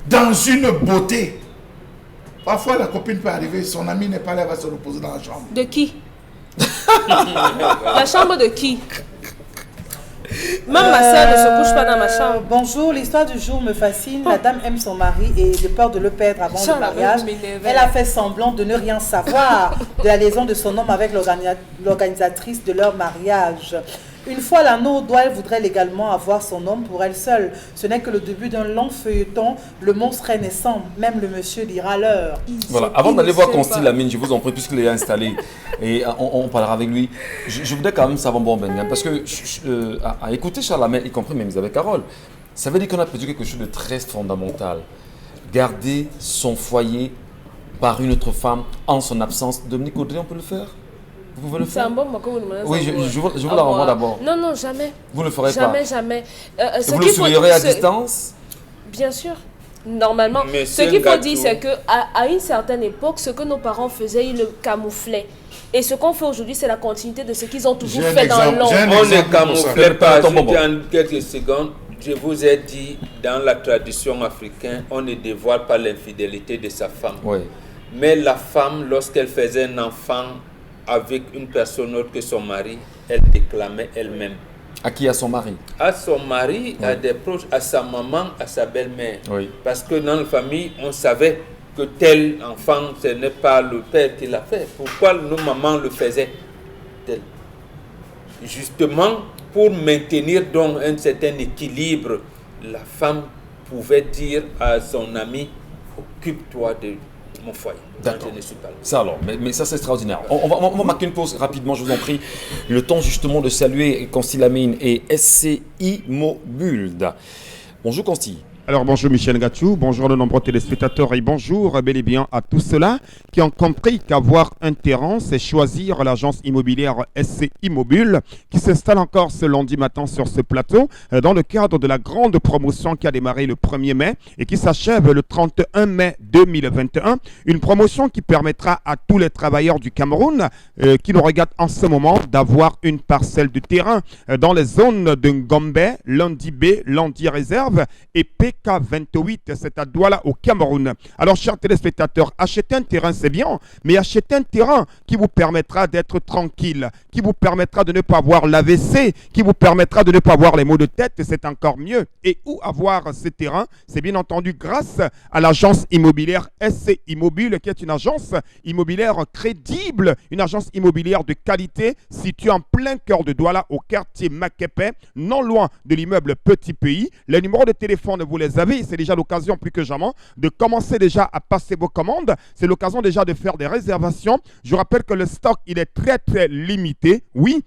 dans une beauté. Parfois, la copine peut arriver, son ami n'est pas là, elle va se reposer dans la chambre. De qui? La chambre de qui? Même ma soeur ne se couche pas dans ma chambre. Bonjour, l'histoire du jour me fascine. La dame aime son mari et de peur de le perdre avant Ça, le la mariage, veut m'énerver. elle a fait semblant de ne rien savoir de la liaison de son homme avec l'organisatrice de leur mariage. Une fois l'anneau au doigt, elle voudrait légalement avoir son homme pour elle seule. Ce n'est que le début d'un long feuilleton. Le monstre est naissant. Même le monsieur dira l'heure. Voilà, avant d'aller voir Consti Lamine, je vous en prie, puisqu'il est installé, et on parlera avec lui, je voudrais quand même savoir, bon Bengan, parce que à écouter Charlamagne, y compris même Isabelle Carole, ça veut dire qu'on a perdu quelque chose de très fondamental. Garder son foyer par une autre femme en son absence. Dominique Audrey, on peut le faire? Vous pouvez le C'est faire? un bon moment que vous demandez. Oui, je vous la renvoie d'abord. Non, non, jamais. Vous ne le ferez Jamais, pas? jamais. Vous le surveillerez à distance? Bien sûr. Normalement, Mais ce c'est qu'il faut gâteau. dire, c'est qu'à une certaine époque, ce que nos parents faisaient, ils le camouflaient. Et ce qu'on fait aujourd'hui, c'est la continuité de ce qu'ils ont toujours J'ai un fait dans exemple, j'ai un l'ombre. On ne exemple pour ça. camoufle pas. Attends, Je bon. dis en quelques secondes, je vous ai dit, dans la tradition africaine, on ne dévoile pas l'infidélité de sa femme. Oui. Mais la femme, lorsqu'elle faisait un enfant avec une personne autre que son mari, elle déclamait elle-même. À qui? À son mari? À son mari, à des proches, à sa maman, à sa belle-mère. Oui. Parce que dans la famille, on savait que tel enfant, ce n'est pas le père qui l'a fait. Pourquoi nos mamans le faisaient tel? Justement, pour maintenir donc un certain équilibre, la femme pouvait dire à son ami, occupe-toi de mon foyer. D'accord. Je ne suis pas là. Ça alors, mais ça c'est extraordinaire. On va marquer une pause rapidement, je vous en prie. Le temps justement de saluer Consti Lamine et SCI Mobuld. Bonjour Consti. Alors bonjour Michel Gachou, bonjour de nombreux téléspectateurs et bonjour bel et bien à tous ceux-là qui ont compris qu'avoir un terrain, c'est choisir l'agence immobilière SCI Mobile qui s'installe encore ce lundi matin sur ce plateau dans le cadre de la grande promotion qui a démarré le 1er mai et qui s'achève le 31 mai 2021. Une promotion qui permettra à tous les travailleurs du Cameroun qui nous regardent en ce moment d'avoir une parcelle de terrain dans les zones de Ngombe, Lundi B, Lundi Réserve et PK28, c'est à Douala au Cameroun. Alors, chers téléspectateurs, acheter un terrain, c'est bien, mais acheter un terrain qui vous permettra d'être tranquille, qui vous permettra de ne pas avoir l'AVC, qui vous permettra de ne pas avoir les maux de tête, c'est encore mieux. Et où avoir ces terrains? C'est bien entendu grâce à l'agence immobilière SC Immobile, qui est une agence immobilière crédible, une agence immobilière de qualité située en plein cœur de Douala, au quartier Makepe, non loin de l'immeuble Petit Pays. Les numéros de téléphone, vous les avez, c'est déjà l'occasion plus que jamais de commencer déjà à passer vos commandes. C'est l'occasion déjà de faire des réservations. Je rappelle que le stock, il est très très limité. Oui,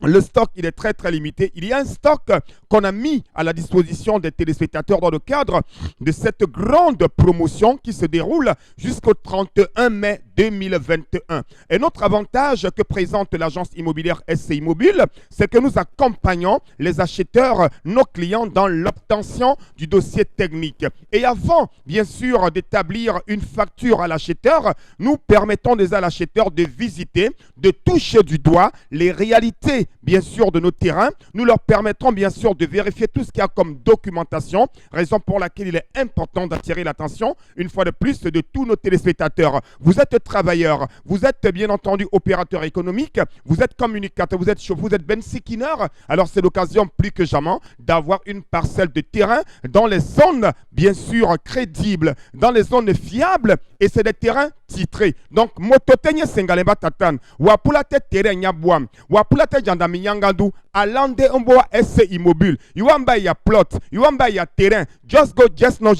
le stock, il est très très limité. Il y a un stock qu'on a mis à la disposition des téléspectateurs dans le cadre de cette grande promotion qui se déroule jusqu'au 31 mai 2021. Et notre avantage que présente l'agence immobilière SC Immobile, c'est que nous accompagnons les acheteurs, nos clients, dans l'obtention du dossier technique. Et avant, bien sûr, d'établir une facture à l'acheteur, nous permettons déjà à l'acheteur de visiter, de toucher du doigt les réalités, bien sûr, de nos terrains. Nous leur permettrons, bien sûr, de vérifier tout ce qu'il y a comme documentation, raison pour laquelle il est important d'attirer l'attention, une fois de plus, de tous nos téléspectateurs. Vous êtes travailleur, vous êtes bien entendu opérateur économique, vous êtes communicateur, vous êtes chauffeur, vous êtes bensikineur, alors c'est l'occasion plus que jamais d'avoir une parcelle de terrain dans les zones, bien sûr, crédibles, dans les zones fiables, et c'est des terrains titrés. Donc, mototenye sengalemba tatan, wapulate terrain nyabuam, wapulate jandami yangandu, alande omboa SC Immobile. You want buy your plot, you want buy your terrain, just go, just no.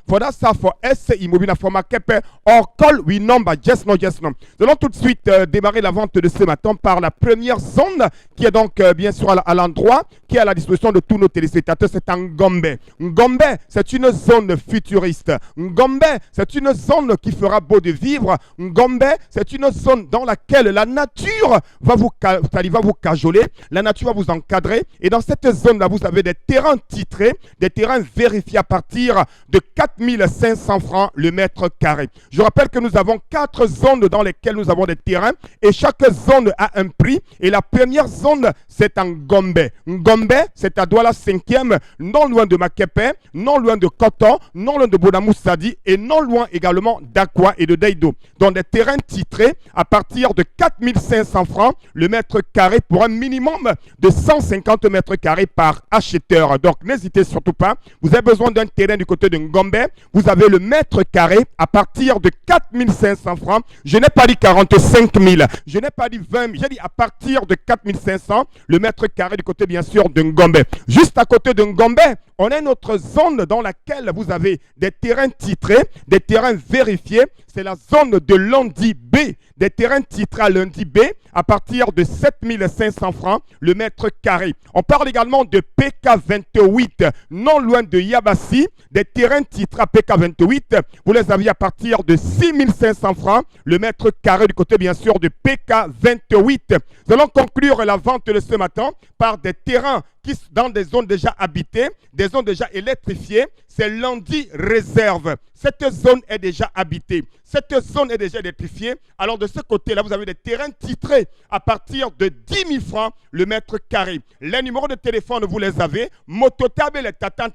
For that stuff, for SC Immobile, for Makepe, or call we number, just no. Nous allons tout de suite démarrer la vente de ce matin par la première zone, qui est donc bien sûr à l'endroit, qui est à la disposition de tous nos téléspectateurs, c'est Ngombe. Ngombe, c'est une zone futuriste. Ngombe, c'est une zone qui fera beau de vivre. Ngombe, c'est une zone dans laquelle la nature va vous cajoler, la nature va vous encadrer. Et dans cette zone-là, vous avez des terrains titrés, des terrains vérifiés à partir de 4500 francs le mètre carré. Je rappelle que nous avons 4 zones dans lesquelles nous avons des terrains et chaque zone a un prix. Et la première zone, c'est en Ngombe. Ngombe, c'est à Douala 5e, non loin de Makepe, non loin de Koton, non loin de Bonamoussadi et non loin également d'Aqua et de Daido. Dans des terrains titrés à partir de 4500 francs le mètre carré pour un minimum de 150 mètres carrés par acheteur. Donc n'hésitez surtout pas. Vous avez besoin d'un terrain du côté de Ngombe. Vous avez le mètre carré à partir de 4500 francs. Je n'ai pas dit 45 000. Je n'ai pas dit 20 000. J'ai dit à partir de 4500 le mètre carré du côté bien sûr de Ngombe. Juste à côté de Ngombe, on a une autre zone dans laquelle vous avez des terrains titrés, des terrains vérifiés. C'est la zone de Lundi B. Des terrains titrés à Lundi B à partir de 7500 francs le mètre carré. On parle également de PK28, non loin de Yabassi. Des terrains titrés à PK28, vous les aviez à partir de 6500 francs le mètre carré du côté bien sûr de PK28. Nous allons conclure la vente de ce matin par des terrains qui sont dans des zones déjà habitées, des zones déjà électrifiées. C'est Lundi Réserve. Cette zone est déjà habitée. Cette zone est déjà électrifiée. Alors de ce côté-là, vous avez des terrains titrés à partir de 10 000 francs le mètre carré. Les numéros de téléphone, vous les avez. Mototabe, les Tatan,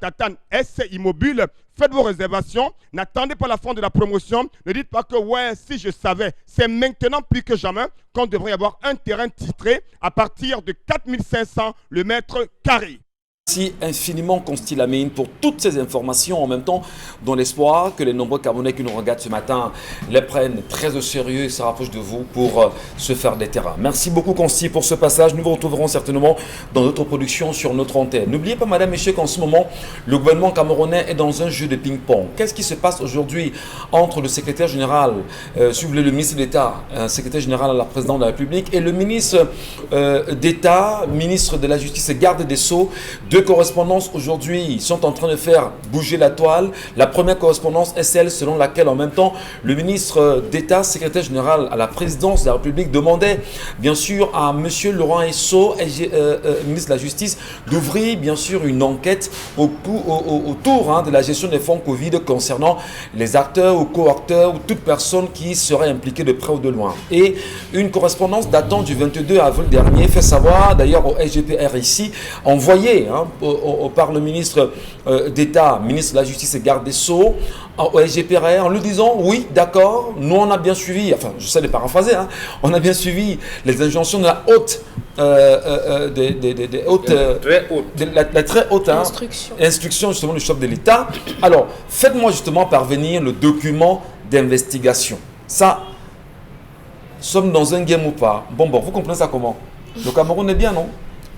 SC Immobile. Faites vos réservations. N'attendez pas la fin de la promotion. Ne dites pas que, ouais, si je savais. C'est maintenant plus que jamais qu'on devrait avoir un terrain titré à partir de 4500 le mètre carré. Merci infiniment Consti Lamine pour toutes ces informations en même temps, dans l'espoir que les nombreux Camerounais qui nous regardent ce matin les prennent très au sérieux et se rapprochent de vous pour se faire des terrains. Merci beaucoup Consti pour ce passage. Nous vous retrouverons certainement dans d'autres productions sur notre antenne. N'oubliez pas, madame, messieurs, qu'en ce moment, le gouvernement camerounais est dans un jeu de ping-pong. Qu'est-ce qui se passe aujourd'hui entre le secrétaire général, si vous voulez, le ministre d'État, secrétaire général à la présidente de la République, et le ministre d'État, ministre de la Justice et garde des Sceaux? Deux correspondances aujourd'hui sont en train de faire bouger la toile. La première correspondance est celle selon laquelle en même temps le ministre d'État, secrétaire général à la présidence de la République, demandait bien sûr à M. Laurent Esso, ministre de la Justice, d'ouvrir bien sûr une enquête autour de la gestion des fonds Covid concernant les acteurs ou co-acteurs ou toute personne qui serait impliquée de près ou de loin. Et une correspondance datant du 22 avril dernier fait savoir d'ailleurs au SGPR ici, envoyé par le ministre d'État, ministre de la Justice et garde des Sceaux, au SGPR, en lui disant oui, d'accord, nous on a bien suivi, enfin je sais les paraphraser, hein, on a bien suivi les injonctions de la haute, la très haute instruction justement du chef de l'État. Alors faites-moi justement parvenir le document d'investigation. Ça, sommes dans un game ou pas? Bon, vous comprenez ça comment? Le Cameroun est bien, non?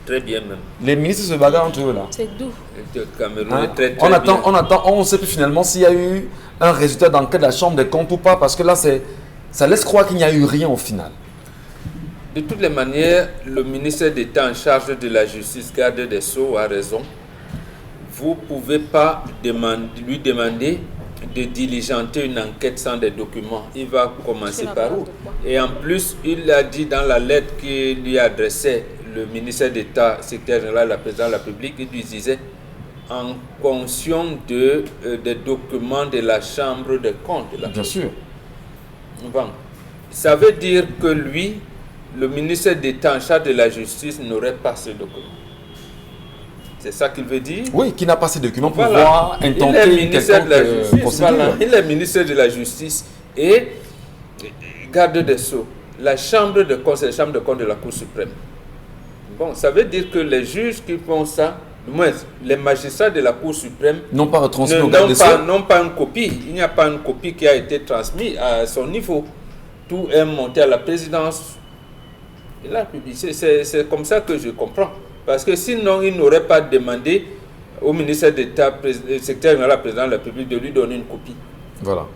Très bien même. Les ministres se bagarrent entre eux là. C'est doux. Le Cameroun est très on attend, bien. On ne sait plus finalement s'il y a eu un résultat d'enquête de la Chambre des comptes ou pas, parce que là, ça laisse croire qu'il n'y a eu rien au final. De toutes les manières, le ministère d'État en charge de la justice, garde des Sceaux, a raison. Vous ne pouvez pas lui demander de diligenter une enquête sans des documents. Il va commencer par où? Et en plus, il a dit dans la lettre qu'il lui adressait le ministère d'État, secrétaire général, la présidente de la République, il lui disait en fonction des documents de la Chambre des comptes. Bien sûr. Bon. Ça veut dire que lui, le ministère d'État en charge de la justice, n'aurait pas ce document. C'est ça qu'il veut dire? Oui, qui n'a pas ces documents pour pouvoir intenter quelconque procédure. Il est ministre de la Justice et garde des Sceaux. La Chambre de comptes, c'est la Chambre de comptes de la Cour suprême. Bon, ça veut dire que les juges qui font ça, du moins les magistrats de la Cour suprême, n'ont pas retransmis au garde des Sceaux. N'ont pas une copie. Il n'y a pas une copie qui a été transmise à son niveau. Tout est monté à la présidence. Et là, c'est comme ça que je comprends. Parce que sinon, il n'aurait pas demandé au ministère d'État, secrétaire général, la présidente de la République, de lui donner une copie. Voilà.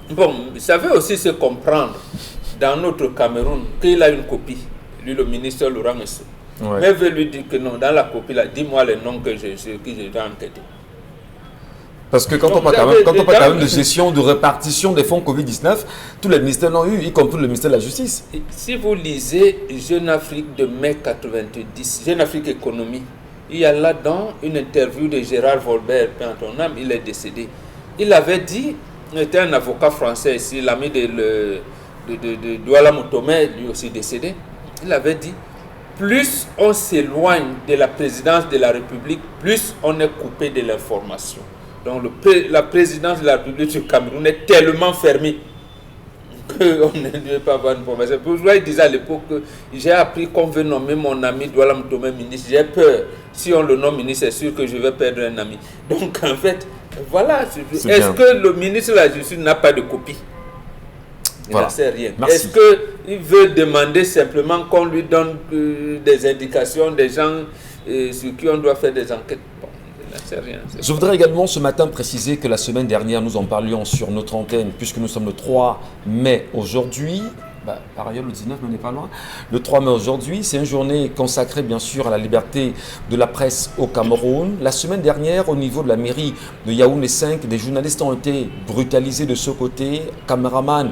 Bon, ça veut aussi se comprendre dans notre Cameroun qu'il a une copie, lui, le ministre Laurent Messou. Ouais. Mais veut lui dire que non, dans la copie, là, dis-moi les noms que qui je vais enquêter. Parce que quand on parle quand même de gestion, de répartition des fonds Covid-19, tous les ministères l'ont eu, y compris le ministère de la Justice. Si vous lisez Jeune Afrique de mai 90, Jeune Afrique Économie, il y a là-dedans une interview de Gérard Volbert, en ton âme, il est décédé. Il avait dit, il était un avocat français ici, l'ami de Douala Moutomé, lui aussi décédé, il avait dit, plus on s'éloigne de la présidence de la République, plus on est coupé de l'information. Donc la présidence de la République du Cameroun est tellement fermée qu'on ne peut pas avoir une information. Pourquoi il disait à l'époque que j'ai appris qu'on veut nommer mon ami Douala Moutomé ministre. J'ai peur. Si on le nomme ministre, c'est sûr que je vais perdre un ami. Donc en fait, voilà. Est-ce que le ministre de la Justice n'a pas de copie? Il n'en sait rien. Est-ce qu'il veut demander simplement qu'on lui donne des indications des gens sur qui on doit faire des enquêtes? Je voudrais également ce matin préciser que la semaine dernière, nous en parlions sur notre antenne, puisque nous sommes le 3 mai aujourd'hui. Par ailleurs, le 19, on n'est pas loin. Le 3 mai aujourd'hui, c'est une journée consacrée bien sûr à la liberté de la presse au Cameroun. La semaine dernière, au niveau de la mairie de Yaoundé 5, des journalistes ont été brutalisés de ce côté. Caméraman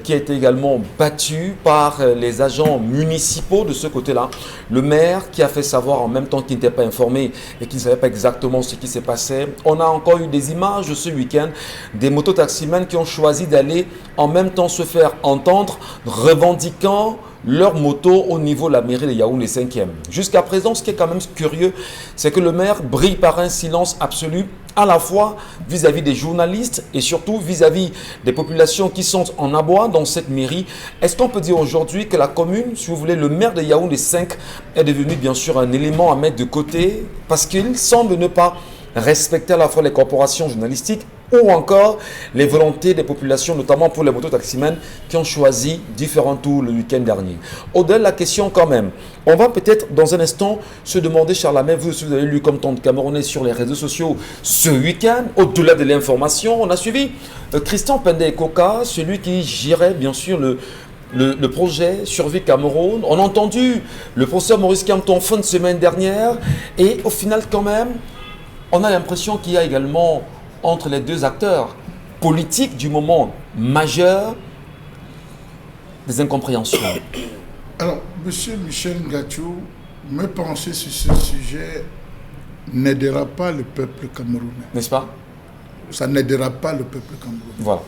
qui a été également battu par les agents municipaux de ce côté-là. Le maire qui a fait savoir en même temps qu'il n'était pas informé et qu'il ne savait pas exactement ce qui s'est passé. On a encore eu des images ce week-end des mototaximens qui ont choisi d'aller en même temps se faire entendre revendiquant leur moto au niveau de la mairie de Yaoundé 5e. Jusqu'à présent, ce qui est quand même curieux, c'est que le maire brille par un silence absolu, à la fois vis-à-vis des journalistes et surtout vis-à-vis des populations qui sont en abois dans cette mairie. Est-ce qu'on peut dire aujourd'hui que la commune, si vous voulez, le maire de Yaoundé 5 est devenu bien sûr un élément à mettre de côté parce qu'il semble ne pas respecter à la fois les corporations journalistiques ou encore les volontés des populations, notamment pour les mototaximens qui ont choisi différents tours le week-end dernier. Au-delà de la question quand même, on va peut-être dans un instant se demander, Charlamagne, vous aussi vous avez lu comme tant de Camerounais sur les réseaux sociaux ce week-end, au-delà de l'information, on a suivi Christian Pendé-Koka, celui qui gérait bien sûr le projet Survie Cameroun. On a entendu le professeur Maurice Kamton fin de semaine dernière et au final quand même, on a l'impression qu'il y a également entre les deux acteurs politiques du moment majeur des incompréhensions. Alors, M. Michel Ngachou, me pencher sur ce sujet n'aidera pas le peuple camerounais. N'est-ce pas? Ça n'aidera pas le peuple camerounais. Voilà.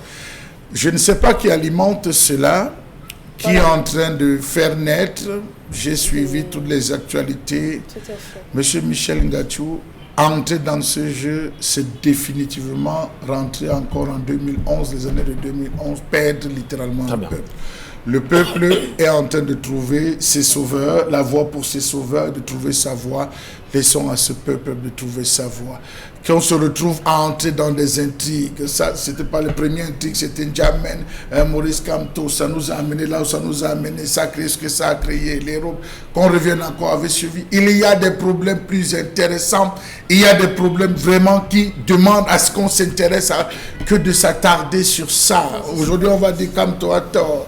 Je ne sais pas qui alimente cela, qui est en train de faire naître. J'ai suivi toutes les actualités. Tout à fait. Monsieur Michel Ngachou, entrer dans ce jeu, c'est définitivement rentrer encore en 2011, les années de 2011, perdre littéralement le peuple. Le peuple est en train de trouver ses sauveurs, la voie pour ses sauveurs, de trouver sa voie. Laissons à ce peuple de trouver sa voie. Qu'on se retrouve à entrer dans des intrigues. Ça, c'était pas le premier intrigue, c'était N'Djamène, Maurice Kamto. Ça nous a amené là où ça nous a amené. Ça a créé ce que ça a créé. L'Europe, qu'on revienne encore avec suivi. Il y a des problèmes plus intéressants. Il y a des problèmes vraiment qui demandent à ce qu'on s'intéresse que de s'attarder sur ça. Aujourd'hui, on va dire Kamto a tort.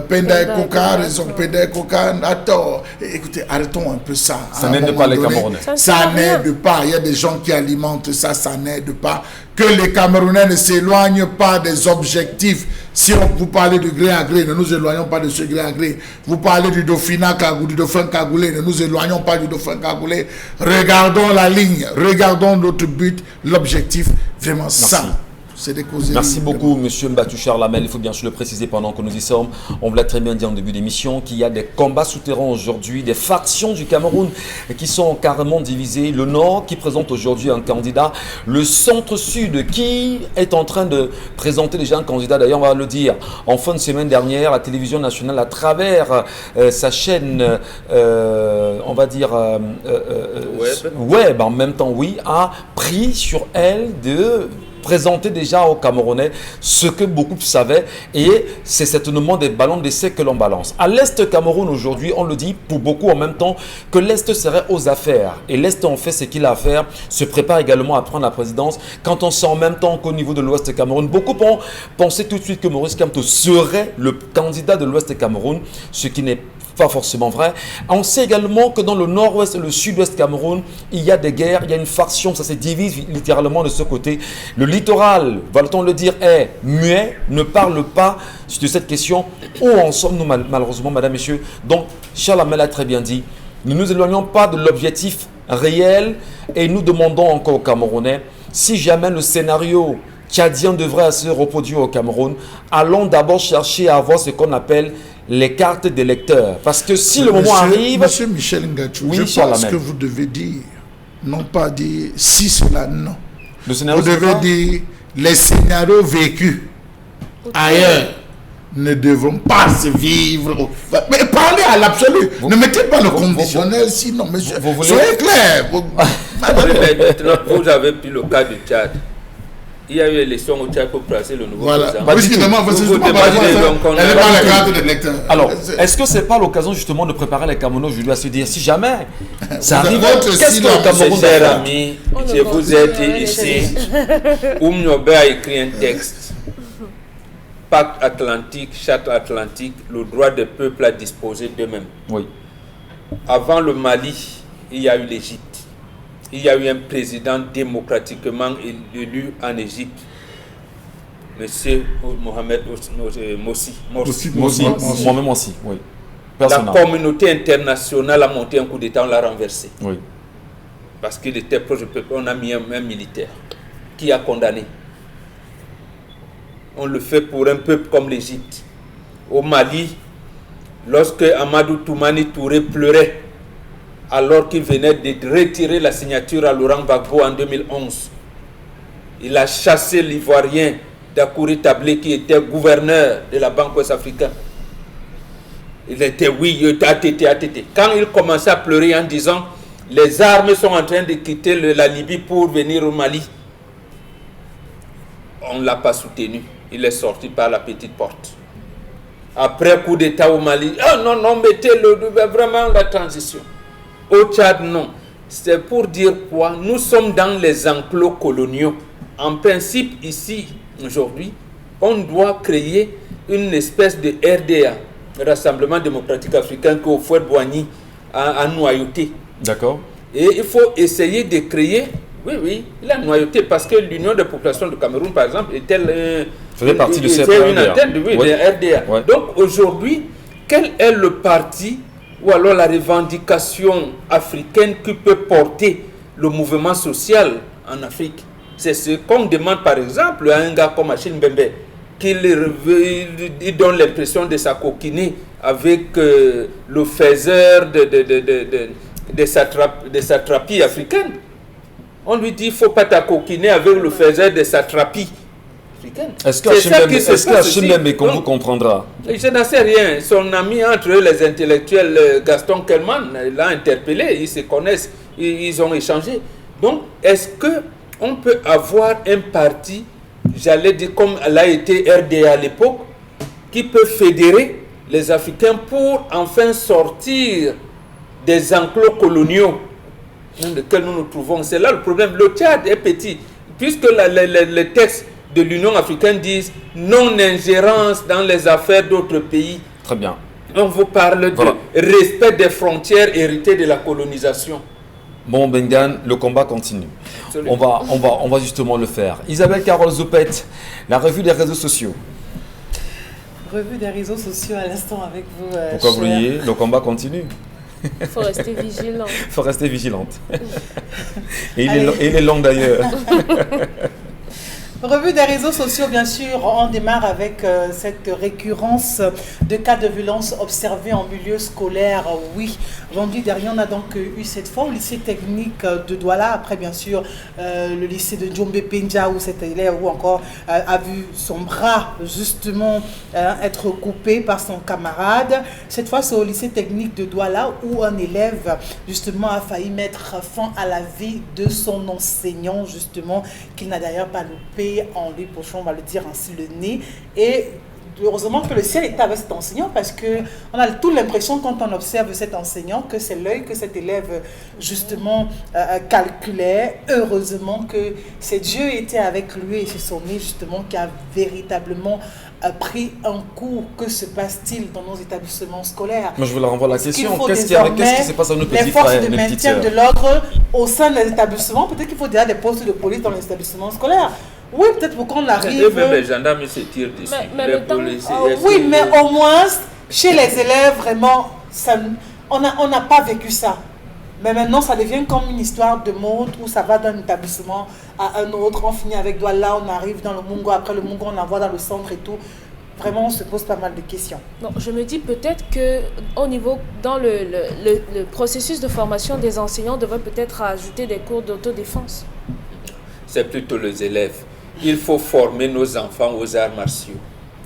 Penda et Koka a raison. Penda et Koka a tort. Écoutez, arrêtons un peu ça. Ça n'aide pas les Camerounais. Ça n'aide pas. Il y a des gens qui alimentent ça n'aide pas. Que les Camerounais ne s'éloignent pas des objectifs. Si vous parlez de gré à gré, ne nous éloignons pas de ce gré à gré. Vous parlez du dauphin cagoulé, ne nous éloignons pas du dauphin cagoulé. Regardons la ligne, regardons notre but, l'objectif, vraiment. Merci. Ça. C'est des causes. Merci beaucoup, monsieur Mbatou Charlamel. Il faut bien sûr le préciser pendant que nous y sommes. On vous l'a très bien dit en début d'émission qu'il y a des combats souterrains aujourd'hui, des factions du Cameroun qui sont carrément divisées. Le Nord qui présente aujourd'hui un candidat, le Centre-Sud qui est en train de présenter déjà un candidat. D'ailleurs, on va le dire, en fin de semaine dernière, la télévision nationale, à travers sa chaîne, on va dire, web en même temps, oui, a pris sur elle de présenter déjà aux Camerounais ce que beaucoup savaient, et c'est certainement des ballons d'essai que l'on balance. À l'Est Cameroun aujourd'hui, on le dit pour beaucoup en même temps que l'Est serait aux affaires, et l'Est en fait ce qu'il a à faire, se prépare également à prendre la présidence, quand on sait en même temps qu'au niveau de l'Ouest Cameroun, beaucoup ont pensé tout de suite que Maurice Kamto serait le candidat de l'Ouest Cameroun, ce qui n'est pas forcément vrai. On sait également que dans le nord-ouest et le sud-ouest Cameroun, il y a des guerres, il y a une faction, ça se divise littéralement de ce côté. Le littoral, va-t-on le dire, est muet, ne parle pas de cette question. Où en sommes-nous malheureusement, madame, messieurs? Donc, Charles Amel a très bien dit, ne nous éloignons pas de l'objectif réel et nous demandons encore aux Camerounais, si jamais le scénario tchadien devrait se reproduire au Cameroun, allons d'abord chercher à avoir ce qu'on appelle les cartes d'électeurs. Parce que si le moment arrive... Monsieur Michel Ngachou, oui, je pense que vous devez dire, non pas dire si cela, non. Vous devez dire les scénarios vécus ailleurs ne devront pas se vivre. Mais parlez à l'absolu. Ne mettez pas le conditionnel, sinon, monsieur. Soyez clair. Vous avez pris le cas du Tchad. Il y a eu l'élection au Tchad pour placer le nouveau président. Alors, est-ce que c'est pas l'occasion justement de préparer les Camerounais aujourd'hui à se dire, si jamais ça arrive, qu'est-ce que le Cameroun doit faire? Amis, je vous ai dit ici, Oumniobe a écrit un texte. Pacte Atlantique, Charte Atlantique, le droit des peuples à disposer d'eux-mêmes. Oui. Avant le Mali, il y a eu l'Égypte. Il y a eu un président démocratiquement élu en Égypte, M. Mohamed Morsi. Moi-même aussi, oui. La communauté internationale a monté un coup d'État, on l'a renversé. Oui. Parce qu'il était proche du peuple, on a mis un militaire qui a condamné. On le fait pour un peuple comme l'Égypte. Au Mali, lorsque Amadou Toumani Touré pleurait, alors qu'il venait de retirer la signature à Laurent Gbagbo en 2011. Il a chassé l'Ivoirien Dakouri Tablé qui était gouverneur de la Banque Ouest-Africaine. Il était ATT. Quand il commençait à pleurer en disant « Les armes sont en train de quitter la Libye pour venir au Mali », on ne l'a pas soutenu. Il est sorti par la petite porte. Après coup d'État au Mali, « Ah non, mettez vraiment la transition ». Au Tchad, non. C'est pour dire quoi? Nous sommes dans les enclos coloniaux. En principe, ici, aujourd'hui, on doit créer une espèce de RDA, Rassemblement démocratique africain, que Houphouët-Boigny a noyauté. D'accord. Et il faut essayer de créer, oui, il a noyauté parce que l'Union des populations du Cameroun, par exemple, faisait partie de cette une antenne de RDA. Ouais. Donc aujourd'hui, quel est le parti ou alors la revendication africaine qui peut porter le mouvement social en Afrique? C'est ce qu'on demande par exemple à un gars comme Achille Mbembe. il donne l'impression de s'acoquiner avec le faiseur de satrapies africaines. On lui dit, il ne faut pas t'acoquiner avec le faiseur de satrapies africaines. Est-ce qu'Hachem Mekongo comprendra? Je n'en sais rien. Son ami entre eux, les intellectuels, Gaston Kellman, l'a interpellé, ils se connaissent, ils ont échangé. Donc, est-ce qu'on peut avoir un parti, j'allais dire comme l'a été RDA à l'époque, qui peut fédérer les Africains pour enfin sortir des enclos coloniaux dans lesquels nous nous trouvons? C'est là le problème. Le Tchad est petit, puisque les textes de l'Union africaine disent non-ingérence dans les affaires d'autres pays. Très bien. On vous parle de respect des frontières héritées de la colonisation. Bon, Bengan, le combat continue. On va justement le faire. Isabelle Carole Zoupet, la revue des réseaux sociaux. Revue des réseaux sociaux à l'instant avec vous. Pourquoi vous riez? Le combat continue. Il faut rester vigilant. Il faut rester vigilante. Et il est long d'ailleurs. Revue des réseaux sociaux, bien sûr, on démarre avec cette récurrence de cas de violence observés en milieu scolaire. Oui, vendredi dernier, on a donc eu cette fois au lycée technique de Douala, après bien sûr le lycée de Djombe Penja, où cet élève ou encore a vu son bras justement être coupé par son camarade. Cette fois, c'est au lycée technique de Douala où un élève justement a failli mettre fin à la vie de son enseignant, justement, qu'il n'a d'ailleurs pas loupé en lui pochant, on va le dire ainsi, le nez. Et heureusement que le ciel était avec cet enseignant, parce qu'on a toute l'impression quand on observe cet enseignant que c'est l'œil que cet élève justement calculait. Heureusement que c'est Dieu était avec lui et c'est son nez justement qui a véritablement pris un coup. Que se passe-t-il dans nos établissements scolaires? Moi je vous la renvoie la question. Qu'est-ce qui se passe à nos petits frères? Les forces de maintien de l'ordre au sein des établissements. Peut-être qu'il faut déjà des postes de police dans les établissements scolaires. Oui, peut-être pour qu'on arrive. Même les gendarmes se tirent dessus. Les policiers. Oui, mais au moins, chez les élèves, vraiment, on n'a pas vécu ça. Mais maintenant, ça devient comme une histoire de mode où ça va d'un établissement à un autre. On finit avec Douala, on arrive dans le Mungo. Après le Mungo, on envoie dans le centre et tout. Vraiment, on se pose pas mal de questions. Non, je me dis peut-être que au niveau, dans le processus de formation des enseignants, on devrait peut-être ajouter des cours d'autodéfense. C'est plutôt les élèves. Il faut former nos enfants aux arts martiaux.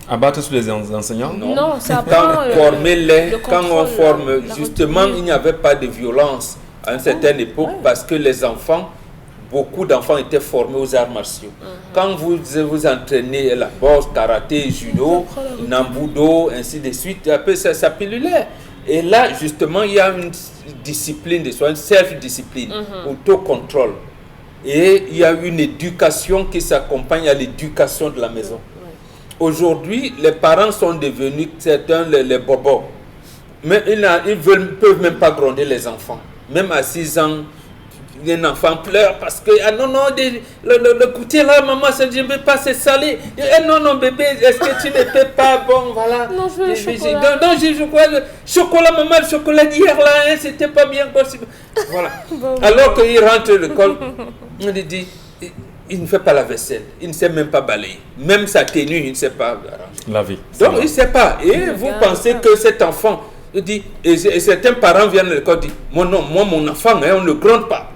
Abattre sur les enseignants? Non, ça apprend former-les, quand on forme, justement, il n'y avait pas de violence à une certaine époque parce que les enfants, beaucoup d'enfants étaient formés aux arts martiaux. Quand vous vous entraînez la boxe, karaté, judo, nambudo, ainsi de suite, après ça pilulait. Et là, justement, il y a une discipline de soi, une self-discipline, autocontrôle. Et il y a une éducation qui s'accompagne à l'éducation de la maison. Aujourd'hui, les parents sont devenus certains les bobos. Mais ils ne peuvent même pas gronder les enfants. Même à 6 ans, un enfant pleure parce que ah non, le goûter là, maman, je ne veux pas, c'est salé. Non, bébé, est-ce que tu ne peux pas? Bon, voilà. Non, je veux le chocolat. Non, j'ai le chocolat, maman, le chocolat d'hier là, hein, c'était pas bien possible. Voilà. Alors qu'il rentre à l'école, on lui dit, il ne fait pas la vaisselle, il ne sait même pas balayer. Même sa tenue, il ne sait pas laver. Donc, il ne sait pas. Et vous pensez que cet enfant, il dit, et certains parents viennent à l'école et disent, mon enfant, hein, on ne gronde pas.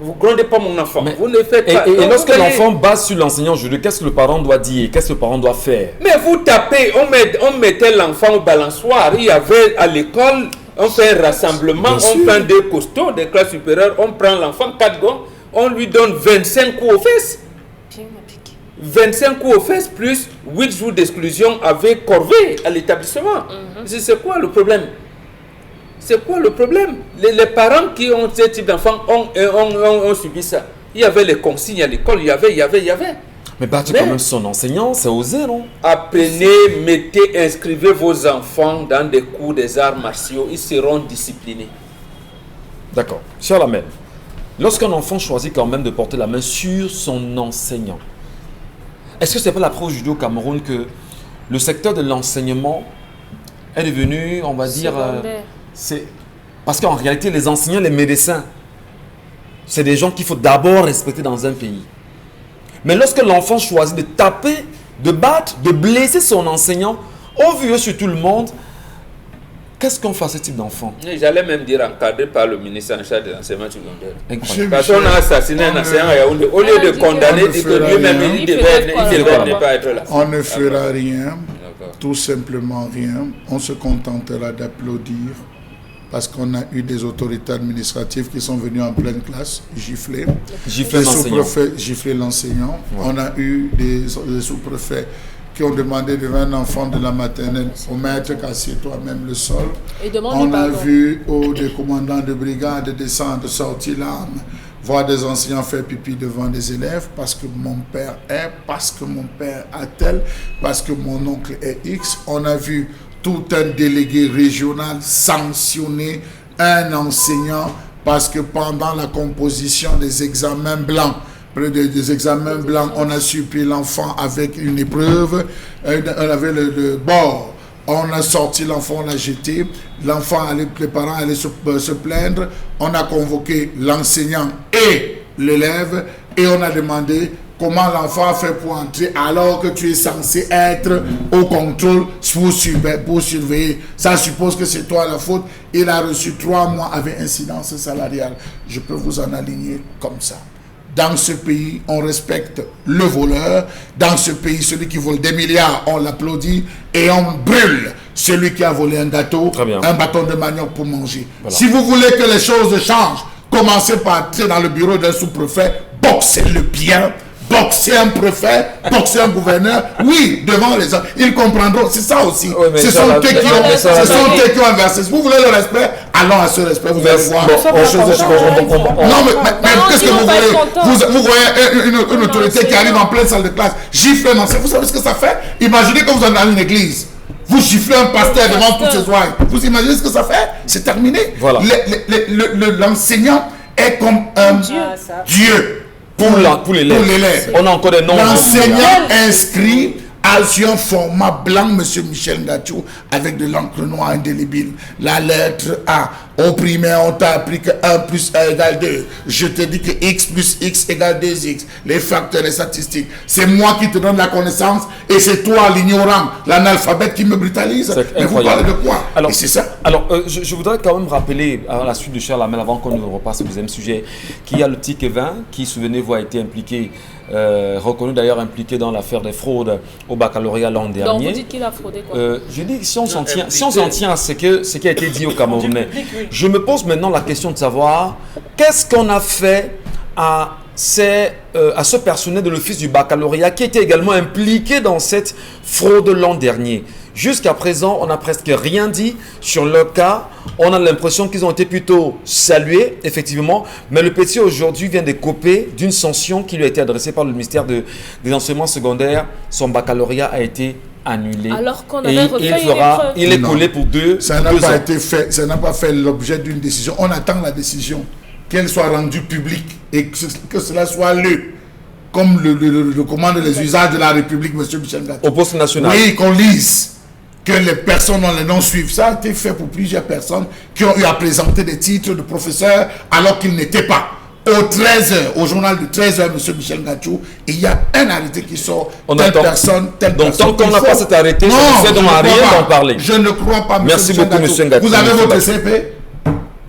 Vous ne grondez pas mon enfant. Mais, vous ne faites pas. Et lorsque l'enfant base sur l'enseignant, qu'est-ce que le parent doit dire? Qu'est-ce que le parent doit faire? Mais vous tapez, on mettait l'enfant au balançoire. Il y avait à l'école, on fait un rassemblement, on prend des costauds, des classes supérieures, on prend l'enfant, 4 gants, on lui donne 25 coups aux fesses. 25 coups aux fesses plus 8 jours d'exclusion avec corvée à l'établissement. C'est quoi le problème? C'est quoi le problème? Les parents qui ont ce type d'enfants ont subi ça. Il y avait les consignes à l'école, il y avait. Mais battre quand même son enseignant, c'est osé, non? Apprenez, inscrivez vos enfants dans des cours des arts martiaux, ils seront disciplinés. D'accord. Cher Lamel, lorsqu'un enfant choisit quand même de porter la main sur son enseignant, est-ce que ce n'est pas la preuve aujourd'hui au Cameroun que le secteur de l'enseignement est devenu, on va dire... c'est parce qu'en réalité, les enseignants, les médecins, c'est des gens qu'il faut d'abord respecter dans un pays. Mais lorsque l'enfant choisit de taper de battre, de blesser son enseignant, au vu sur tout le monde. Qu'est-ce qu'on fait à ce type d'enfant? J'allais même dire encadré par le ministre en charge de l'enseignement secondaire. Incroyable. Parce qu'on a assassiné un enseignant à Yaoundé. Au lieu de condamner, dit que lui-même il devait ne pas être là. On ne fera rien, D'accord. tout simplement rien. On se contentera d'applaudir parce qu'on a eu des autorités administratives qui sont venues en pleine classe gifler. Gifler Les l'enseignant. sous-préfets gifler l'enseignant. Ouais. On a eu des sous-préfets qui ont demandé devant un enfant de la maternelle au maître cassiez-toi même le sol. On a vu des commandants de brigade descendre, sortir l'arme, voir des enseignants faire pipi devant des élèves parce que mon père est, parce que mon père a tel, parce que mon oncle est X. On a vu tout un délégué régional sanctionner un enseignant parce que pendant la composition des examens blancs, des examens blancs, on a supplié l'enfant avec une épreuve, on avait le bord, on a sorti l'enfant, on l'a jeté, l'enfant, les parents allaient se plaindre, on a convoqué l'enseignant et l'élève et on a demandé comment l'enfant a fait pour entrer alors que tu es censé être au contrôle pour surveiller. Ça suppose que c'est toi la faute. Il a reçu 3 mois avec incidence salariale. Je peux vous en aligner comme ça. Dans ce pays, on respecte le voleur. Dans ce pays, celui qui vole des milliards, on l'applaudit. Et on brûle celui qui a volé un gâteau, un bâton de manioc pour manger. Voilà. Si vous voulez que les choses changent, commencez par entrer dans le bureau d'un sous-préfet, boxez-le bien. Boxer un préfet, boxer un gouverneur, oui, devant les autres. Ils comprendront, c'est ça aussi. Oui, ce sont eux qui ont inversé. Si vous voulez le respect, allons à ce respect, vous allez voir. Non, mais qu'est-ce que vous voulez? Vous voyez une autorité qui arrive en pleine salle de classe, gifle un enseignant. Vous savez ce que ça fait? Imaginez que vous êtes dans une église. Vous giflez un pasteur devant tous ses soins. Vous imaginez ce que ça fait? C'est terminé. Voilà. L'enseignant est comme un Dieu. Pour l'élève. On a encore des noms. L'enseignant inscrit sur un format blanc, M. Michel Ngachou, avec de l'encre noire indélébile. La lettre A. Au primaire, on t'a appris que 1 plus 1 égale 2. Je te dis que X plus X égale 2X. Les facteurs, les statistiques. C'est moi qui te donne la connaissance et c'est toi, l'ignorant, l'analphabète, qui me brutalise. Mais vous parlez de quoi? Alors, et c'est ça. Alors, je voudrais quand même rappeler, à la suite de Charles Hamel, avant qu'on ne repasse au deuxième sujet, qu'il y a le petit Kevin qui, souvenez-vous, a été impliqué, reconnu d'ailleurs impliqué dans l'affaire des fraudes au baccalauréat l'an dernier. Donc vous dites qu'il a fraudé quoi? Je dis, si on s'en tient à ce qui a été dit au Camerounais, je me pose maintenant la question de savoir qu'est-ce qu'on a fait à ce personnel de l'office du baccalauréat qui était également impliqué dans cette fraude l'an dernier. Jusqu'à présent, on n'a presque rien dit sur leur cas. On a l'impression qu'ils ont été plutôt salués, effectivement. Mais le petit aujourd'hui vient de coper d'une sanction qui lui a été adressée par le ministère des Enseignements secondaires. Son baccalauréat a été annulé. Alors qu'on avait refait une épreuve. Il est collé pour deux ans. Ça n'a pas fait l'objet d'une décision. On attend la décision, qu'elle soit rendue publique et que cela soit lu. Comme le commande les usages de la République, M. Michel Ngachou. Au poste national. Oui, qu'on lise. Que les personnes dont les noms suivent. Ça a été fait pour plusieurs personnes qui ont eu à présenter des titres de professeurs alors qu'ils n'étaient pas. Au 13h, au journal de 13h, M. Michel Ngachou, il y a un arrêté qui sort. Telle personne. Donc, tant qu'on n'a pas cet arrêté, ça ne fait donc rien d'en parler. Je ne crois pas, Merci beaucoup, M. Ngachou. Vous avez votre CP?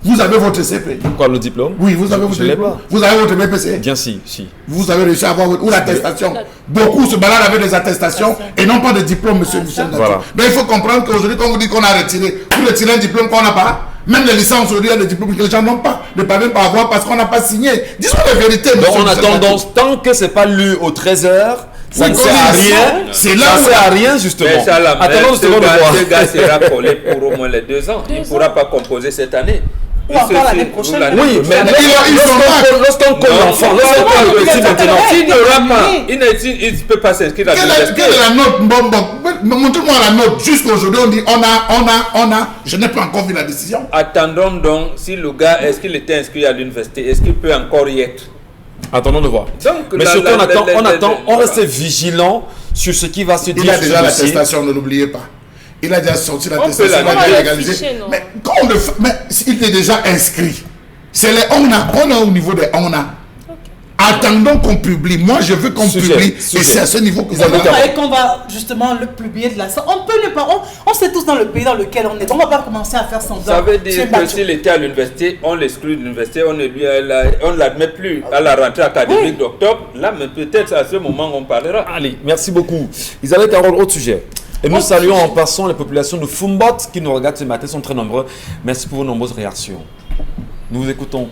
Vous avez votre CP? Quoi, le diplôme? Oui, vous avez votre diplôme. Vous avez votre BPC? Bien si. Vous avez réussi à avoir votre... Ou l'attestation. Beaucoup se baladent avec des attestations et non pas de diplôme, M. Michel Ngachou. Voilà. Mais il faut comprendre qu'aujourd'hui, quand on dit qu'on a retiré, vous retirez un diplôme qu'on n'a pas. Même les licences aujourd'hui, il y a des diplômes que les gens n'ont pas, ne parviennent pas à avoir parce qu'on n'a pas signé. Disons la vérité. Donc on a tendance, tant que c'est pas lu aux 13h, ça ne sert à rien. C'est là ça ne sert à rien justement. Attendons ce gars sera collé pour au moins les 2 ans. Il ne pourra pas composer cette année. Ou encore l'année prochaine. Oui, mais lorsqu'on colle l'enfant, lorsqu'on colle le petit maintenant, s'il n'aura pas, il ne peut pas s'inscrire à l'université. Quelle est la note? Montrez-moi la note. Jusqu'aujourd'hui, on dit on a. Je n'ai pas encore vu la décision. Attendons donc si le gars, est-ce qu'il était inscrit à l'université? Est-ce qu'il peut encore y être? Attendons de voir. Mais surtout, on reste vigilant sur ce qui va se dire. Il a déjà l'attestation, ne l'oubliez pas. Il a déjà sorti l'attestation, il a déjà légalisé. Mais quand on le fait, mais il est déjà inscrit. C'est les on a au niveau des on a. Attendons qu'on publie. Moi, je veux qu'on publie. Et c'est à ce niveau que vous croyez qu'on va justement le publier de la sorte. On peut ne pas. On sait tous dans le pays dans lequel on est. Donc on va pas commencer à faire semblant. Ça veut dire que s'il était à l'université, on l'exclut de l'université, on ne l'admet plus à la rentrée académique d'octobre. Là, mais peut-être à ce moment, on parlera. Allez, merci beaucoup. Isabelle Carole, autre sujet. Et nous saluons en passant les populations de Fumbot qui nous regardent ce matin, sont très nombreux. Merci pour vos nombreuses réactions. Nous vous écoutons.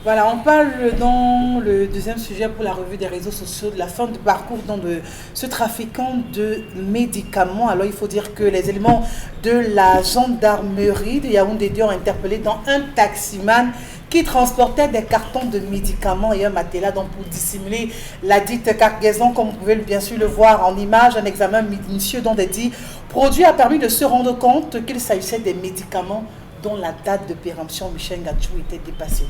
Voilà, on parle dans le deuxième sujet pour la revue des réseaux sociaux de la fin de parcours de ce trafiquant de médicaments. Alors il faut dire que les éléments de la gendarmerie de Yaoundé ont interpellé dans un taximan qui transportait des cartons de médicaments et un matelas. Donc pour dissimuler la dite cargaison, comme vous pouvez bien sûr le voir en image, un examen minutieux dont des dits produits a permis de se rendre compte qu'il s'agissait des médicaments dont la date de péremption Michel Ngachou était dépassée.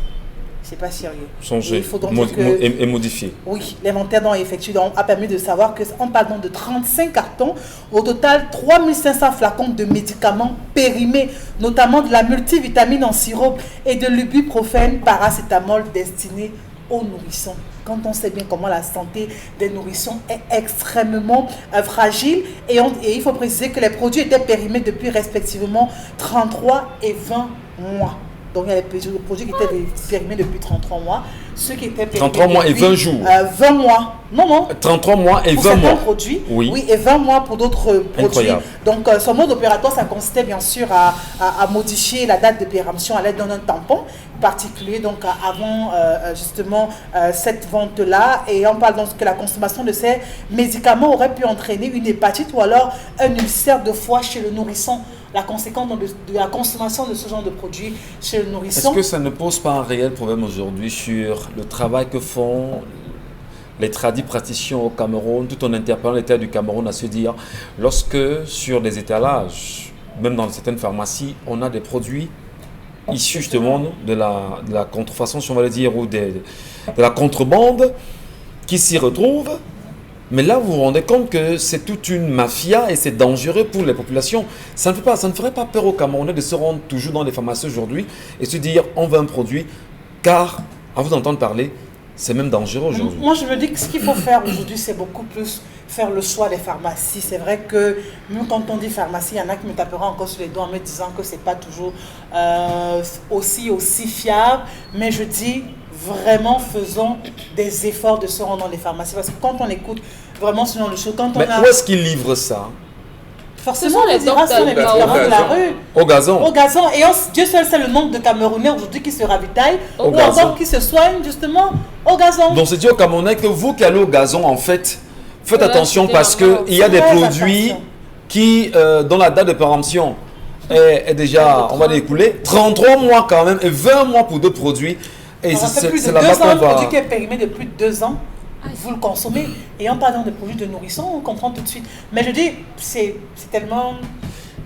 C'est pas sérieux. Changé, il faut donc dire que, et modifié. Oui, l'inventaire dont effectué a permis de savoir qu'on parle donc de 35 cartons. Au total, 3500 flacons de médicaments périmés, notamment de la multivitamine en sirop et de l'ibuprofène paracétamol destiné aux nourrissons. Quand on sait bien comment la santé des nourrissons est extrêmement fragile, et il faut préciser que les produits étaient périmés depuis respectivement 33 et 20 mois. Donc il y a des produits qui étaient périmés depuis 33 mois, ceux qui étaient périmés 33 mois et 20 jours. 20 mois. Non. 33 mois et pour 20 mois. Produits, oui, et 20 mois pour d'autres produits. Incroyable. Donc son mode opératoire, ça consistait bien sûr à modifier la date de péremption à l'aide d'un tampon particulier, donc avant justement cette vente-là. Et on parle donc que la consommation de ces médicaments aurait pu entraîner une hépatite ou alors un ulcère de foie chez le nourrisson. La conséquence de la consommation de ce genre de produits chez le nourrisson. Est-ce que ça ne pose pas un réel problème aujourd'hui sur le travail que font les tradis praticiens au Cameroun, tout en interpellant l'État du Cameroun à se dire, lorsque sur des étalages, même dans certaines pharmacies, on a des produits issus justement de la contrefaçon, si on va le dire, ou de la contrebande qui s'y retrouvent. Mais là, vous vous rendez compte que c'est toute une mafia et c'est dangereux pour les populations. Ça ne ferait pas peur aux Camerounais de se rendre toujours dans les pharmacies aujourd'hui et se dire on veut un produit, car à vous entendre parler, c'est même dangereux aujourd'hui. Moi, je me dis que ce qu'il faut faire aujourd'hui, c'est beaucoup plus faire le choix des pharmacies. C'est vrai que même quand on dit pharmacie, il y en a qui me taperont encore sur les doigts en me disant que ce n'est pas toujours aussi fiable. Mais je dis vraiment, faisons des efforts de se rendre dans les pharmacies. Parce que quand on écoute vraiment ce genre de choses, Mais où est-ce qu'ils livrent ça? Forcément, on dira sur les médicaments de la rue. Au gazon. Au gazon. Et Dieu seul sait le nombre de Camerounais aujourd'hui qui se ravitaillent ou encore qui se soignent justement au gazon. Donc c'est dit aux Camerounais que vous qui allez au gazon, en fait, faites attention parce qu'il y a des produits qui, dont la date de péremption est déjà, on va les écouler, 33 mois quand même et 20 mois pour d'autres produits. Et c'est plus de 2 ans, un produit qui est périmé de plus de 2 ans. Vous le consommez, et en parlant de produits de nourrisson, on comprend tout de suite. Mais je dis, c'est tellement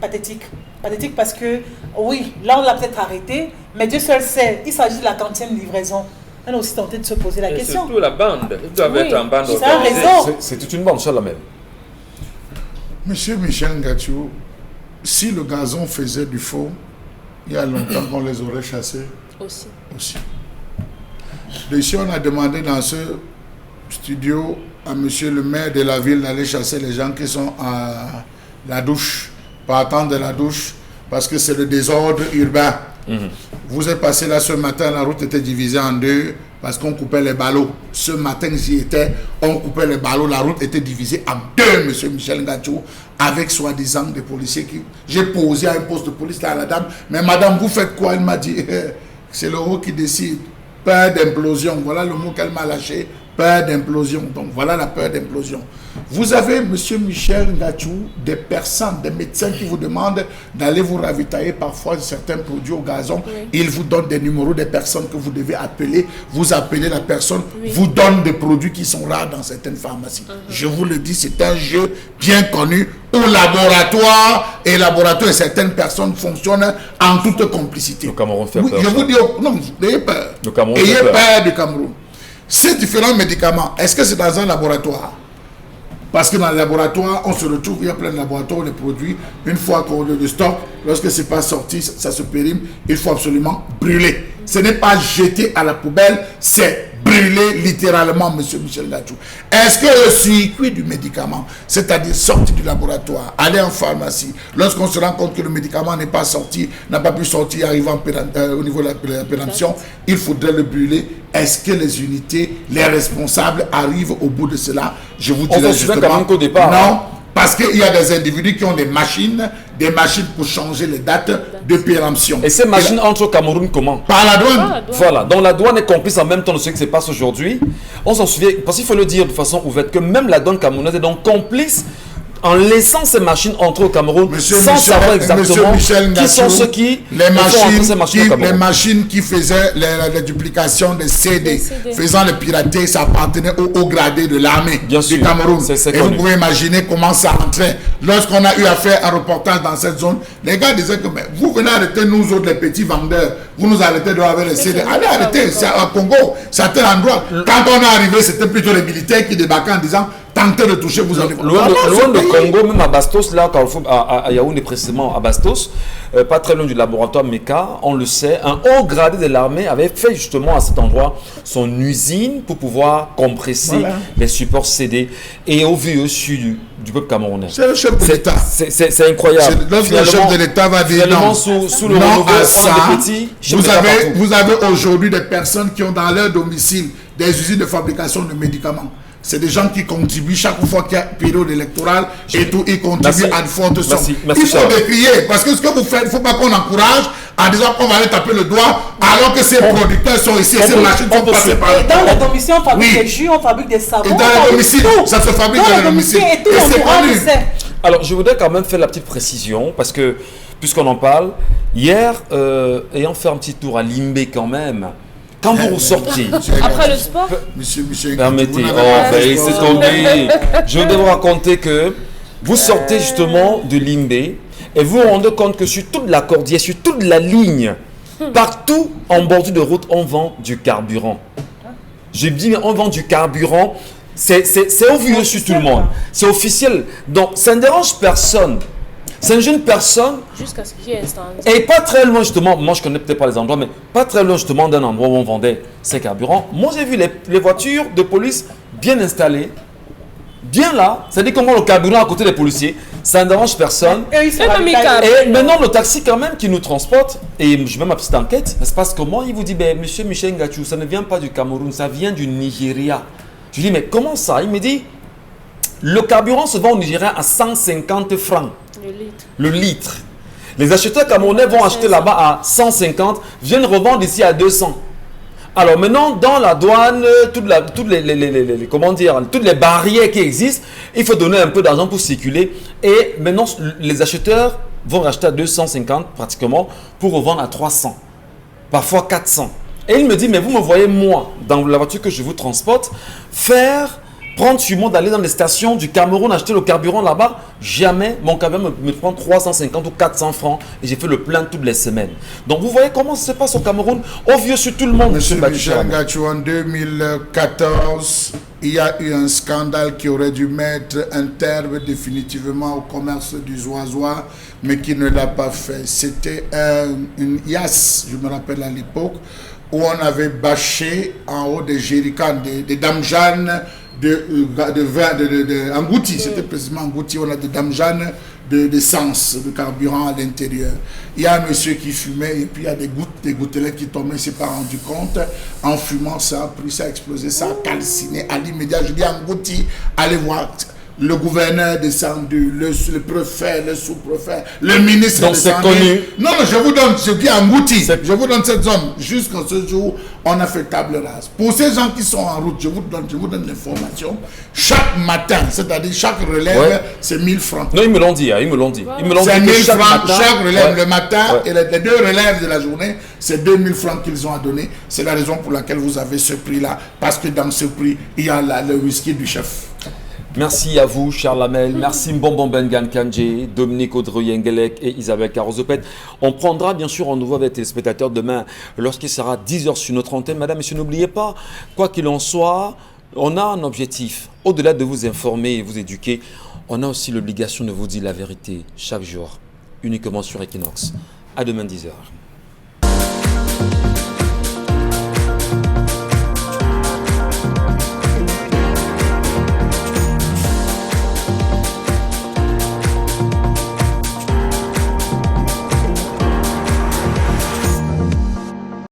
pathétique. Pathétique parce que, oui, là on l'a peut-être arrêté, mais Dieu seul sait, il s'agit de la 40e livraison. On a aussi tenté de se poser la question. Surtout la bande, ils doivent être en bande. C'est un réseau. C'est toute une bande, ça la même. Monsieur Michel Ngachou, si le gazon faisait du faux, il y a longtemps qu'on les aurait chassés. Aussi. Donc ici, on a demandé dans ce studio à monsieur le maire de la ville d'aller chasser les gens qui sont à la douche, partant de la douche, parce que c'est le désordre urbain. Vous êtes passé là ce matin, la route était divisée en deux parce qu'on coupait les ballots. Ce matin, j'y étais, on coupait les ballots, la route était divisée en deux, monsieur Michel Ngachou, avec soi-disant des policiers qui... J'ai posé à un poste de police là à la dame, mais madame, vous faites quoi? Elle m'a dit, c'est l'euro qui décide. Peur d'implosion, voilà le mot qu'elle m'a lâché, peur d'implosion. Donc voilà la peur d'implosion. Vous avez, monsieur Michel Ngachou, des personnes, des médecins qui vous demandent d'aller vous ravitailler parfois certains produits au gazon. Oui. Ils vous donnent des numéros des personnes que vous devez appeler. Vous appelez la personne, vous donne des produits qui sont rares dans certaines pharmacies. Je vous le dis, c'est un jeu bien connu au laboratoire et certaines personnes fonctionnent en toute complicité. Le Cameroun fait peur. Je vous dis, non, n'ayez peur. Ayez peur du Cameroun. Ces différents médicaments, est-ce que c'est dans un laboratoire? Parce que dans le laboratoire, on se retrouve, il y a plein de laboratoires, les produits, une fois qu'on le stocke, lorsque ce n'est pas sorti, ça se périme, il faut absolument brûler. Ce n'est pas jeter à la poubelle, c'est brûler littéralement, monsieur Michel Ngachou. Est-ce que le circuit du médicament, c'est-à-dire sorti du laboratoire, aller en pharmacie, lorsqu'on se rend compte que le médicament n'est pas sorti, n'a pas pu sortir, arrivant au niveau de la péremption, il faudrait le brûler. Est-ce que les unités, les responsables arrivent au bout de cela? Je vous dirais justement quand même qu'au départ, non. Parce qu'il y a des individus qui ont des machines pour changer les dates de péremption. Et ces machines entrent au Cameroun comment? Par la douane. Voilà, donc la douane est complice en même temps de ce qui se passe aujourd'hui. On s'en souvient, parce qu'il faut le dire de façon ouverte, que même la douane camerounaise est donc complice en laissant ces machines entrer au Cameroun sans savoir exactement qui sont ceux qui les machines qui faisaient la duplication des CD, faisant le pirater, ça appartenait au gradé de l'armée du Cameroun. Et vous pouvez imaginer comment ça entrait. Lorsqu'on a eu à faire un reportage dans cette zone, les gars disaient que mais vous venez arrêter nous autres les petits vendeurs, vous nous arrêtez de avoir les CD. Allez arrêter, c'est à Congo, c'est à tel endroit. Quand on est arrivé, c'était plutôt les militaires qui débarquaient en disant tentez de toucher, vous allez... Loin de Congo, même à Bastos, là, à Yaoundé précisément, à Bastos, pas très loin du laboratoire MECA, on le sait, un haut gradé de l'armée avait fait justement à cet endroit son usine pour pouvoir compresser les supports CD et au vu au sud du peuple camerounais. C'est le chef de l'État. C'est incroyable. Lorsque le chef de l'État va dire non, sous le renouveau des petits, vous avez aujourd'hui des personnes qui ont dans leur domicile des usines de fabrication de médicaments. C'est des gens qui contribuent chaque fois qu'il y a période électorale et tout, ils contribuent à une forte somme. Il faut décrier, parce que ce que vous faites, il ne faut pas qu'on encourage en disant qu'on va aller taper le doigt alors que ces producteurs sont ici et ces machines sont passées par le dans la domicile, on fabrique des jus, on fabrique des savons. Et dans la domicile, ça se fabrique dans la domicile. Et tout le monde. Alors, je voudrais quand même faire la petite précision, parce que, puisqu'on en parle, hier, ayant fait un petit tour à Limbé quand même, quand vous ressortez, après le sport, permettez, c'est tombé. Je vais vous raconter que vous sortez justement de Limbé et vous vous rendez compte que sur toute la cordillère, sur toute la ligne, partout en bordure de route, on vend du carburant. J'ai dit, on vend du carburant. C'est obvious sur tout le monde. C'est officiel. Donc, ça ne dérange personne. C'est une jeune personne. Jusqu'à ce qu'il y ait un stand. Et pas très loin, justement, moi je connais peut-être pas les endroits, mais pas très loin, justement, d'un endroit où on vendait ces carburants. Moi, j'ai vu les voitures de police bien installées, bien là. C'est-à-dire qu'on vend le carburant à côté des policiers. Ça ne dérange personne. Et maintenant, le taxi, quand même, qui nous transporte, et je mets ma petite enquête, ça se passe comment? Il vous dit, ben, monsieur Michel Ngachou, ça ne vient pas du Cameroun, ça vient du Nigeria. Je lui dis, mais comment ça? Il me dit, le carburant se vend au Nigeria à 150 francs. Le litre. Les acheteurs camerounais vont acheter là-bas à 150, viennent revendre ici à 200. Alors maintenant, dans la douane, toutes les barrières qui existent, il faut donner un peu d'argent pour circuler. Et maintenant, les acheteurs vont racheter à 250 pratiquement pour revendre à 300, parfois 400. Et il me dit, mais vous me voyez moi, dans la voiture que je vous transporte, prendre sur moi d'aller dans les stations du Cameroun, acheter le carburant là-bas, jamais mon carburant me prend 350 ou 400 francs et j'ai fait le plein toutes les semaines. Donc vous voyez comment ça se passe au Cameroun, au vieux sur tout le monde. Monsieur Michel Ngachou, en 2014, il y a eu un scandale qui aurait dû mettre un terme définitivement au commerce du zoazois, mais qui ne l'a pas fait. C'était une IAS, je me rappelle à l'époque, où on avait bâché en haut des jerrycans, des dames Jeanne de engouti, c'était précisément engouti, on a des dames Jeanne d'essence, de carburant à l'intérieur. Il y a un monsieur qui fumait et puis il y a des gouttelettes qui tombaient, il ne s'est pas rendu compte. En fumant, ça a pris, ça a explosé, ça a calciné à l'immédiat. Je dis engouti, allez voir. Le gouverneur descendu, le préfet, le sous-préfet, le ministre. Donc c'est connu. Non, je vous donne, je dis engouti. Je vous donne cette zone. Jusqu'à ce jour, on a fait table rase. Pour ces gens qui sont en route, je vous donne l'information. Chaque matin, c'est-à-dire chaque relève, c'est 1000 francs. Non, ils me l'ont dit. Ils me l'ont dit. C'est 1000 francs chaque relève le matin et les deux relèves de la journée, c'est 2000 francs qu'ils ont à donner. C'est la raison pour laquelle vous avez ce prix-là. Parce que dans ce prix, il y a le whisky du chef. Merci à vous, Charles Lamel. Merci Mbombo Bengan Kandje, Dominique Audrey-Yengelek et Isabelle Carozopet. On prendra bien sûr un nouveau avec les téléspectateurs demain lorsqu'il sera 10h sur notre antenne. Madame, monsieur, n'oubliez pas, quoi qu'il en soit, on a un objectif. Au-delà de vous informer et vous éduquer, on a aussi l'obligation de vous dire la vérité chaque jour, uniquement sur Equinox. À demain 10h.